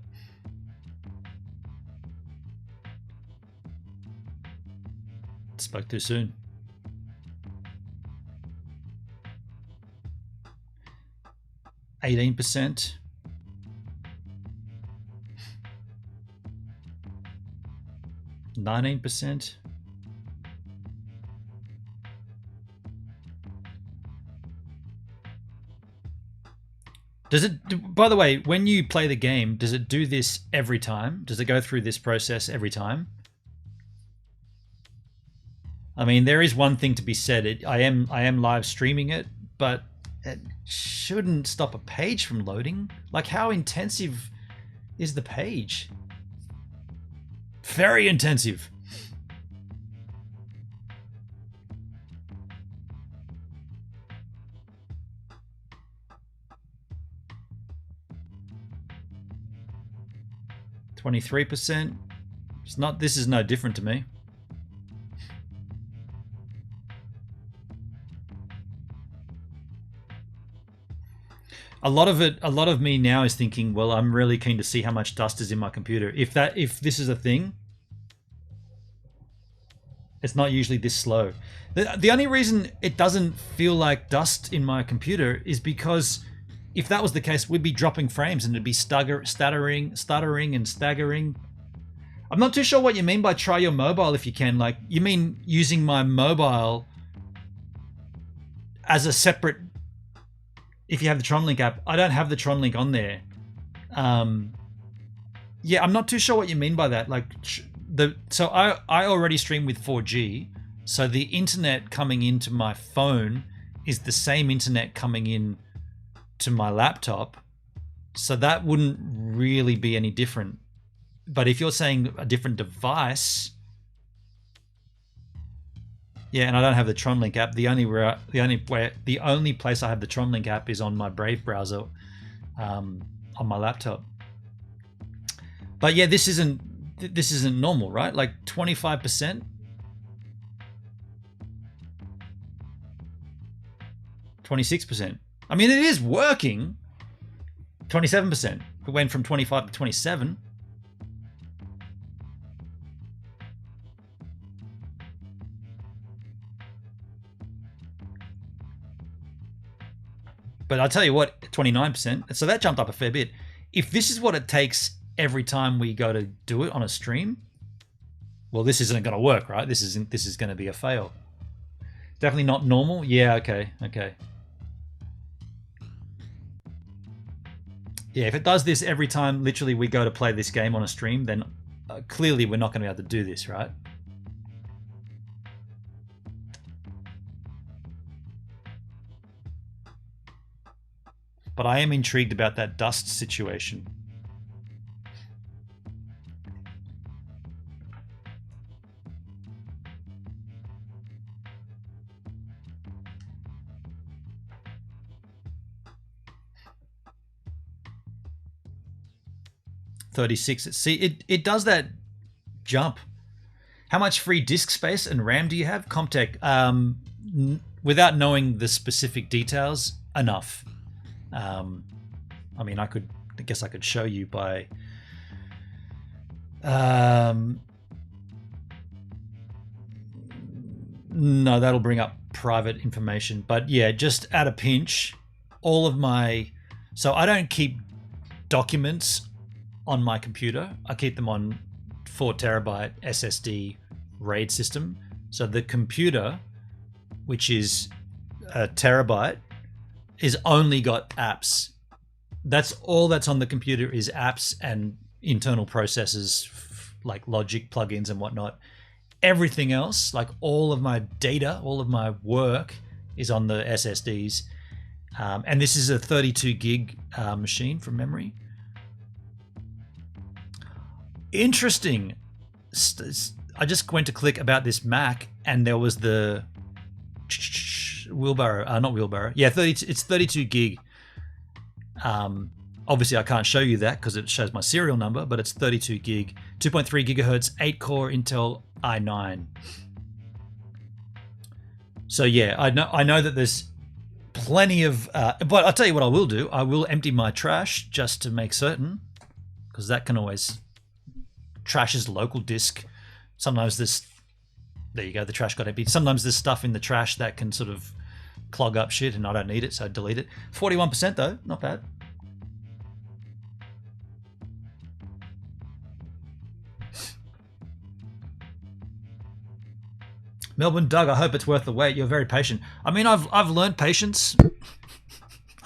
Spoke too soon. %, 19%. Does it, by the way, when you play the game, does it do this every time? Does it go through this process every time? I mean, there is one thing to be said. I am live streaming it, but it shouldn't stop a page from loading. Like, how intensive is the page? Very intensive. %. It's not. This is no different to me. A lot of me now is thinking, well, I'm really keen to see how much dust is in my computer. If this is a thing, it's not usually this slow. The only reason it doesn't feel like dust in my computer is because if that was the case, we'd be dropping frames and it'd be stuttering and staggering. I'm not too sure what you mean by try your mobile if you can. Like, you mean using my mobile as a separate... If you have the Tronlink app, I don't have the Tronlink on there. Yeah, I'm not too sure what you mean by that. Like, so I already stream with 4G, so the internet coming into my phone is the same internet coming in to my laptop, so that wouldn't really be any different. But if you're saying a different device, yeah, and I don't have the Tronlink app. The only place I have the Tronlink app is on my Brave browser, on my laptop. But yeah, this isn't normal, right? Like 25%. 26%. I mean, it is working. 27%. It went from 25 to 27. But I'll tell you what, 29%. So that jumped up a fair bit. If this is what it takes every time we go to do it on a stream, well, this isn't going to work, right? This is going to be a fail. Definitely not normal. Yeah, okay. Yeah, if it does this every time, literally, we go to play this game on a stream, then clearly we're not going to be able to do this, right? But I am intrigued about that dust situation. 36. See, it does that jump. How much free disk space and RAM do you have? Comtech, without knowing the specific details, enough. I mean, I guess I could show you by... no, that'll bring up private information. But yeah, just at a pinch, all of my... So I don't keep documents on my computer. I keep them on 4 terabyte SSD RAID system. So the computer, which is a terabyte, is only got apps. That's all that's on the computer is apps and internal processes like logic plugins and whatnot. Everything else, like all of my data, all of my work is on the SSDs. And this is a 32 gig machine from memory. Interesting. I just went to click about this Mac and there was the wheelbarrow, not wheelbarrow. Yeah, it's 32 gig. Obviously I can't show you that because it shows my serial number, but it's 32 gig, 2.3 gigahertz, 8 core Intel i9. So yeah, I know that there's plenty of, but I'll tell you what I will do. I will empty my trash just to make certain, because that can always, trash is local disk. Sometimes this, there you go, the trash got emptied. Sometimes there's stuff in the trash that can sort of clog up shit and I don't need it, so I delete it. 41% though, not bad. Melbourne Doug, I hope it's worth the wait. You're very patient. I mean, I've learned patience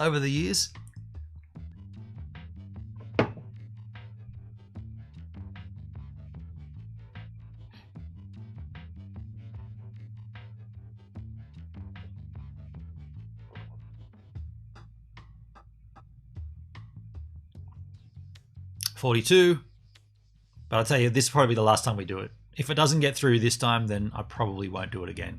over the years. $42. But I'll tell you, this will probably be the last time we do it. If it doesn't get through this time, then I probably won't do it again.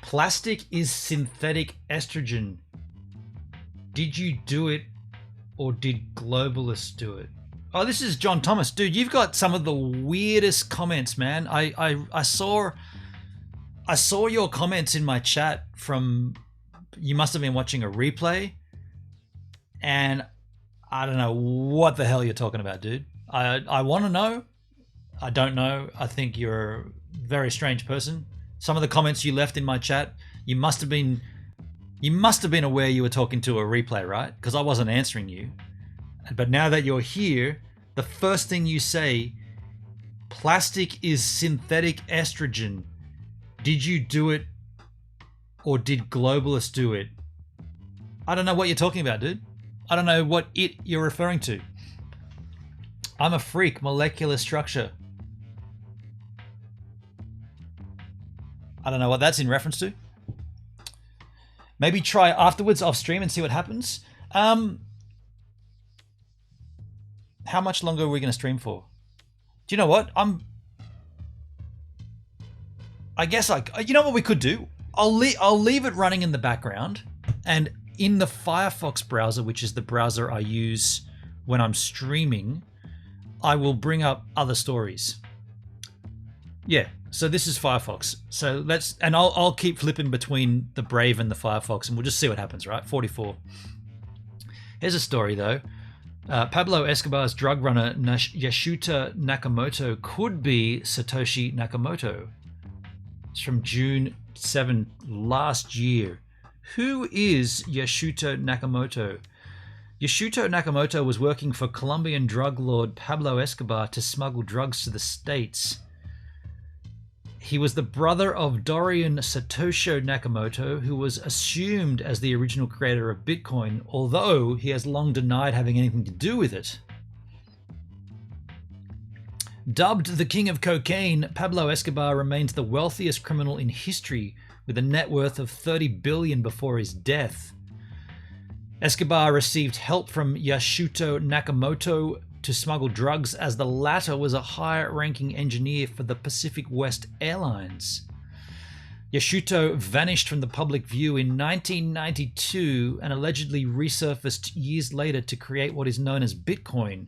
Plastic is synthetic estrogen. Did you do it or did globalists do it? Oh, this is John Thomas. Dude, you've got some of the weirdest comments, man. I saw your comments in my chat from, you must have been watching a replay, and I don't know what the hell you're talking about, dude. I want to know. I don't know. I think you're a very strange person. Some of the comments you left in my chat, you must have been aware you were talking to a replay, right? Because I wasn't answering you. But now that you're here, the first thing you say, plastic is synthetic estrogen. Did you do it or did globalists do it? I don't know what you're talking about, dude. I don't know what you're referring to. I'm a freak, molecular structure. I don't know what that's in reference to. Maybe try afterwards off stream and see what happens. How much longer are we going to stream for? Do you know what? I guess you know what we could do? I'll leave it running in the background, and in the Firefox browser, which is the browser I use when I'm streaming, I will bring up other stories. Yeah, so this is Firefox. So I'll keep flipping between the Brave and the Firefox, and we'll just see what happens, right? 44. Here's a story though. Pablo Escobar's drug runner Yashuta Nakamoto could be Satoshi Nakamoto. It's from June 7 last year. Who is Yashuta Nakamoto? Yashuta Nakamoto was working for Colombian drug lord Pablo Escobar to smuggle drugs to the States. He was the brother of Dorian Satoshi Nakamoto, who was assumed as the original creator of Bitcoin, although he has long denied having anything to do with it. Dubbed the King of Cocaine, Pablo Escobar remains the wealthiest criminal in history, with a net worth of $30 billion before his death. Escobar received help from Yasuto Nakamoto to smuggle drugs, as the latter was a high-ranking engineer for the Pacific West Airlines. Yasuto vanished from the public view in 1992 and allegedly resurfaced years later to create what is known as Bitcoin,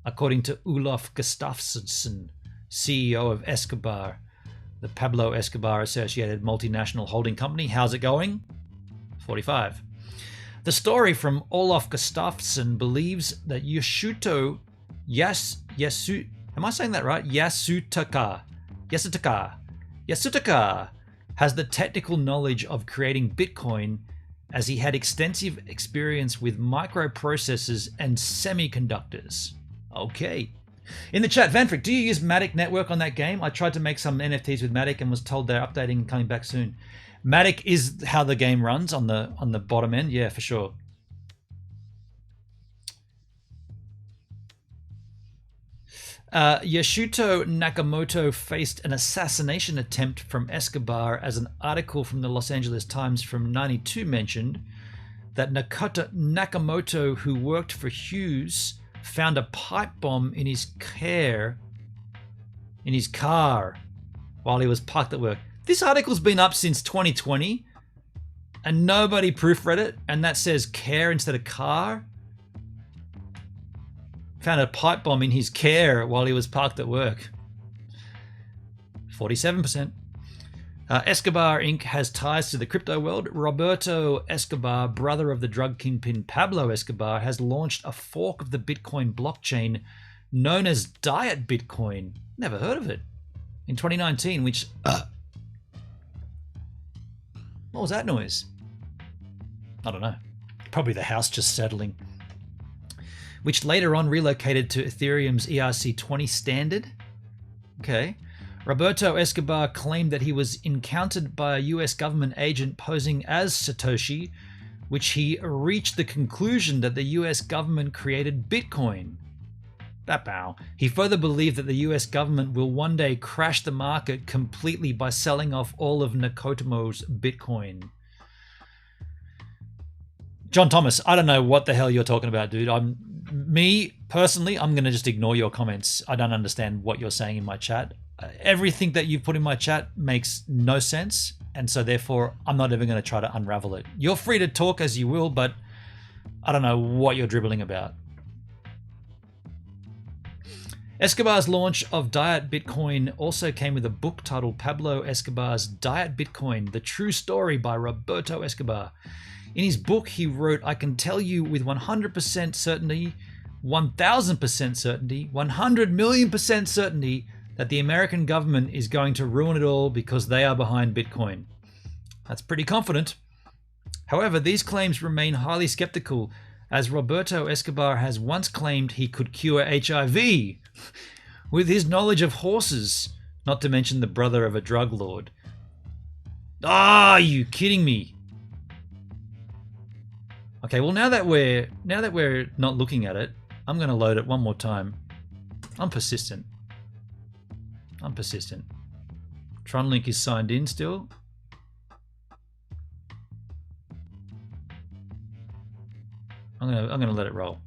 according to Olof Gustafsson, CEO of Escobar, the Pablo Escobar Associated Multinational Holding Company. How's it going? 45. The story from Olof Gustafsson believes that Yasuto am I saying that right? Yasutaka has the technical knowledge of creating Bitcoin, as he had extensive experience with microprocessors and semiconductors. Okay. In the chat, Vanfrick, do you use Matic Network on that game? I tried to make some NFTs with Matic and was told they're updating and coming back soon. Matic is how the game runs on the bottom end. Yeah, for sure. Yasuto Nakamoto faced an assassination attempt from Escobar, as an article from the Los Angeles Times from '92 mentioned that Nakamoto, who worked for Hughes, found a pipe bomb in his car while he was parked at work. This article's been up since 2020 and nobody proofread it, and that says care instead of car. Found a pipe bomb in his car while he was parked at work. 47%. Escobar Inc. has ties to the crypto world. Roberto Escobar, brother of the drug kingpin Pablo Escobar, has launched a fork of the Bitcoin blockchain known as Diet Bitcoin. Never heard of it. In 2019, which... what was that noise? I don't know. Probably the house just settling. Which later on relocated to Ethereum's ERC20 standard. Okay. Roberto Escobar claimed that he was encountered by a US government agent posing as Satoshi, which he reached the conclusion that the US government created Bitcoin. Bow. He further believed that the US government will one day crash the market completely by selling off all of Nakamoto's Bitcoin. John Thomas, I don't know what the hell you're talking about, dude. Me, personally, I'm going to just ignore your comments. I don't understand what you're saying in my chat. Everything that you've put in my chat makes no sense, and so therefore I'm not even going to try to unravel it. You're free to talk as you will, but I don't know what you're dribbling about. Escobar's launch of Diet Bitcoin also came with a book titled Pablo Escobar's Diet Bitcoin, The True Story by Roberto Escobar. In his book, he wrote, "I can tell you with 100% certainty, 1,000% certainty, 100 million% certainty that the American government is going to ruin it all because they are behind Bitcoin." That's pretty confident. However, these claims remain highly skeptical, as Roberto Escobar has once claimed he could cure HIV with his knowledge of horses, not to mention the brother of a drug lord. Are you kidding me? Okay, well now that we're not looking at it, I'm going to load it one more time. I'm persistent. Tronlink is signed in still. I'm gonna let it roll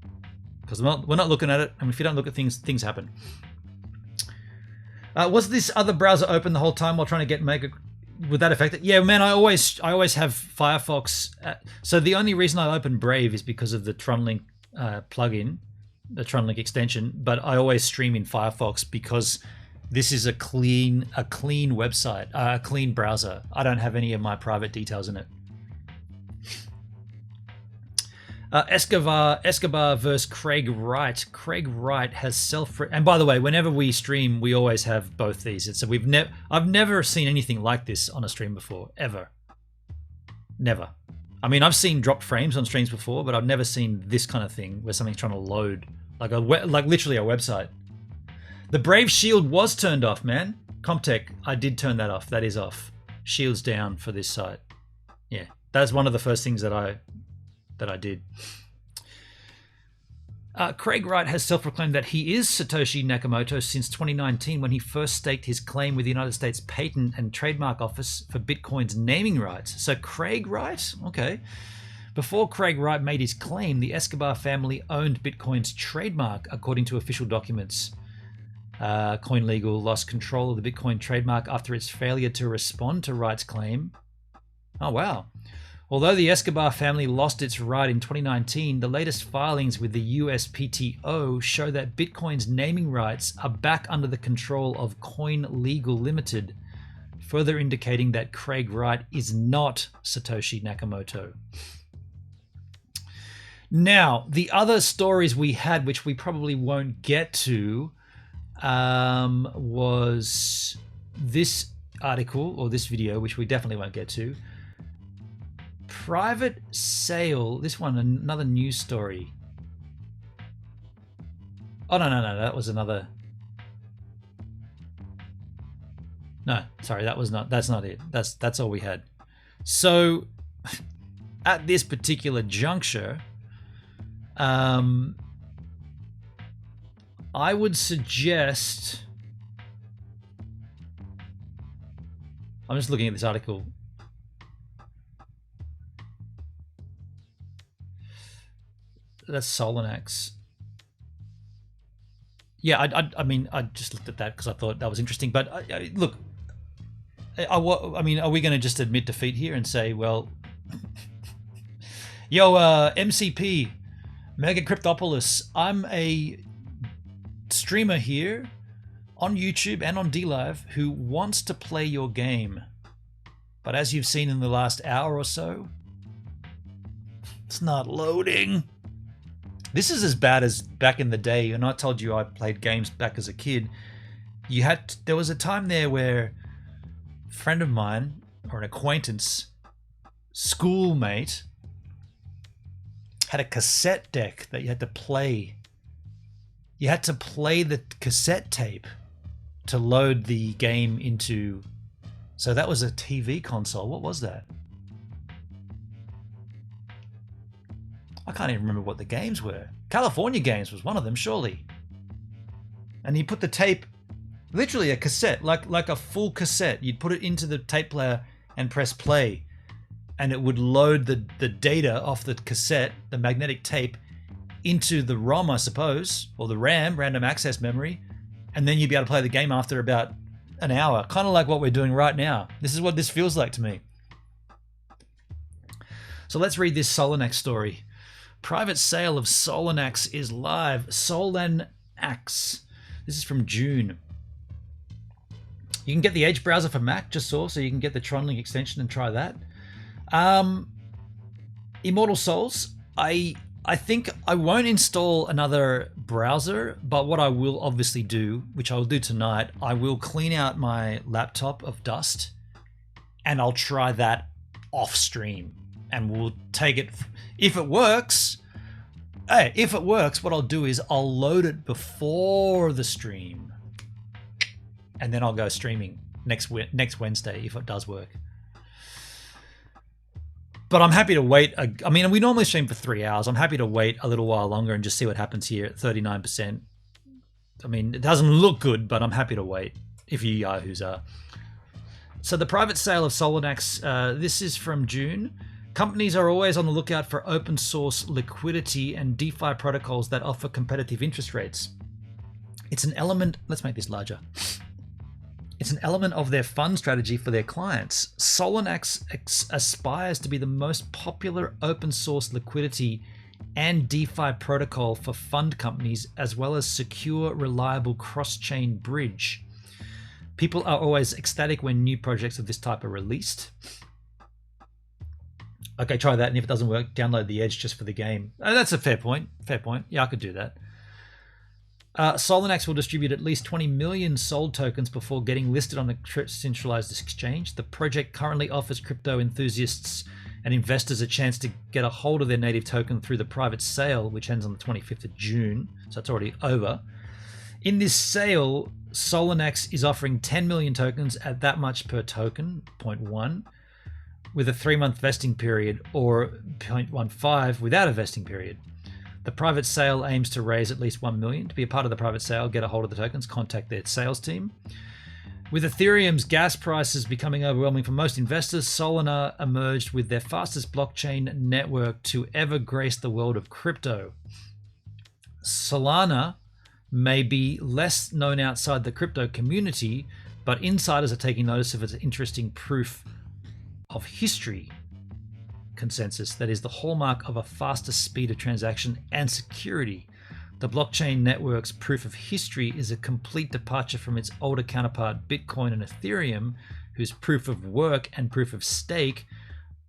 because we're not looking at it, and if you don't look at things, things happen. Was this other browser open the whole time while trying to get Mega? Would that affect it? Yeah, man, I always have Firefox. So the only reason I open Brave is because of the Tronlink plugin, the Tronlink extension. But I always stream in Firefox because this is a clean website, a clean browser. I don't have any of my private details in it. Escobar versus Craig Wright. Craig Wright has and by the way, whenever we stream, we always have both these. So I've never seen anything like this on a stream before, ever. Never. I mean, I've seen dropped frames on streams before, but I've never seen this kind of thing where something's trying to load, like literally a website. The Brave Shield was turned off, man. Comtech, I did turn that off. That is off. Shield's down for this site. Yeah, that's one of the first things that I did. Craig Wright has self-proclaimed that he is Satoshi Nakamoto since 2019, when he first staked his claim with the United States Patent and Trademark Office for Bitcoin's naming rights. So Craig Wright? Okay. Before Craig Wright made his claim, the Escobar family owned Bitcoin's trademark, according to official documents. CoinLegal lost control of the Bitcoin trademark after its failure to respond to Wright's claim. Oh, wow. Although the Escobar family lost its right in 2019, the latest filings with the USPTO show that Bitcoin's naming rights are back under the control of CoinLegal Limited, further indicating that Craig Wright is not Satoshi Nakamoto. Now, the other stories we had, which we probably won't get to, was this article, or this video, which we definitely won't get to. Private sale, this one, another news story. Oh, no, that was another. No, sorry, that's not it. That's all we had. So, at this particular juncture, I would suggest, I'm just looking at this article. That's Solonax. Yeah, I mean, I just looked at that because I thought that was interesting. But look, I mean, are we going to just admit defeat here and say, well, yo, MCP, MegaCryptoPolis, I'm a streamer here on YouTube and on DLive who wants to play your game. But as you've seen in the last hour or so, it's not loading. This is as bad as back in the day, and I told you I played games back as a kid. There was a time there where a friend of mine, or an acquaintance, schoolmate, had a cassette deck that you had to play. You had to play the cassette tape to load the game into. So that was a TV console. What was that? I can't even remember what the games were. California Games was one of them, surely. And you put the tape, literally a cassette, like a full cassette. You'd put it into the tape player and press play, and it would load the data off the cassette, the magnetic tape, into the ROM, I suppose, or the RAM, random access memory, and then you'd be able to play the game after about an hour, kind of like what we're doing right now. This is what this feels like to me. So let's read this Solonax story. Private sale of Solonax is live. Solonax. This is from June. You can get the Edge browser for Mac, just saw, so you can get the Tronlink extension and try that. Immortal Souls. I think I won't install another browser, but what I will obviously do, which I'll do tonight, I will clean out my laptop of dust, and I'll try that off stream. And we'll take it, if it works, hey, if it works, what I'll do is I'll load it before the stream. And then I'll go streaming next Wednesday if it does work. But I'm happy to wait. I mean, we normally stream for 3 hours. I'm happy to wait a little while longer and just see what happens here at 39%. I mean, it doesn't look good, but I'm happy to wait if you yahoos are. So the private sale of Solonax, this is from June. Companies are always on the lookout for open source liquidity and DeFi protocols that offer competitive interest rates. It's an element, let's make this larger. It's an element of their fund strategy for their clients. Solonax aspires to be the most popular open source liquidity and DeFi protocol for fund companies, as well as secure, reliable cross-chain bridge. People are always ecstatic when new projects of this type are released. Okay, try that, and if it doesn't work, download the Edge just for the game. That's a fair point. Fair point. Yeah, I could do that. Solonax will distribute at least 20 million SOL tokens before getting listed on a centralized exchange. The project currently offers crypto enthusiasts and investors a chance to get a hold of their native token through the private sale, which ends on the 25th of June, so it's already over. In this sale, Solonax is offering 10 million tokens at that much per token, 0.1, with a 3-month vesting period, or 0.15 without a vesting period. The private sale aims to raise at least 1 million. To be a part of the private sale, get a hold of the tokens, contact their sales team. With Ethereum's gas prices becoming overwhelming for most investors, Solana emerged with their fastest blockchain network to ever grace the world of crypto. Solana may be less known outside the crypto community, but insiders are taking notice of its interesting proof of history consensus that is the hallmark of a faster speed of transaction and security. The blockchain network's proof of history is a complete departure from its older counterpart Bitcoin and Ethereum, whose proof of work and proof of stake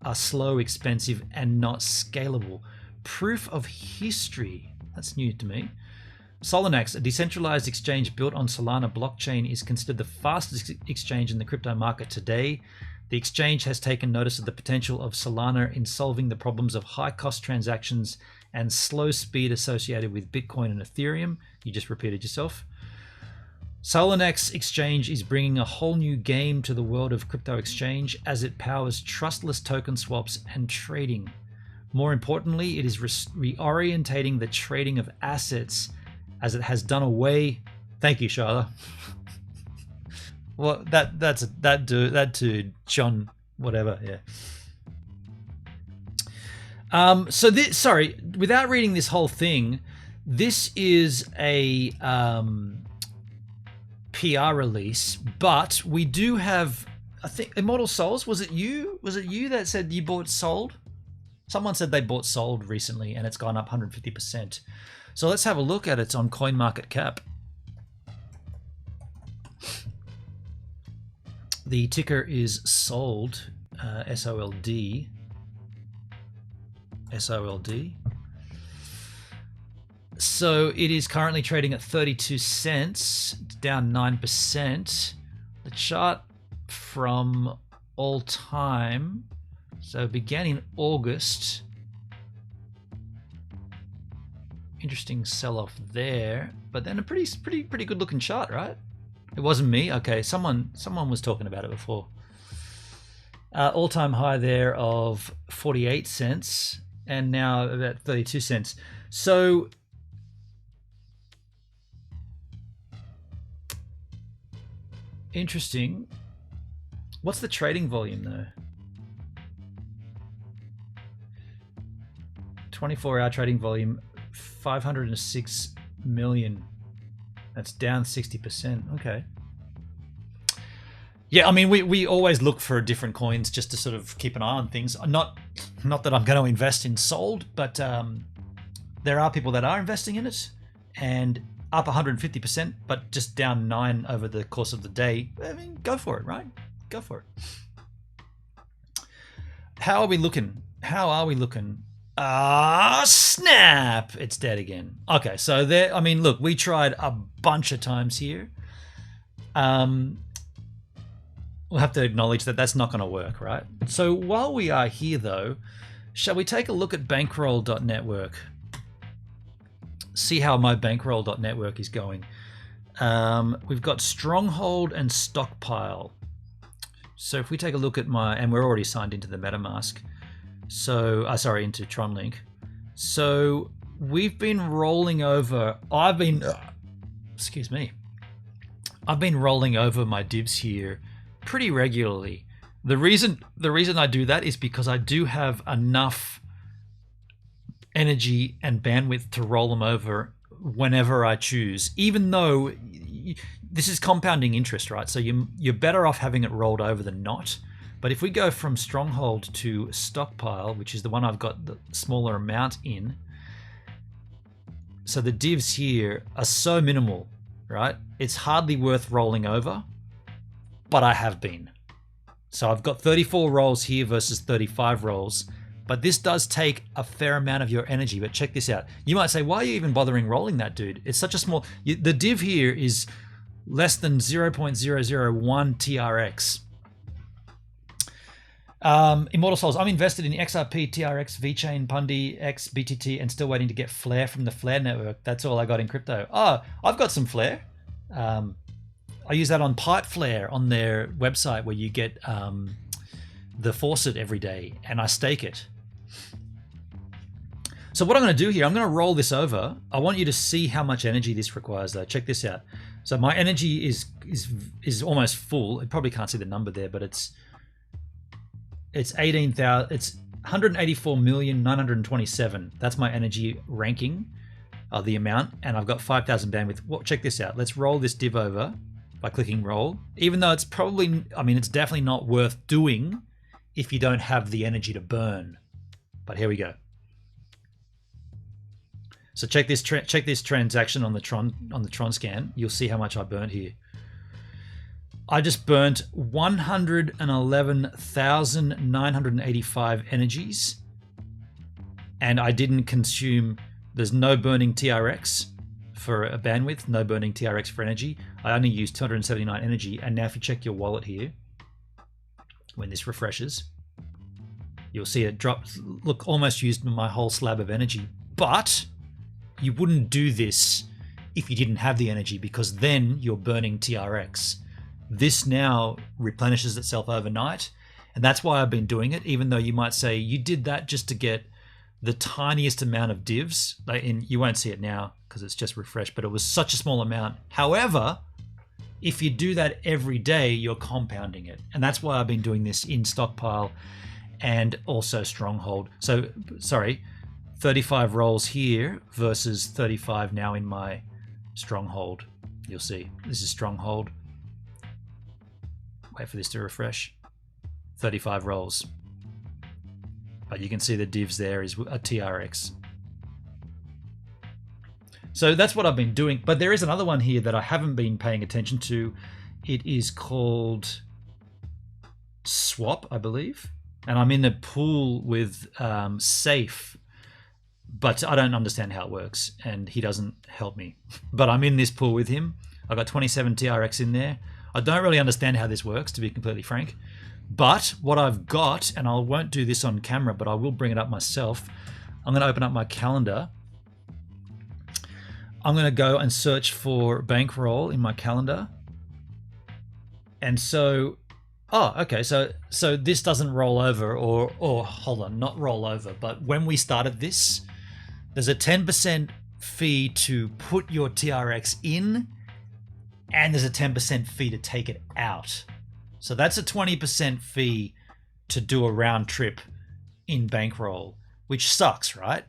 are slow, expensive, and not scalable. Proof of history, that's new to me. Solonax, a decentralized exchange built on Solana blockchain, is considered the fastest exchange in the crypto market today. The exchange has taken notice of the potential of Solana in solving the problems of high-cost transactions and slow speed associated with Bitcoin and Ethereum. You just repeated yourself. Solonax exchange is bringing a whole new game to the world of crypto exchange as it powers trustless token swaps and trading. More importantly, it is reorientating the trading of assets as it has done away. Thank you, Sharla. Well, that dude, John, whatever, yeah. So this, sorry, without reading this whole thing, this is a PR release, but we do have, I think, Immortal Souls. Was it you? Was it you that said you bought Sold? Someone said they bought Sold recently, and it's gone up 150%. So let's have a look at it on CoinMarketCap. The ticker is Sold, S-O-L-D. S-O-L-D. So it is currently trading at 32 cents, down 9%. The chart from all time, so it began in August. Interesting sell-off there, but then a pretty good looking chart, right? It wasn't me. Okay, someone was talking about it before. All-time high there of 48 cents. And now about 32 cents. So interesting. What's the trading volume though? 24-hour trading volume, 506 million. That's down 60%. Okay. Yeah, I mean, we always look for different coins just to sort of keep an eye on things. Not that I'm going to invest in Sold, but there are people that are investing in it, and up 150%, but just down 9 over the course of the day. I mean, go for it, right? Go for it. How are we looking? Ah, snap! It's dead again. Okay, so there. I mean, look, we tried a bunch of times here. We'll have to acknowledge that that's not going to work, right? So while we are here, though, shall we take a look at bankroll.network? See how my bankroll.network is going. We've got Stronghold and Stockpile. So if we take a look at my, and we're already signed into the Metamask. So, sorry, into Tronlink. So we've been rolling over. I've been rolling over my divs here pretty regularly. The reason I do that is because I do have enough energy and bandwidth to roll them over whenever I choose, even though this is compounding interest, right? So you're better off having it rolled over than not. But if we go from Stronghold to Stockpile, which is the one I've got the smaller amount in, so the divs here are so minimal, right? It's hardly worth rolling over, but I have been. So I've got 34 rolls here versus 35 rolls, but this does take a fair amount of your energy. But check this out. You might say, why are you even bothering rolling that, dude? It's such a small, the div here is less than 0.001 TRX. Immortal Souls, I'm invested in XRP, TRX, VeChain, Pundi, X, BTT, and still waiting to get Flare from the Flare network. That's all I got in crypto. Oh, I've got some Flare. I use that on Pipe Flare on their website where you get the faucet every day, and I stake it. So what I'm going to do here, I'm going to roll this over. I want you to see how much energy this requires, though. Check this out. So my energy is almost full. You probably can't see the number there, but it's 18,000. It's 184,927,000. That's my energy ranking, the amount, and I've got 5,000 bandwidth. Well, check this out. Let's roll this div over by clicking roll. Even though it's probably, I mean, it's definitely not worth doing if you don't have the energy to burn. But here we go. So check this transaction on the Tron scan. You'll see how much I burnt here. I just burnt 111,985 energies, and I didn't consume. There's no burning TRX for a bandwidth, no burning TRX for energy. I only used 279 energy. And now if you check your wallet here, when this refreshes, you'll see it drops. Look, almost used my whole slab of energy. But you wouldn't do this if you didn't have the energy, because then you're burning TRX. This now replenishes itself overnight, and that's why I've been doing it, even though you might say you did that just to get the tiniest amount of divs. You won't see it now because it's just refreshed, but it was such a small amount. However, if you do that every day, you're compounding it, and that's why I've been doing this in Stockpile and also Stronghold. So, sorry, 35 rolls here versus 35 now in my Stronghold. You'll see. This is Stronghold. Wait for this to refresh. 35 rolls. But you can see the divs there is a TRX. So that's what I've been doing. But there is another one here that I haven't been paying attention to. It is called Swap, I believe. And I'm in a pool with Safe. But I don't understand how it works, and he doesn't help me. But I'm in this pool with him. I've got 27 TRX in there. I don't really understand how this works, to be completely frank. But what I've got, and I won't do this on camera, but I will bring it up myself. I'm going to open up my calendar. I'm going to go and search for bankroll in my calendar. And so, oh, okay. So this doesn't roll over, or hold on, not roll over. But when we started this, there's a 10% fee to put your TRX in, and there's a 10% fee to take it out. So that's a 20% fee to do a round trip in bankroll, which sucks, right?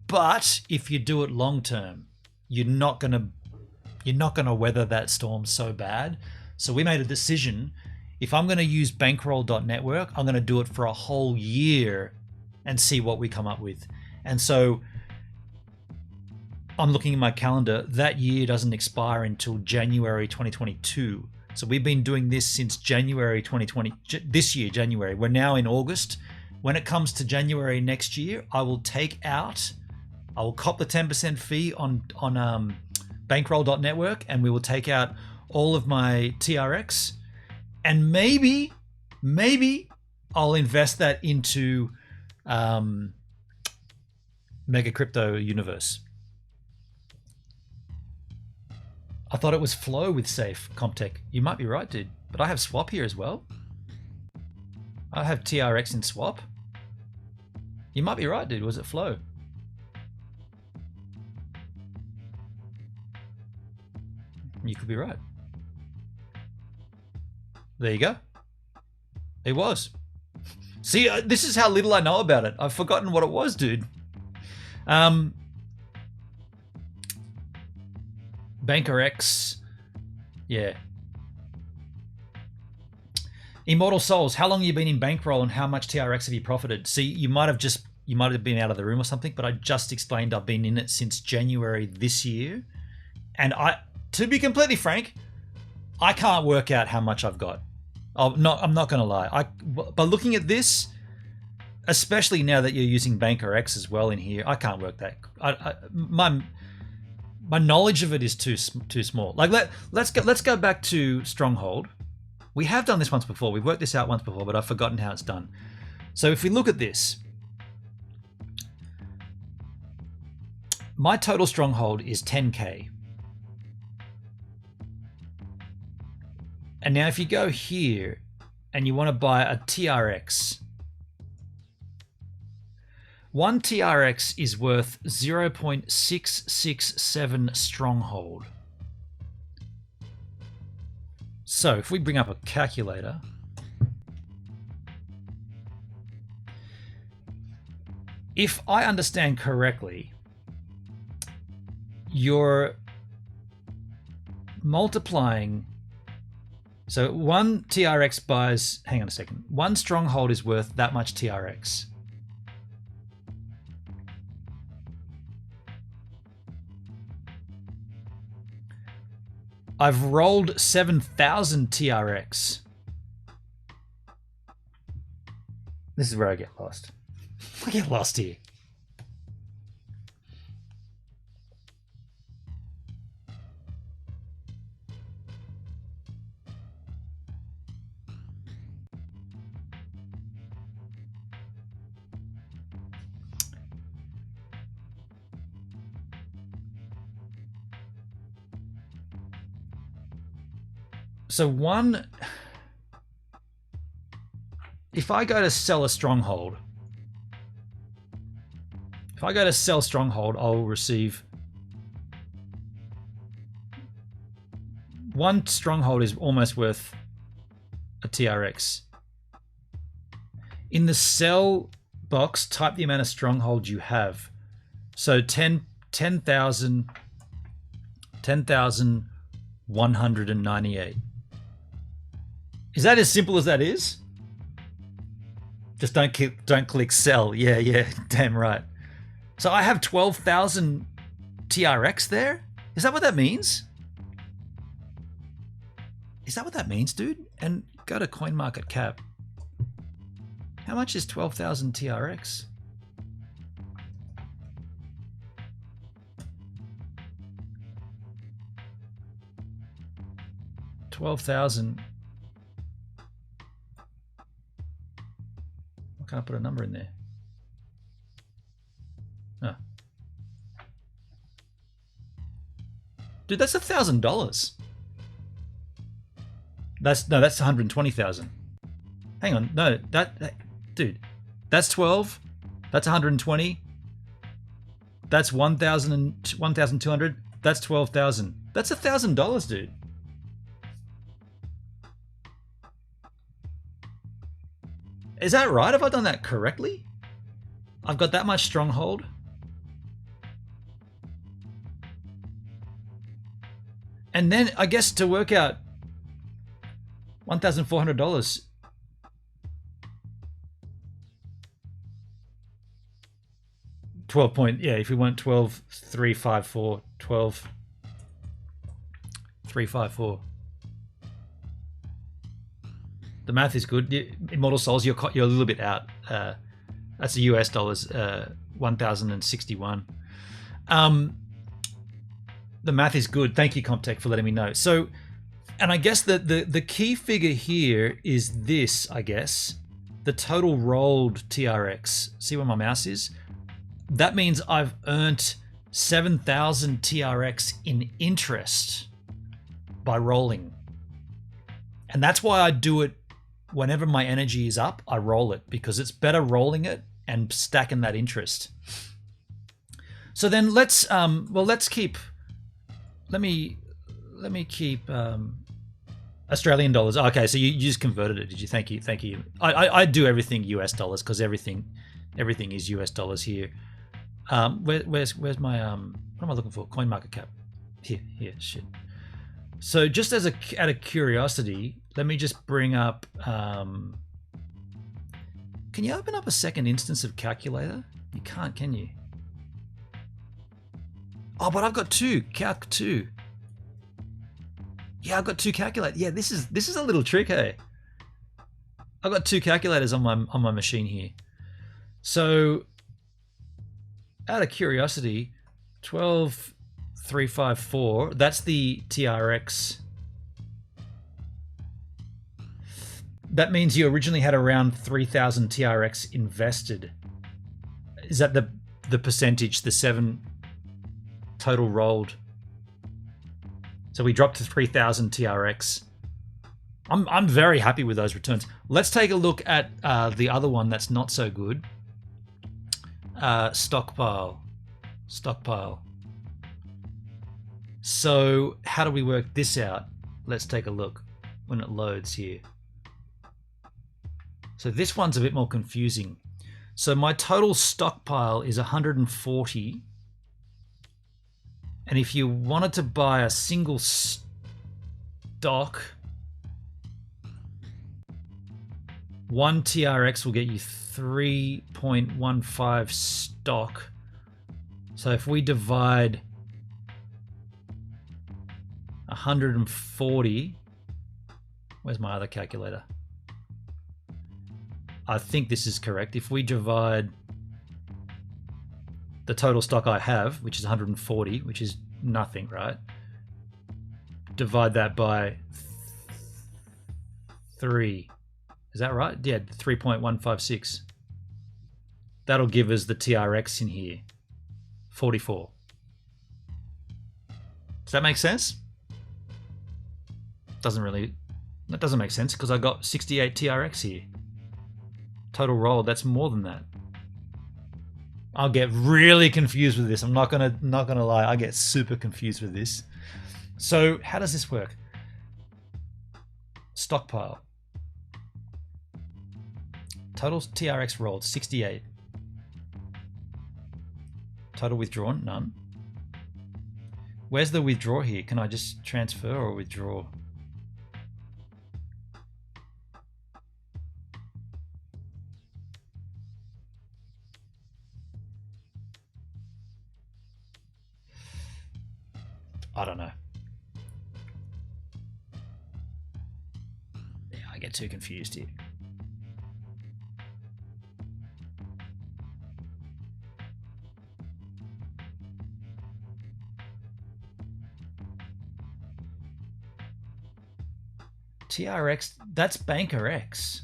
But if you do it long term, you're not gonna weather that storm so bad. So we made a decision. If I'm gonna use bankroll.network, I'm gonna do it for a whole year and see what we come up with. And so I'm looking at my calendar. That year doesn't expire until January 2022. So we've been doing this since January 2020. This year, January. We're now in August. When it comes to January next year, I will cop the 10% fee on bankroll.network, and we will take out all of my TRX, and maybe I'll invest that into Mega Crypto Universe. I thought it was Flow with Safe Comptech. You might be right, dude. But I have Swap here as well. I have TRX in Swap. You might be right, dude. Was it Flow? You could be right. There you go. It was. See, this is how little I know about it. I've forgotten what it was, dude. Banker X, yeah. Immortal Souls, how long have you been in bankroll and how much TRX have you profited? See, you might have been out of the room or something, but I just explained I've been in it since January this year. And to be completely frank, I can't work out how much I've got. I'm not going to lie. But looking at this, especially now that you're using Banker X as well in here, I can't work that. My knowledge of it is too small. Like let's go back to Stronghold. We have done this once before. We've worked this out once before, but I've forgotten how it's done. So if we look at this, my total Stronghold is 10K. And now if you go here and you want to buy a TRX, 1 TRX is worth 0.667 stronghold. So if we bring up a calculator, if I understand correctly, you're multiplying. So 1 TRX buys, hang on a second, 1 stronghold is worth that much TRX. I've rolled 7,000 TRX. This is where I get lost. I get lost here. So one, if I go to sell a stronghold, if I go to sell stronghold, I'll receive 1 stronghold is almost worth a TRX. In the sell box, type the amount of stronghold you have. So 10,198. Is that as simple as that is? Just don't click sell. Yeah, damn right. So I have 12,000 TRX there? Is that what that means? Is that what that means, dude? And go to CoinMarketCap. How much is 12,000 TRX? $12,000. Why can't I put a number in there? Oh. Dude, that's $1,000. That's 120,000. Hang on, no, dude, that's 12. That's 120. That's 1,200. That's 12,000. That's $1,000, dude. Is that right? Have I done that correctly? I've got that much stronghold. And then I guess to work out $1,400. If we went 12,354, 12,354. The math is good. Immortal Souls, you're a little bit out. That's the US dollars, 1,061. The math is good. Thank you, Comtech, for letting me know. So, and I guess the key figure here is this, I guess. The total rolled TRX. See where my mouse is? That means I've earned 7,000 TRX in interest by rolling. And that's why I do it whenever my energy is up. I roll it because it's better rolling it and stacking that interest. So then let's keep Australian dollars. Okay, so you just converted it, did you? Thank you. I do everything US dollars because everything is US dollars here. Where's my what am I looking for? CoinMarketCap. Here, shit. So just out of curiosity, let me just bring up. Can you open up a second instance of calculator? You can't, can you? Oh, but I've got two. Calc 2. Yeah, I've got 2 calculators. Yeah, this is a little trick, hey. I've got 2 calculators on my machine here. So, out of curiosity, 12,354. That's the TRX. That means you originally had around 3,000 TRX invested. Is that the percentage? The 7 total rolled. So we dropped to 3,000 TRX. I'm very happy with those returns. Let's take a look at the other one that's not so good. Stockpile. So how do we work this out? Let's take a look when it loads here. So this one's a bit more confusing. So my total stockpile is 140. And if you wanted to buy a single stock, 1 TRX will get you 3.15 stock. So if we divide 140, where's my other calculator? I think this is correct. If we divide the total stock I have, which is 140, which is nothing, right? Divide that by 3. Is that right? Yeah, 3.156. That'll give us the TRX in here. 44. Does that make sense? That doesn't make sense because I got 68 TRX here. Total roll, that's more than that. I'll get really confused with this. I'm not gonna lie, I get super confused with this. So how does this work? Stockpile. Total TRX rolled, 68. Total withdrawn, none. Where's the withdraw here? Can I just transfer or withdraw? I don't know. Yeah, I get too confused here. TRX, that's Banker X.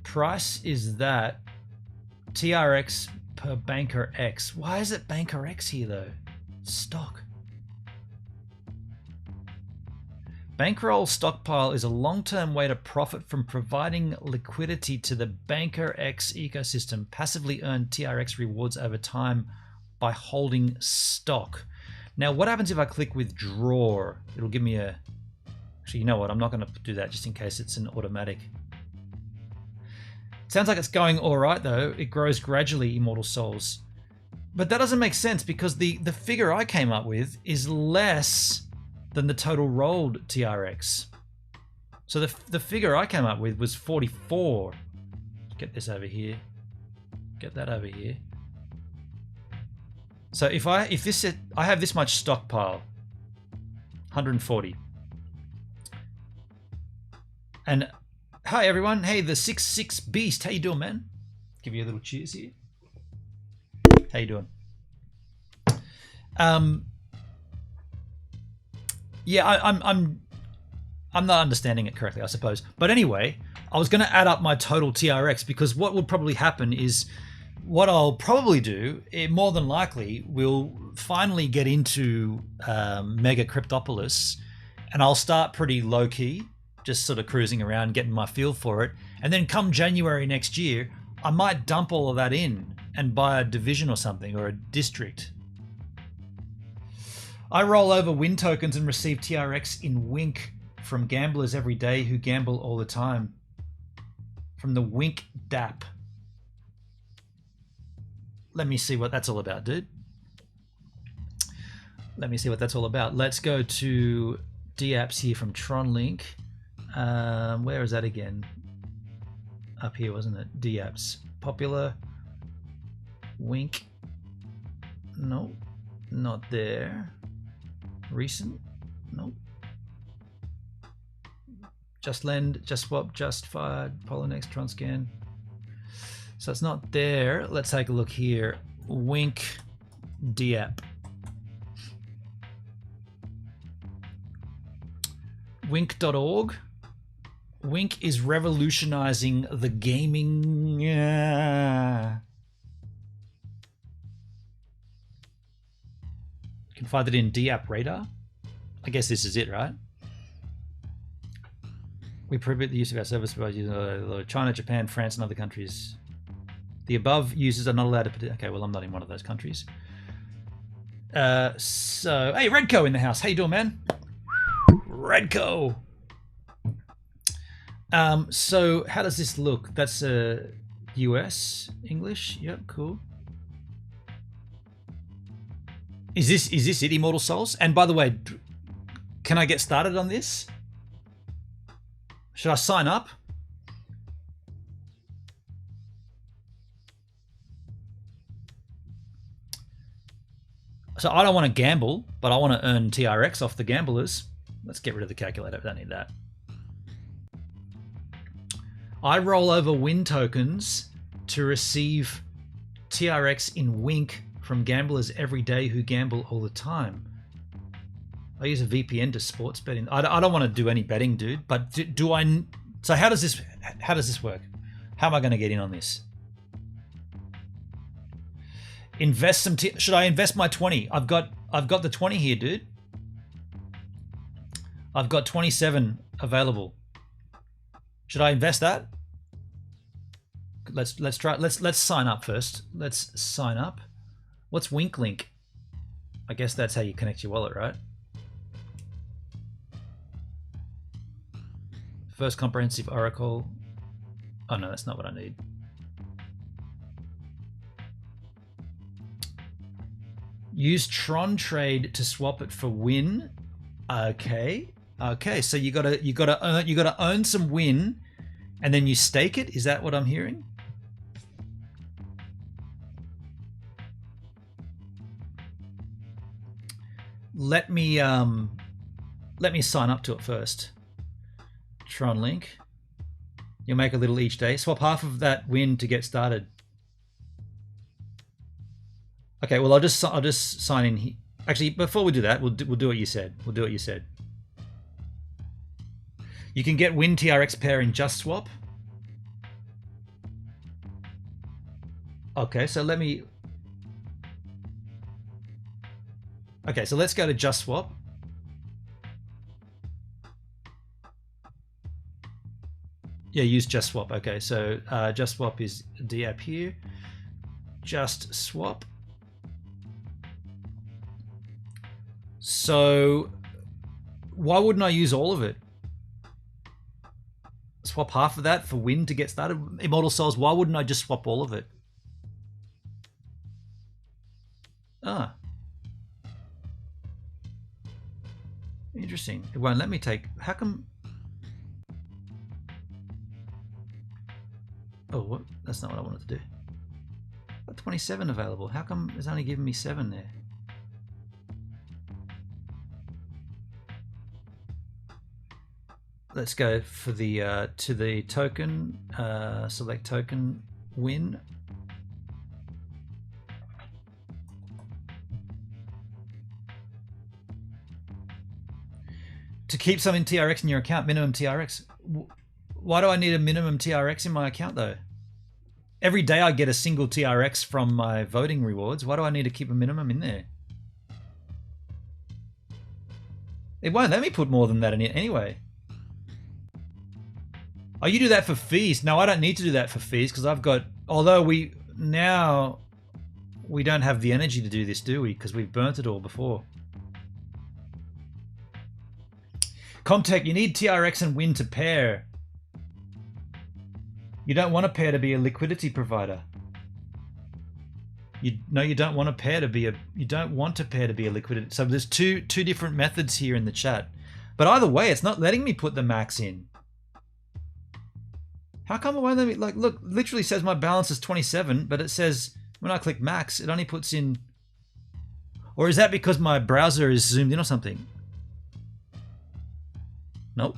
Price is that. TRX per Banker X. Why is it Banker X here though? Stock. Bankroll stockpile is a long-term way to profit from providing liquidity to the Banker X ecosystem. Passively earn TRX rewards over time by holding stock. Now, what happens if I click withdraw? It'll give me a... Actually, you know what? I'm not going to do that just in case it's an automatic. Sounds like it's going all right, though. It grows gradually, Immortal Souls. But that doesn't make sense because the figure I came up with is less than the total rolled TRX. So the figure I came up with was 44. Get this over here. Get that over here. So if I have this much stockpile, 140. And hi everyone, hey the 66 Beast, how you doing, man? Give you a little cheers here. How you doing? Yeah, I'm not understanding it correctly, I suppose. But anyway, I was going to add up my total TRX because what would probably happen is what I'll probably do, more than likely, we'll finally get into MegaCryptoPolis and I'll start pretty low-key, just sort of cruising around, getting my feel for it. And then come January next year, I might dump all of that in and buy a division or something, or a district. I roll over win tokens and receive TRX in Wink from gamblers every day who gamble all the time. From the Wink DAP. Let me see what that's all about, dude. Let me see what that's all about. Let's go to DApps here from Tronlink. Where is that again? Up here, wasn't it? DApps. Popular. Wink. No, not there. Recent? Nope. Just Lend, Just Swap, Justified, Polonex, Tronscan. So it's not there. Let's take a look here. Wink DApp. Wink.org. Wink is revolutionizing the gaming. You can find it in DApp Radar. I guess this is it, right? We prohibit the use of our service by using China, Japan, France, and other countries. The above users are not allowed to... Okay, well, I'm not in one of those countries. So, hey, Redco in the house. How you doing, man? Redco! So, how does this look? That's US English. Yep, cool. Is this it, Immortal Souls? And by the way, can I get started on this? Should I sign up? So I don't want to gamble, but I want to earn TRX off the gamblers. Let's get rid of the calculator. We don't need that. I roll over win tokens to receive TRX in Wink from gamblers every day who gamble all the time. I use a VPN to sports betting. I don't want to do any betting, dude. But do I? So how does this work? How am I going to get in on this? Invest some. Should I invest my 20? I've got the 20 here, dude. I've got 27 available. Should I invest that? Let's try. Let's sign up first. Let's sign up. What's Wink Link? I guess that's how you connect your wallet, right? First comprehensive Oracle. Oh no, that's not what I need. Use Tron Trade to swap it for Win. Okay. Okay, so you gotta own some Win, and then you stake it. Is that what I'm hearing? Let me sign up to it first. Tronlink. You'll make a little each day. Swap half of that Win to get started. Okay, well I'll just sign in here. Actually, before we do that, we'll do what you said. We'll do what you said. You can get Win TRX pair in Just Swap. Okay, so let me. Okay, so let's go to Just Swap. Yeah, use Just Swap. Okay, so Just Swap is the app here. Just Swap. So why wouldn't I use all of it? Swap half of that for Win to get started. Immortal Souls, why wouldn't I just swap all of it? Ah. Interesting. It won't let me take... How come... Oh, what? That's not what I wanted to do. Got 27 available. How come it's only giving me 7 there? Let's go for the to the token. Select token. Win. To keep some in TRX in your account, minimum TRX. Why do I need a minimum TRX in my account though? Every day I get a single TRX from my voting rewards. Why do I need to keep a minimum in there? It won't let me put more than that in it anyway. Oh, you do that for fees. No, I don't need to do that for fees because I've got, although we don't have the energy to do this, do we? Because we've burnt it all before. Comtech, you need TRX and Win to pair. You don't want a pair to be a liquidity provider. You don't want a pair to be a liquidity. So there's two different methods here in the chat. But either way, it's not letting me put the max in. How come it won't let me, like, look, literally says my balance is 27, but it says when I click max, it only puts in, or is that because my browser is zoomed in or something? Nope.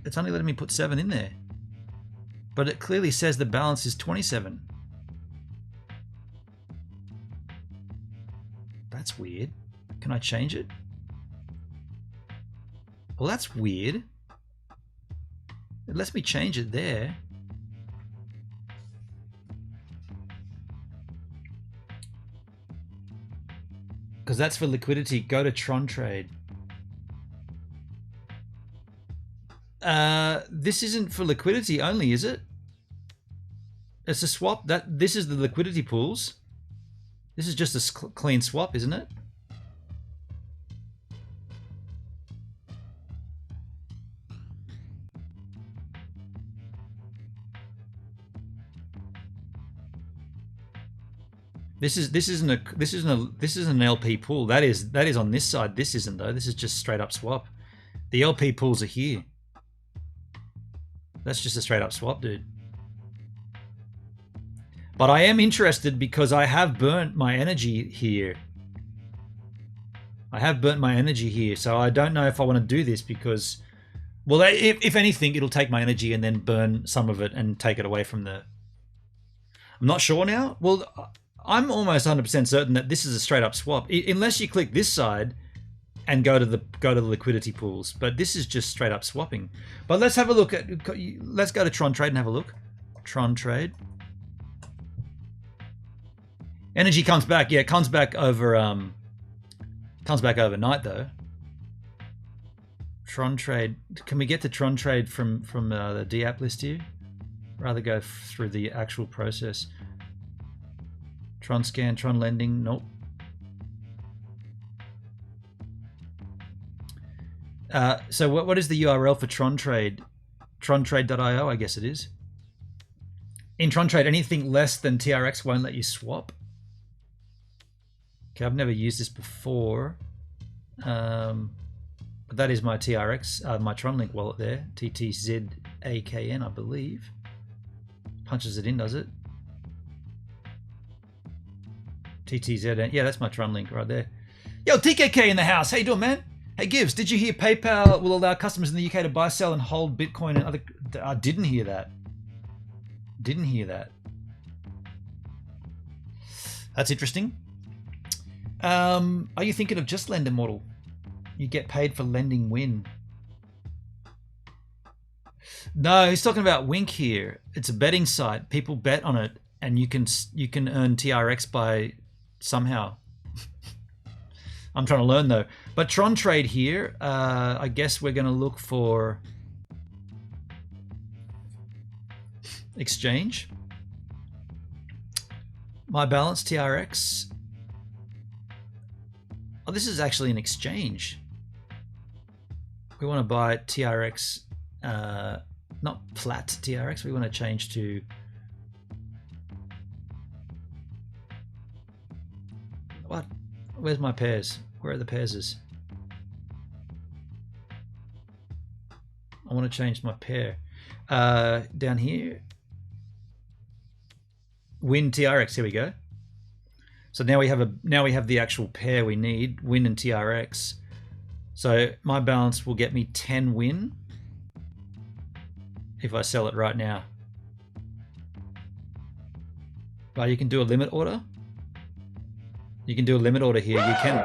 It's only letting me put 7 in there. But it clearly says the balance is 27. That's weird. Can I change it? Well, that's weird. It lets me change it there. Because that's for liquidity. Go to Tron Trade. This isn't for liquidity only, is it? It's a swap. This is the liquidity pools. This is just a clean swap, isn't it? This isn't an LP pool. That is on this side. This isn't though. This is just straight up swap. The LP pools are here. That's just a straight up swap, dude. But I am interested because I have burnt my energy here. I have burnt my energy here, so I don't know if I want to do this because, well, if anything, it'll take my energy and then burn some of it and take it away from the... I'm not sure now. Well, I'm almost 100% certain that this is a straight up swap, unless you click this side and go to the liquidity pools. But this is just straight up swapping. But let's have a look at... Let's go to Tron Trade and have a look. Tron Trade. Energy comes back. Yeah, it comes back over comes back overnight though. Tron Trade. Can we get to Tron Trade from the DApp list here? Rather go through the actual process. Tron Scan, Tron Lending. Nope. So what is the URL for Tron Trade? Trontrade.io, I guess it is. In Tron Trade, anything less than TRX won't let you swap. Okay, I've never used this before, but that is my TRX, my Tronlink wallet there, TTZAKN, I believe. Punches it in, does it? TTZN, yeah, that's my Tronlink right there. Yo, TKK in the house. How you doing, man? Hey, Gibbs, did you hear PayPal will allow customers in the UK to buy, sell, and hold Bitcoin and other... I didn't hear that. Didn't hear that. That's interesting. Are you thinking of just Lend Immortal? You get paid for lending win. No, he's talking about Wink here. It's a betting site. People bet on it, and you can earn TRX by somehow. I'm trying to learn though. But Tron Trade here, I guess we're going to look for exchange. My balance TRX. Oh, this is actually an exchange. We want to buy TRX, not flat TRX. We want to change to what? Where's my pairs? Where are the pairses? I want to change my pair. Down here. Win TRX. Here we go. So now we have the actual pair we need, Win and TRX. So my balance will get me 10 Win if I sell it right now. But you can do a limit order. You can do a limit order here. You can.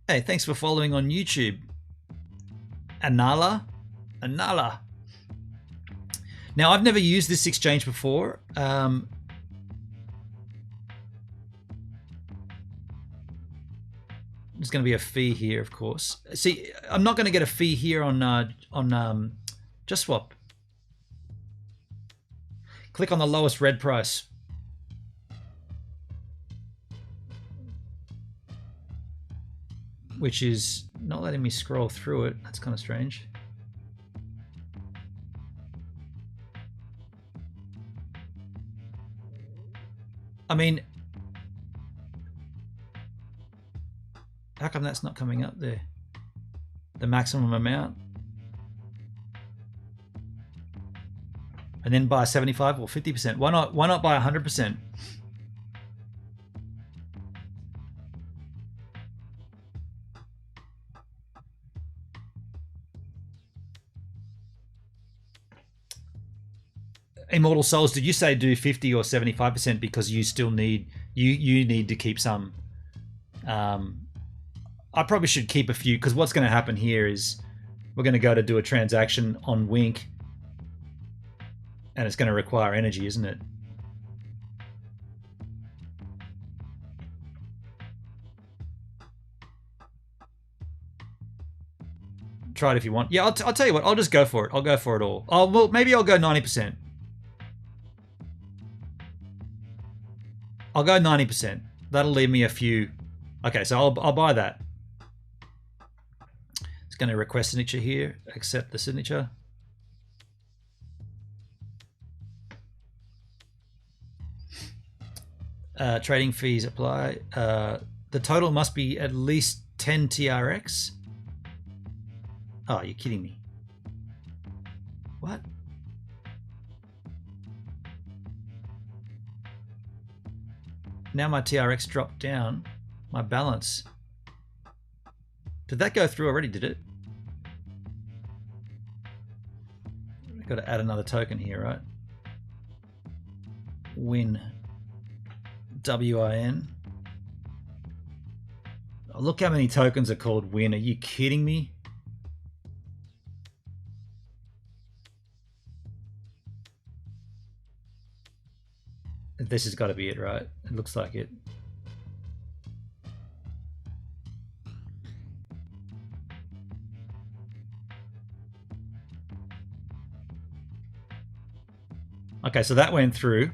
Hey, thanks for following on YouTube. Anala. Now, I've never used this exchange before. There's going to be a fee here, of course. See, I'm not going to get a fee here on JustSwap. Click on the lowest red price. Which is not letting me scroll through it. That's kind of strange. I mean, how come that's not coming up there? The maximum amount. And then buy 75 or 50%. Why not buy 100%? Immortal Souls, did you say do 50 or 75% because you still need you need to keep some? I probably should keep a few, because what's going to happen here is we're going to go to do a transaction on Wink and it's going to require energy, isn't it? try it if you want. Yeah, I'll tell you what. I'll just go for it. I'll go for it all. Well, maybe I'll go 90%. I'll go 90%. That'll leave me a few. Okay, so I'll buy that. It's going to request signature here. Accept the signature. Trading fees apply. The total must be at least 10 TRX. Oh, you're kidding me. What? Now my TRX dropped down. My balance. Did that go through already, did it? I've got to add another token here, right? Win. WIN. Oh, look how many tokens are called win. Are you kidding me? This has got to be it, right? It looks like it. Okay, so that went through.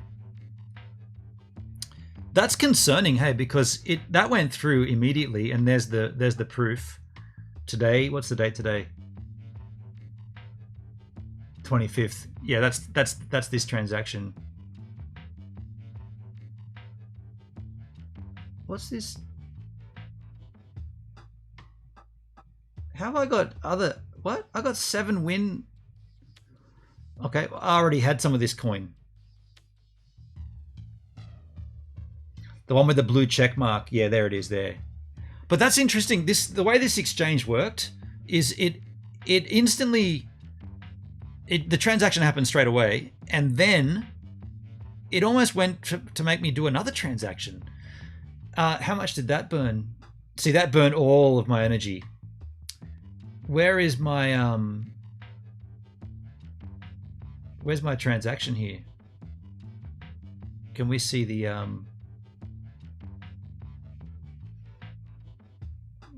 That's concerning, hey, because that went through immediately, and there's the proof. Today, what's the date today? 25th. Yeah, that's this transaction. What's this? How have I got other... What? I got 7 win... Okay, I already had some of this coin. The one with the blue check mark. Yeah, there it is there. But that's interesting. The way this exchange worked is it instantly... the transaction happened straight away, and then it almost went to make me do another transaction. How much did that burn? See, that burned all of my energy. Where is my... Where's my transaction here? Can we see the...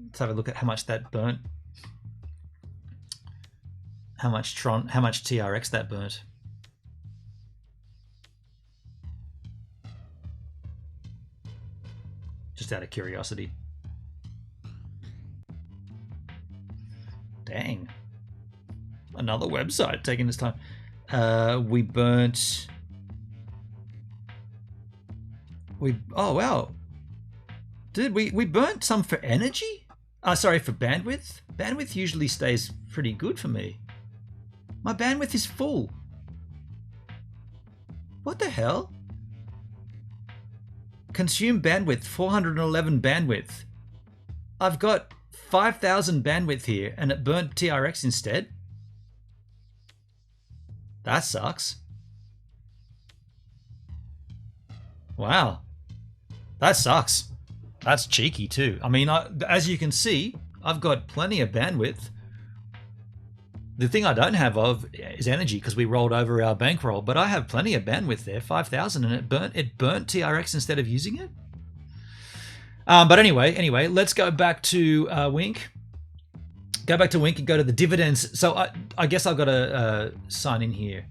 Let's have a look at how much that burnt. How much TRX that burnt. Just out of curiosity. Dang. Another website taking this time. We burnt... Oh, wow. Dude, we burnt some for energy? Sorry, for bandwidth? Bandwidth usually stays pretty good for me. My bandwidth is full. What the hell? Consume bandwidth, 411 bandwidth. I've got 5,000 bandwidth here and it burnt TRX instead. That sucks. Wow. That sucks. That's cheeky too. I mean, as you can see, I've got plenty of bandwidth. The thing I don't have of is energy because we rolled over our bankroll, but I have plenty of bandwidth there, 5,000, and it burnt TRX instead of using it. But anyway, let's go back to Wink. Go back to Wink and go to the dividends. So I guess I've got to sign in here.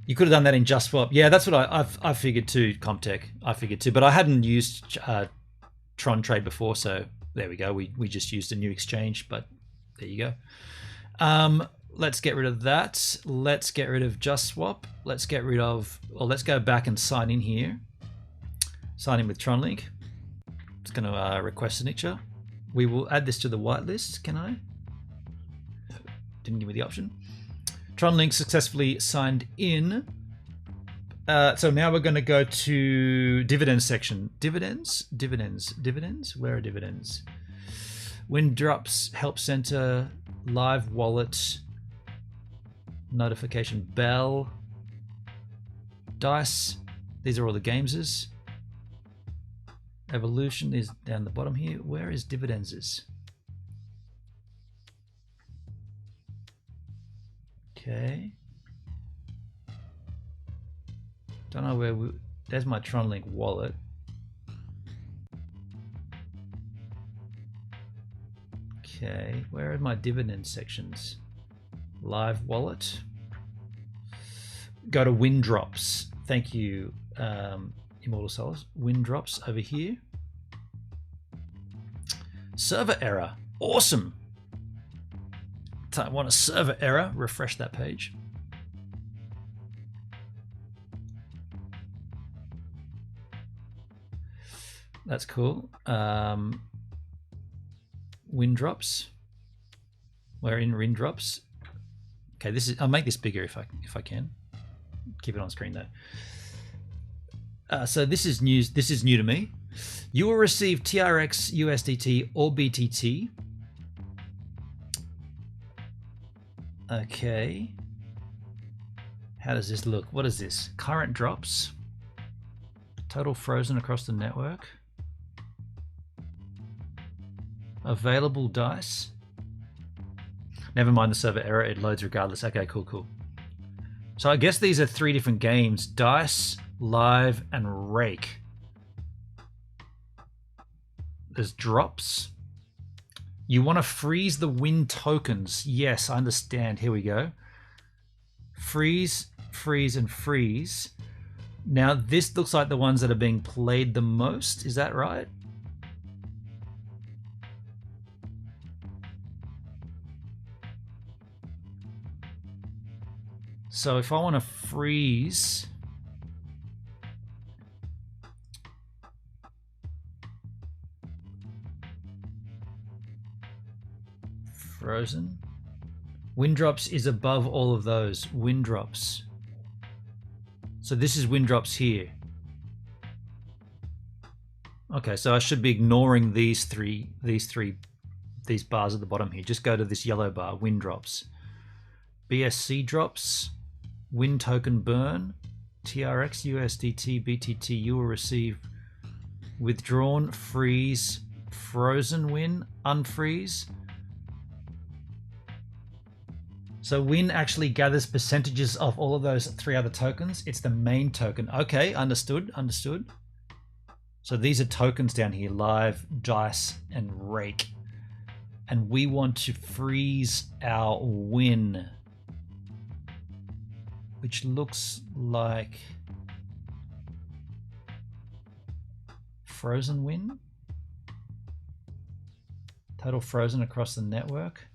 You could have done that in Just Swap. Yeah, that's what I figured too, Comtech. I figured too, but I hadn't used Tron Trade before, so there we go. We just used a new exchange, but there you go. Let's get rid of that. Let's get rid of Just Swap. Let's get rid of... Well, let's go back and sign in here. Sign in with Tronlink. It's going to request signature. We will add this to the whitelist. Can I? Didn't give me the option. Tronlink successfully signed in. So now we're going to go to dividends section. Dividends? Where are dividends? Wind drops, help center, live wallet, notification bell, dice. These are all the gameses. Evolution is down the bottom here. Where is dividends? Okay. Don't know where there's my Tronlink wallet. Okay, where are my dividend sections? Live wallet. Go to win drops. Thank you, Immortal Souls. Win drops over here. Server error. Awesome. I want a server error. Refresh that page. That's cool. Win drops. We're in win drops. Okay, this is. I'll make this bigger if I can. Keep it on screen though. So this is news. This is new to me. You will receive TRX, USDT, or BTT. Okay. How does this look? What is this? Current drops. Total frozen across the network. Available dice. Never mind the server error, it loads regardless. Okay, cool, cool. So I guess these are 3 different games. Dice, Live, and Rake. There's drops. You want to freeze the win tokens. Yes, I understand. Here we go. Freeze, freeze, and freeze. Now this looks like the ones that are being played the most. Is that right? So if I want to freeze, frozen, win drops is above all of those win drops. So this is win drops here. Okay, so I should be ignoring these bars at the bottom here. Just go to this yellow bar, win drops. BSC drops, win token burn, TRX, USDT, BTT, you will receive withdrawn, freeze, frozen win, unfreeze. So win actually gathers percentages of all of those 3 other tokens. It's the main token. Okay, understood, understood. So these are tokens down here, Live, Dice, and Rake. And we want to freeze our win, which looks like frozen win. Total frozen across the network.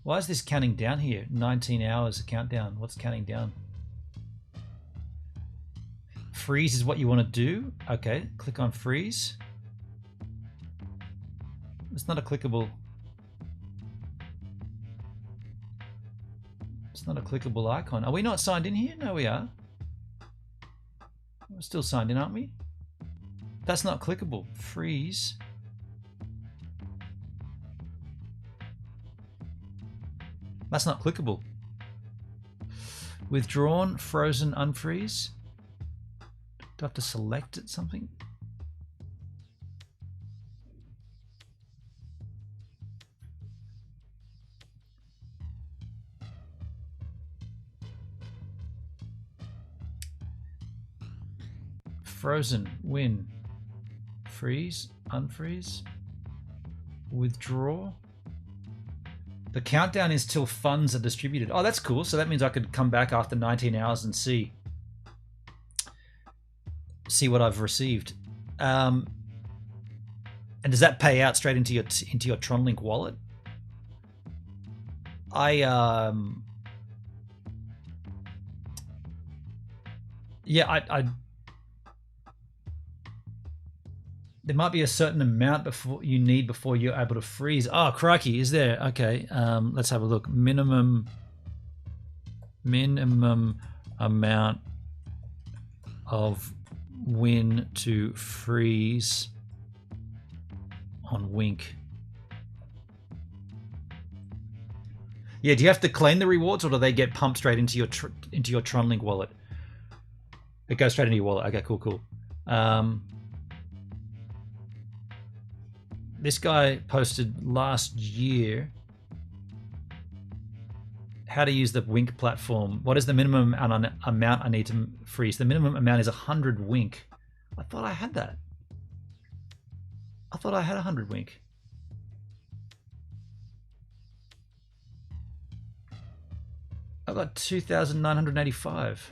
Why is this counting down here? 19 hours countdown. What's counting down? Freeze is what you want to do. Okay, click on freeze. It's not a clickable. It's not a clickable icon. Are we not signed in here? No, we are. We're still signed in, aren't we? That's not clickable. Freeze. That's not clickable. Withdrawn, frozen, unfreeze. Do I have to select it something? Frozen, win, freeze, unfreeze, withdraw. The countdown is till funds are distributed. Oh, that's cool. So that means I could come back after 19 hours and see what I've received. And does that pay out straight into your Tronlink wallet? There might be a certain amount before you're able to freeze. Oh, crikey, is there? Okay, let's have a look. Minimum amount of win to freeze on Wink. Yeah, do you have to claim the rewards, or do they get pumped straight into your Tronlink wallet? It goes straight into your wallet. Okay, cool. This guy posted last year how to use the Wink platform. What is the minimum amount I need to freeze? The minimum amount is 100 Wink. I thought I had that. I thought I had 100 Wink. I got 2,985.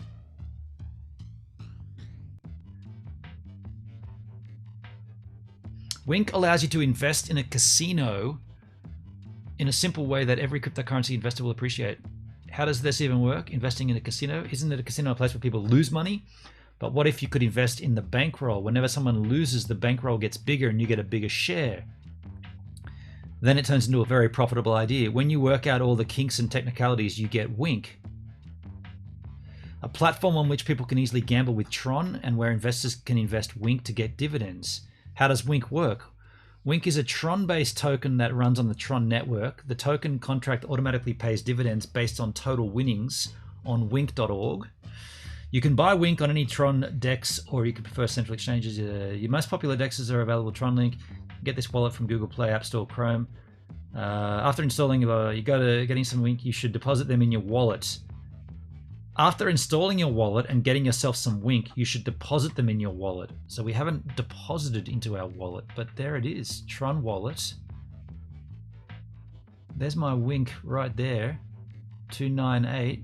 Wink allows you to invest in a casino in a simple way that every cryptocurrency investor will appreciate. How does this even work? Investing in a casino? Isn't it a casino a place where people lose money? But what if you could invest in the bankroll? Whenever someone loses, the bankroll gets bigger and you get a bigger share. Then it turns into a very profitable idea. When you work out all the kinks and technicalities, you get Wink. A platform on which people can easily gamble with Tron and where investors can invest Wink to get dividends. How does Wink work? Wink is a Tron-based token that runs on the Tron network. The token contract automatically pays dividends based on total winnings on wink.org. You can buy Wink on any Tron DEX, or you can prefer central exchanges. Your most popular DEXs are available Tronlink. Get this wallet from Google Play, App Store, Chrome. After installing, you go to getting some Wink, you should deposit them in your wallet. After installing your wallet and getting yourself some Wink, you should deposit them in your wallet. So we haven't deposited into our wallet, but there it is, Tron wallet. There's my Wink right there, 298.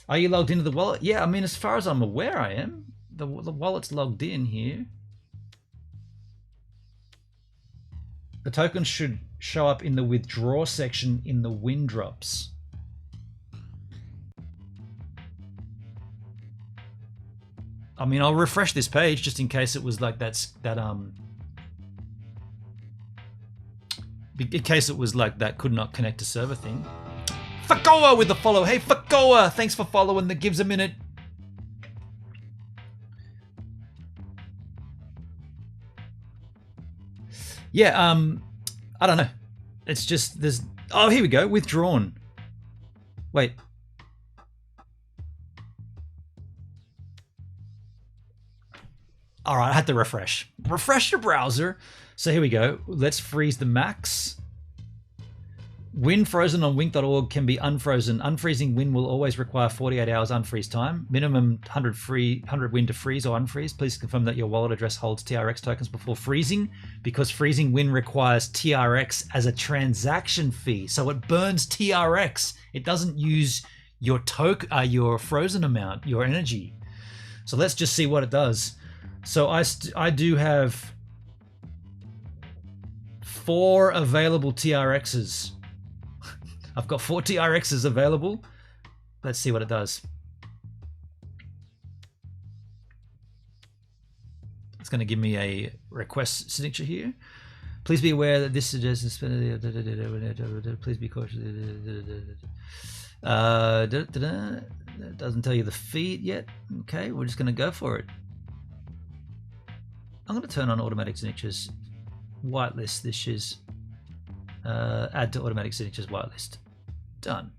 Are you logged into the wallet? Yeah, I mean, as far as I'm aware, I am. The wallet's logged in here. The tokens should show up in the withdraw section in the win drops. I mean, I'll refresh this page just in case it was like in case it was like that could not connect to server thing. Fakoa with the follow. Hey Fakoa, thanks for following the Gives a Minute. Yeah, I don't know. It's just there's oh, here we go. Withdrawn. Wait. All right, I had to refresh. Refresh your browser. So here we go. Let's freeze the max. Win frozen on wink.org can be unfrozen. Unfreezing win will always require 48 hours unfreeze time. Minimum 100 win to freeze or unfreeze. Please confirm that your wallet address holds TRX tokens before freezing, because freezing win requires TRX as a transaction fee. So it burns TRX. It doesn't use your your frozen amount, your energy. So let's just see what it does. So I do have 4 available TRXs. I've got 4 TRXs available. Let's see what it does. It's going to give me a request signature here. Please be aware that this suggests please be cautious. It doesn't tell you the feed yet. Okay, we're just going to go for it. I'm going to turn on automatic signatures. Whitelist. This is add to automatic signatures whitelist. Done.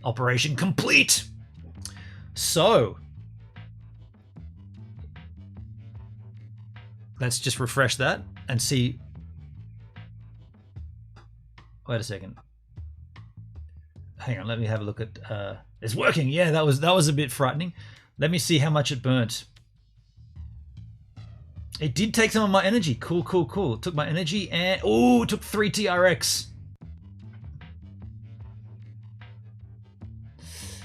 Operation complete. So let's just refresh that and see. Wait a second. Hang on, let me have a look at it's working. Yeah, that was a bit frightening. Let me see how much it burnt. It did take some of my energy. Cool, cool, cool. It took my energy and oh, it took 3 TRX.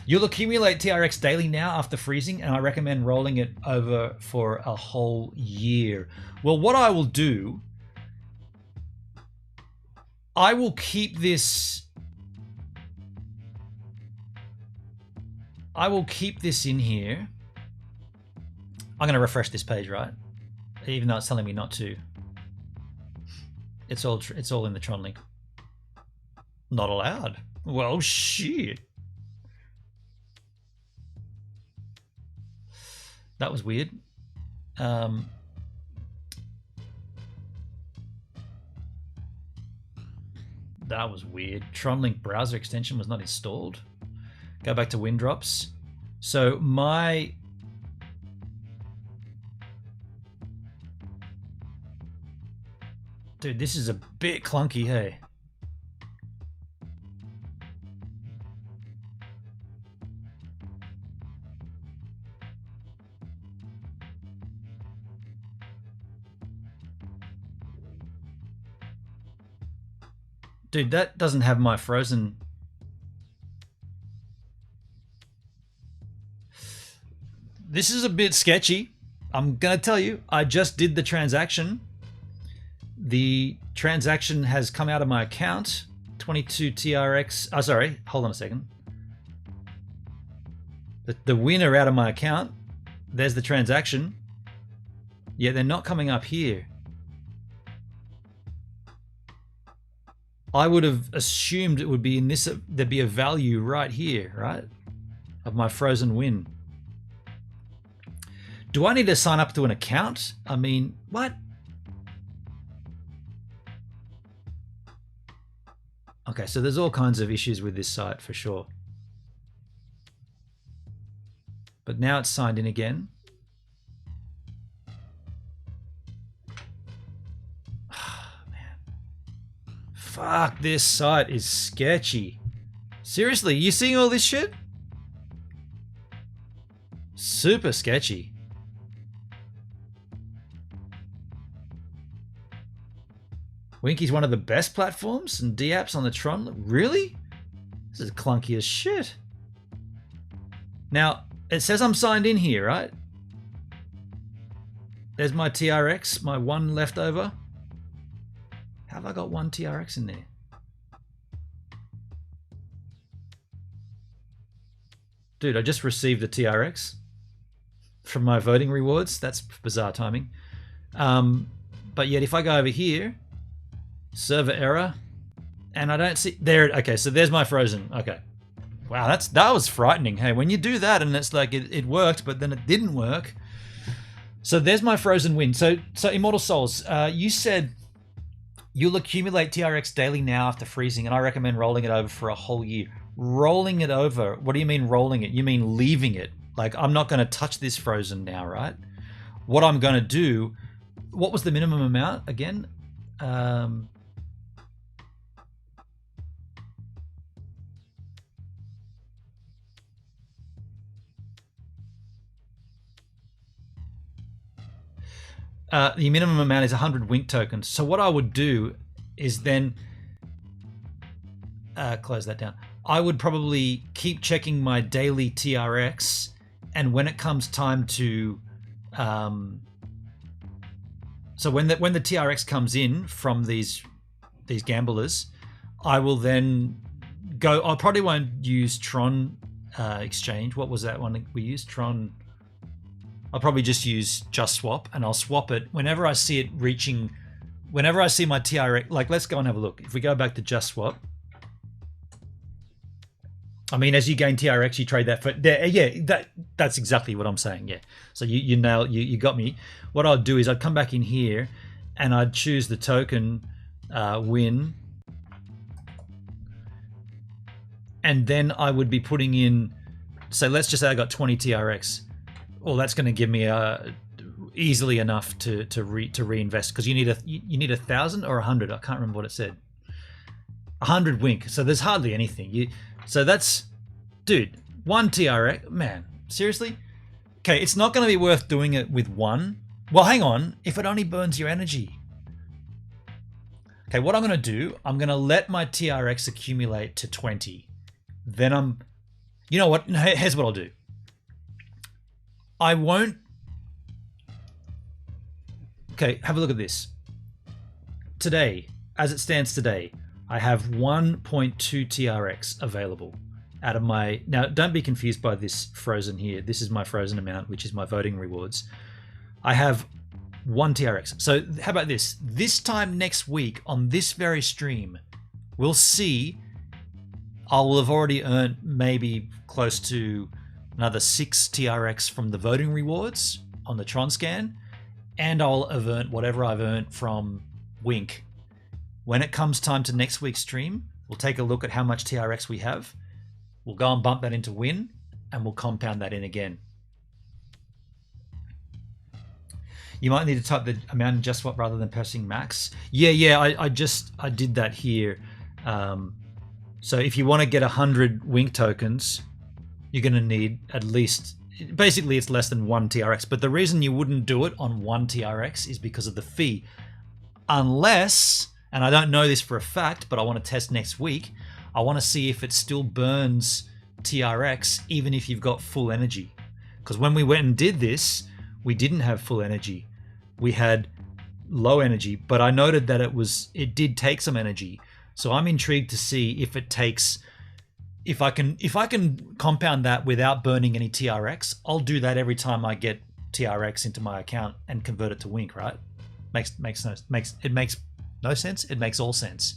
You'll accumulate TRX daily now after freezing, and I recommend rolling it over for a whole year. Well, what I will do, I will keep this. I will keep this in here. I'm going to refresh this page, right? Even though it's telling me not to. It's all in the Tronlink. Not allowed. Well, shit. That was weird. That was weird. Tronlink browser extension was not installed. Go back to WinDrops. So my dude, this is a bit clunky, hey? Dude, that doesn't have my frozen. This is a bit sketchy. I'm gonna tell you, I just did the transaction. The transaction has come out of my account. 22 TRX. Oh, sorry. Hold on a second. The winner out of my account. There's the transaction. Yeah, they're not coming up here. I would have assumed it would be in this. There'd be a value right here, right? Of my frozen win. Do I need to sign up to an account? I mean, what? Okay, so there's all kinds of issues with this site for sure. But now it's signed in again. Oh, man. Fuck, this site is sketchy. Seriously, you seeing all this shit? Super sketchy. Winky's one of the best platforms and D-apps on the Tron. Really? This is clunky as shit. Now, it says I'm signed in here, right? There's my TRX, my one left over. How have I got one TRX in there? Dude, I just received a TRX from my voting rewards. That's bizarre timing. But yet if I go over here, server error, and I don't see there. Okay, so there's my frozen. Okay, wow, that was frightening. Hey, when you do that and it's like it worked, but then it didn't work. So there's my frozen win. So Immortal Souls, you said you'll accumulate TRX daily now after freezing, and I recommend rolling it over for a whole year. Rolling it over? What do you mean rolling it? You mean leaving it? Like, I'm not going to touch this frozen now, right? What I'm going to do. What was the minimum amount again? The minimum amount is 100 Wink tokens. So what I would do is then close that down. I would probably keep checking my daily TRX, and when it comes time to, so when the TRX comes in from these gamblers, I will then go. I probably won't use Tron exchange. What was that one we used? Tron. I'll probably just use Just Swap, and I'll swap it whenever I see it reaching, whenever I see my TRX. Like, let's go and have a look. If we go back to Just Swap, I mean, as you gain TRX, you trade that for there. Yeah, that's exactly what I'm saying. Yeah. So you got me. What I'd do is I'd come back in here, and I'd choose the token win, and then I would be putting in. So let's just say I got 20 TRX. Well, that's going to give me easily enough to reinvest, because you need 1,000 or 100. I can't remember what it said. 100 Wink. So there's hardly anything. So that's, dude, 1 TRX. Man, seriously? Okay, it's not going to be worth doing it with 1. Well, hang on. If it only burns your energy. Okay, what I'm going to do, I'm going to let my TRX accumulate to 20. Then you know what? Here's what I'll do. I won't. Okay, have a look at this. Today, as it stands today, I have 1.2 TRX available out of my. Now, don't be confused by this frozen here. This is my frozen amount, which is my voting rewards. I have 1 TRX. So how about this? This time next week on this very stream, we'll see. I will have already earned maybe close to another 6 TRX from the voting rewards on the Tron scan, and I'll have earned whatever I've earned from Wink. When it comes time to next week's stream, we'll take a look at how much TRX we have. We'll go and bump that into Win, and we'll compound that in again. You might need to type the amount in Just Swap rather than pressing max. Yeah, I did that here. So if you want to get 100 Wink tokens, you're going to need at least, basically it's less than 1 TRX. But the reason you wouldn't do it on 1 TRX is because of the fee. Unless, and I don't know this for a fact, but I want to test next week. I want to see if it still burns TRX even if you've got full energy. Because when we went and did this, we didn't have full energy. We had low energy, but I noted that it did take some energy. So I'm intrigued to see if it takes, if I can compound that without burning any TRX. I'll do that every time I get TRX into my account and convert it to Wink, right? It makes no sense. It makes all sense.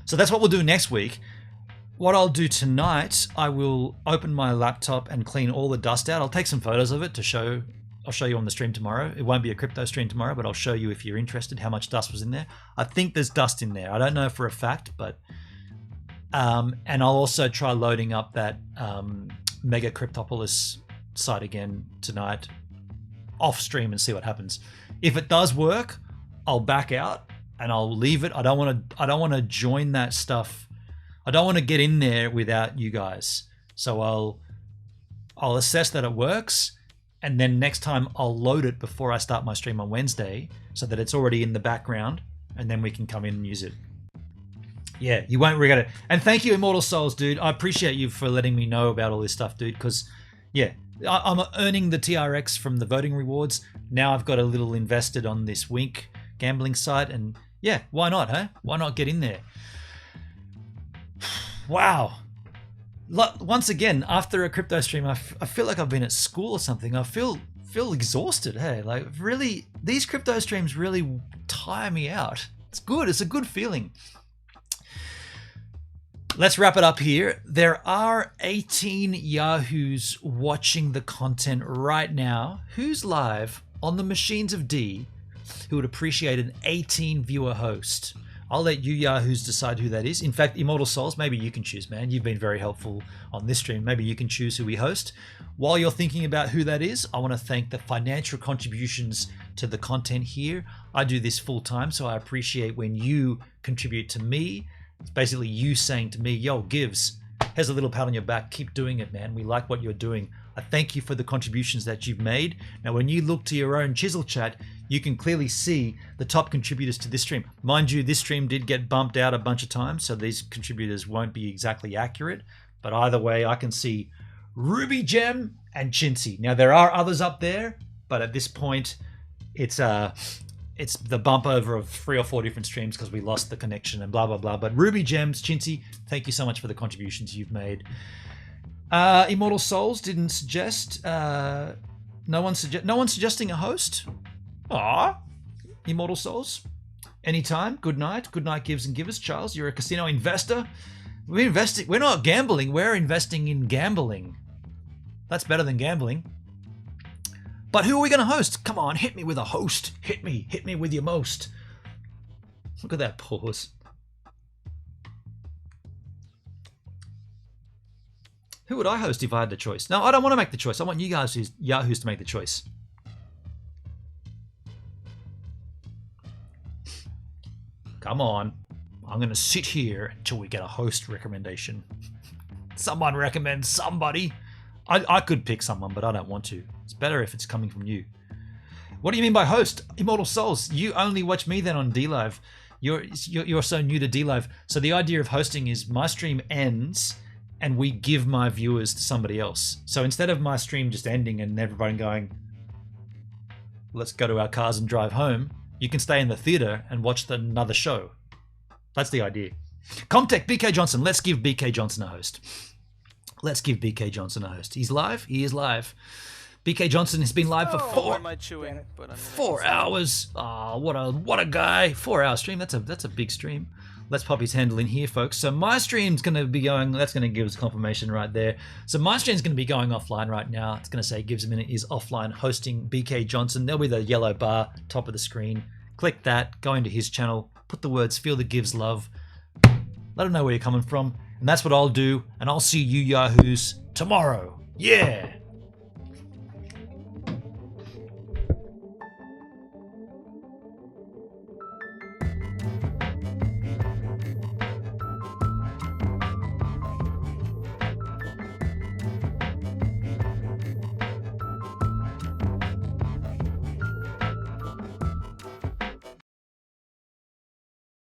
So that's what we'll do next week. What I'll do tonight, I will open my laptop and clean all the dust out. I'll take some photos of it to show. I'll show you on the stream tomorrow. It won't be a crypto stream tomorrow, but I'll show you if you're interested how much dust was in there. I think there's dust in there. I don't know for a fact, but and I'll also try loading up that MegaCryptoPolis site again tonight off stream and see what happens. If it does work, I'll back out and I'll leave it. I don't want to join that stuff. I don't want to get in there without you guys. So I'll assess that it works, and then next time I'll load it before I start my stream on Wednesday so that it's already in the background, and then we can come in and use it. Yeah, you won't regret it. And thank you, Immortal Souls, dude. I appreciate you for letting me know about all this stuff, dude, because, yeah, I'm earning the TRX from the voting rewards. Now I've got a little invested on this Wink gambling site, and yeah, why not, huh? Why not get in there? Wow. Once again, after a crypto stream, I feel like I've been at school or something. I feel exhausted, hey? Like, really, these crypto streams really tire me out. It's good. It's a good feeling. Let's wrap it up here. There are 18 Yahoos watching the content right now. Who's live on the Machines of D who would appreciate an 18 viewer host? I'll let you Yahoos decide who that is. In fact, Immortal Souls, maybe you can choose, man. You've been very helpful on this stream. Maybe you can choose who we host. While you're thinking about who that is, I want to thank the financial contributions to the content here. I do this full time, so I appreciate when you contribute to me. It's basically you saying to me, yo, Gives, here's a little pat on your back. Keep doing it, man. We like what you're doing. I thank you for the contributions that you've made. Now, when you look to your own Chisel chat, you can clearly see the top contributors to this stream. Mind you, this stream did get bumped out a bunch of times, so these contributors won't be exactly accurate. But either way, I can see Ruby Gem and Chintzy. Now, there are others up there, but at this point, it's the bump over of 3 or 4 different streams because we lost the connection and blah, blah, blah. But Ruby Gems, Chintzy, thank you so much for the contributions you've made. Immortal Souls didn't suggest. No one's suggesting a host. Aw, Immortal Souls. Anytime. Good night. Good night, Gives and Givers. Charles, you're a casino investor. We're investing. We're not gambling. We're investing in gambling. That's better than gambling. But who are we going to host? Come on, hit me with a host. Hit me with your most. Look at that pause. Who would I host if I had the choice? No, I don't want to make the choice. I want you guys, Yahoos, to make the choice. Come on. I'm going to sit here until we get a host recommendation. Someone recommend somebody. I could pick someone, but I don't want to. It's better if it's coming from you. What do you mean by host? Immortal Souls, you only watch me then on DLive. You're so new to DLive. So the idea of hosting is my stream ends and we give my viewers to somebody else. So instead of my stream just ending and everybody going, let's go to our cars and drive home, you can stay in the theater and watch another show. That's the idea. Comtech, BK Johnson. Let's give BK Johnson a host. Let's give BK Johnson a host. He's live. He is live. BK Johnson has been live for 4 hours. Oh, what a guy. 4 hour stream. That's a big stream. Let's pop his handle in here, folks. So my stream's going to be going, that's going to give us confirmation right there. So my stream's going to be going offline right now. It's going to say Gives a Minute is offline hosting BK Johnson. There'll be the yellow bar, top of the screen. Click that, go into his channel, put the words Feel the Gives Love. Let him know where you're coming from. And that's what I'll do. And I'll see you Yahoos tomorrow. Yeah.